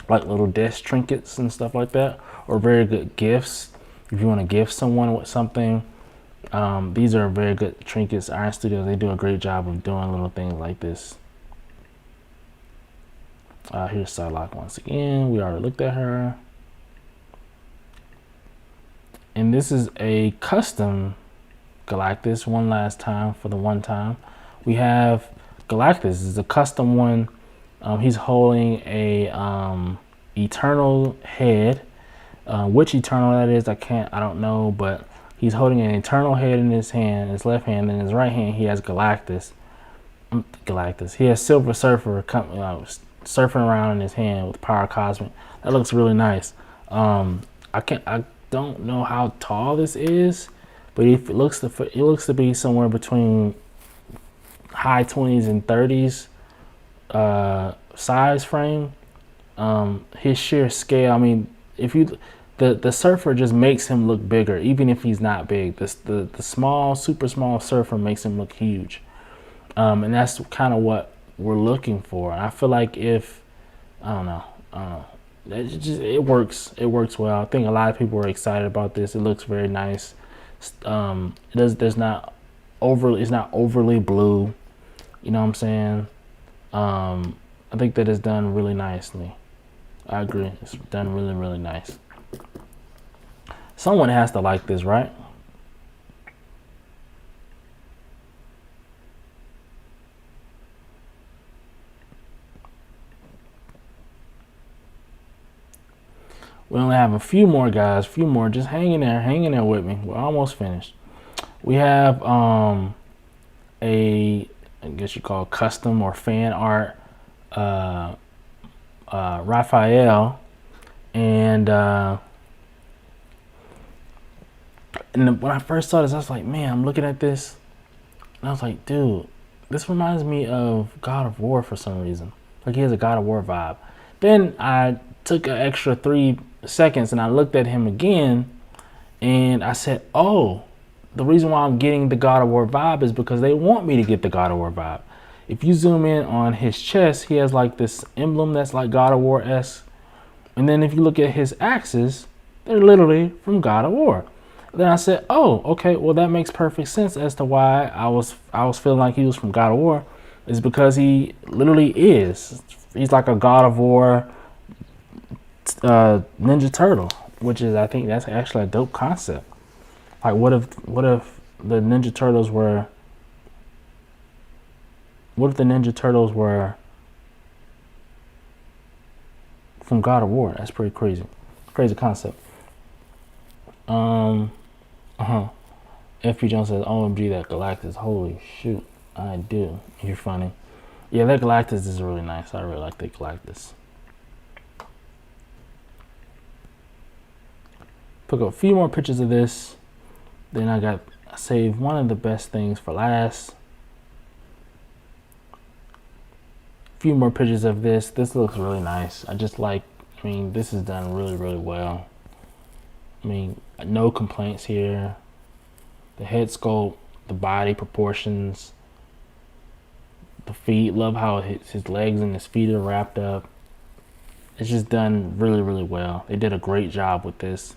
Like little desk trinkets and stuff like that, or very good gifts if you want to gift someone with something. These are very good trinkets. Iron Studios, they do a great job of doing little things like this. Here's Psylocke once again. We already looked at her. And this is a custom Galactus, one last time for the one time. We have Galactus. This is a custom one. He's holding a eternal head. Which eternal that is, I don't know, but he's holding an eternal head in his hand, his left hand, and in his right hand he has Galactus. He has Silver Surfer surfing around in his hand with Power Cosmic. That looks really nice. I don't know how tall this is, but it looks to be somewhere between high 20s and 30s size frame. His sheer scale, I mean, if you the surfer just makes him look bigger, even if he's not big. The small, super small surfer makes him look huge, and that's kind of what we're looking for. I feel like if I don't know, it works. It works well. I think a lot of people are excited about this. It looks very nice. It's not overly blue. You know what I'm saying? I think that it's done really nicely. I agree. It's done really, really nice. Someone has to like this, right? We only have a few more, guys. Just hang in there with me. We're almost finished. We have I guess you call it custom or fan art Raphael, and when I first saw this, I was like, man, I'm looking at this, and I was like, dude, this reminds me of God of War for some reason. Like, he has a God of War vibe. Then I took an extra 3 seconds and I looked at him again, and I said, oh, the reason why I'm getting the God of War vibe is because they want me to get the God of War vibe. If you zoom in on his chest, he has like this emblem that's like God of War-esque. And then if you look at his axes, they're literally from God of War. Then I said, oh, okay, well, that makes perfect sense as to why I was feeling like he was from God of War. Is because he literally is. He's like a God of War Ninja Turtle, which is, I think that's actually a dope concept. Like, what if the Ninja Turtles were? What if the Ninja Turtles were from God of War? That's pretty crazy. Crazy concept. FP Jones says, OMG, that Galactus. Holy shoot, I do. You're funny. Yeah, that Galactus is really nice. I really like that Galactus. Took a few more pictures of this. Then I saved one of the best things for last. Few more pictures of this. This looks really nice. I mean, this is done really, really well. I mean, no complaints here. The head sculpt, the body proportions, the feet. Love how his legs and his feet are wrapped up. It's just done really, really well. They did a great job with this.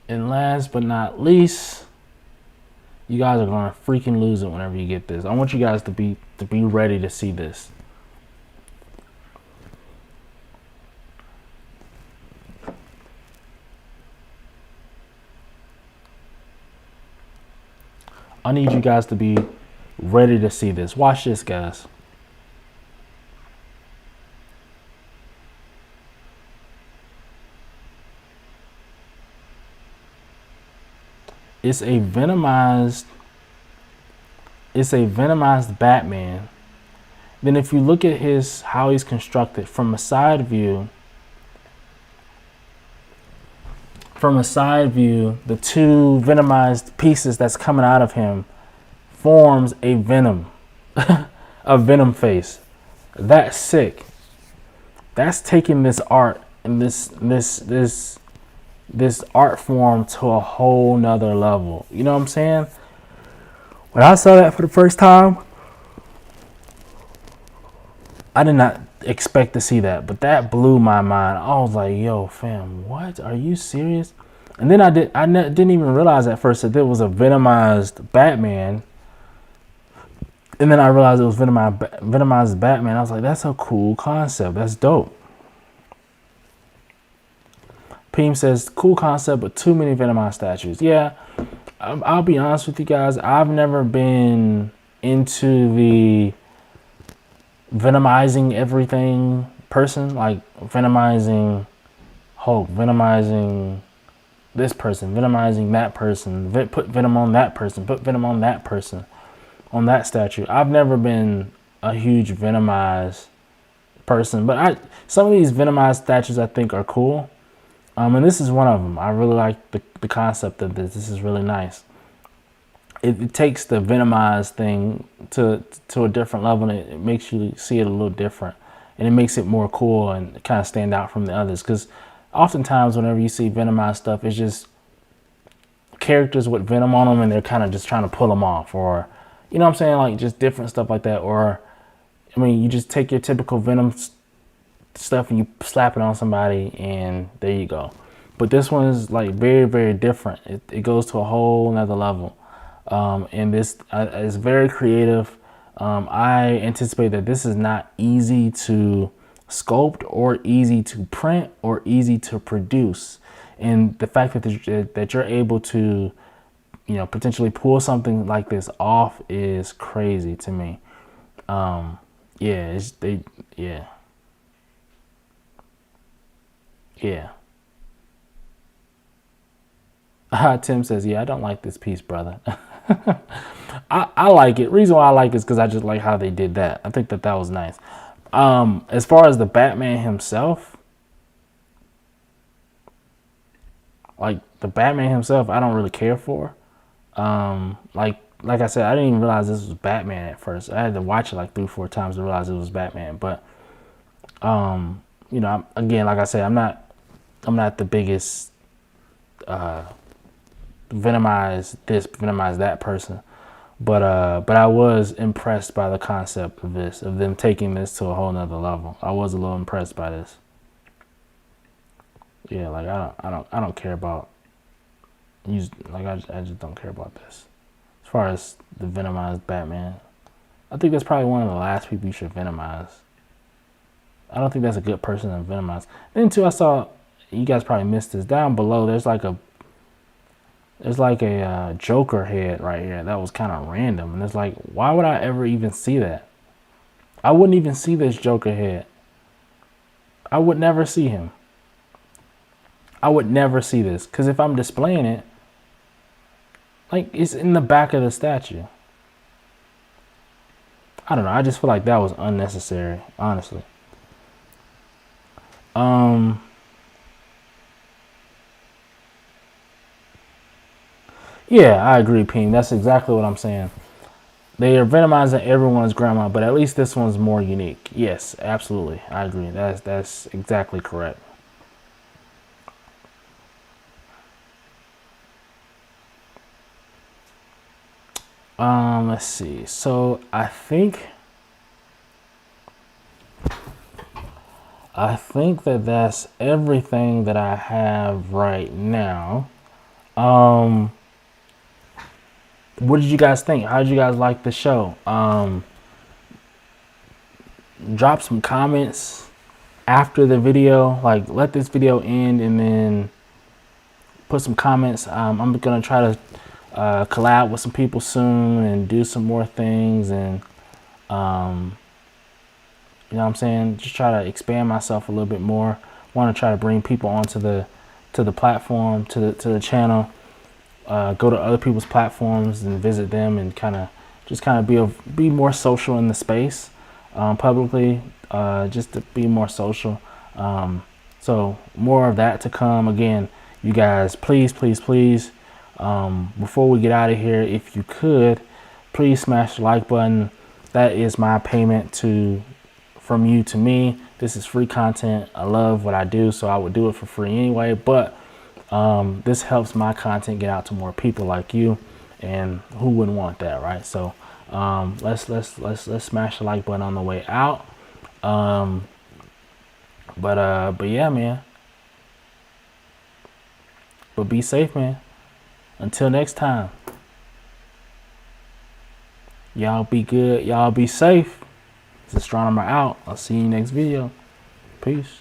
And last but not least, you guys are gonna freaking lose it whenever you get this. I want you guys to be ready to see this. I need you guys to be ready to see this. Watch this, guys. It's a venomized Batman. Then if you look at how he's constructed from a side view, the two venomized pieces that's coming out of him forms a venom, a venom face. That's sick. That's taking this art and this art form to a whole nother level. You know what I'm saying? When I saw that for the first time, I did not expect to see that, but that blew my mind. I was like, yo, fam, what? Are you serious? And then I didn't even realize at first that there was a venomized Batman. And then I realized it was venomized Batman. I was like, that's a cool concept. That's dope. Peem says, cool concept, but too many venomized statues. Yeah, I'll be honest with you guys. I've never been into the venomizing everything person, like venomizing Hulk, venomizing this person, venomizing that person, put venom on that person, put venom on that person, on that statue. I've never been a huge venomized person, but some of these venomized statues I think are cool. And this is one of them. I really like the concept of this. This is really nice. It takes the venomized thing to a different level, and it makes you see it a little different, and it makes it more cool and kind of stand out from the others. Because oftentimes whenever you see venomized stuff, it's just characters with venom on them, and they're kind of just trying to pull them off, or you know what I'm saying, like just different stuff like that. Or I mean, you just take your typical venom stuff and you slap it on somebody, and there you go. But this one is like very, very different. It goes to a whole nother level. And this is very creative. I anticipate that this is not easy to sculpt or easy to print or easy to produce. And the fact that you're able to, you know, potentially pull something like this off is crazy to me. Yeah. Tim says, yeah, I don't like this piece, brother. I like it. Reason why I like it is because I just like how they did that. I think that was nice. As far as the Batman himself, I don't really care for. Like I said, I didn't even realize this was Batman at first. I had to watch it like 3 or 4 times to realize it was Batman. But you know, again, like I said, I'm not the biggest venomize this, venomize that person, but I was impressed by the concept of this, of them taking this to a whole nother level. I was a little impressed by this. Yeah, like I don't care about I just don't care about this. As far as the venomized Batman, I think that's probably one of the last people you should venomize. I don't think that's a good person to venomize. Then too, I saw, you guys probably missed this, down below there's like a Joker head right here that was kind of random, and it's like, why would I ever even see that? I wouldn't even see this Joker head. I would never see him. I would never see this, because if I'm displaying it, like, it's in the back of the statue. I don't know, I just feel like that was unnecessary, honestly. Yeah, I agree, Ping. That's exactly what I'm saying. They are venomizing everyone's grandma, but at least this one's more unique. Yes, absolutely. I agree. That's exactly correct. Let's see. So I think that that's everything that I have right now. What did you guys think? How did you guys like the show? Drop some comments after the video. Like, let this video end and then put some comments. I'm gonna try to collab with some people soon and do some more things, and you know what I'm saying, just try to expand myself a little bit more. Want to try to bring people onto the platform, to the channel. Go to other people's platforms and visit them, and kind of be more social in the space, publicly, just to be more social. So more of that to come. Again, you guys, please, before we get out of here, if you could, please smash the like button. That is my payment from you to me. This is free content. I love what I do, so I would do it for free anyway, but this helps my content get out to more people like you, and who wouldn't want that, right? So let's smash the like button on the way out. But yeah, man. But be safe, man. Until next time. Y'all be good. Y'all be safe. It's Astronomer out. I'll see you next video. Peace.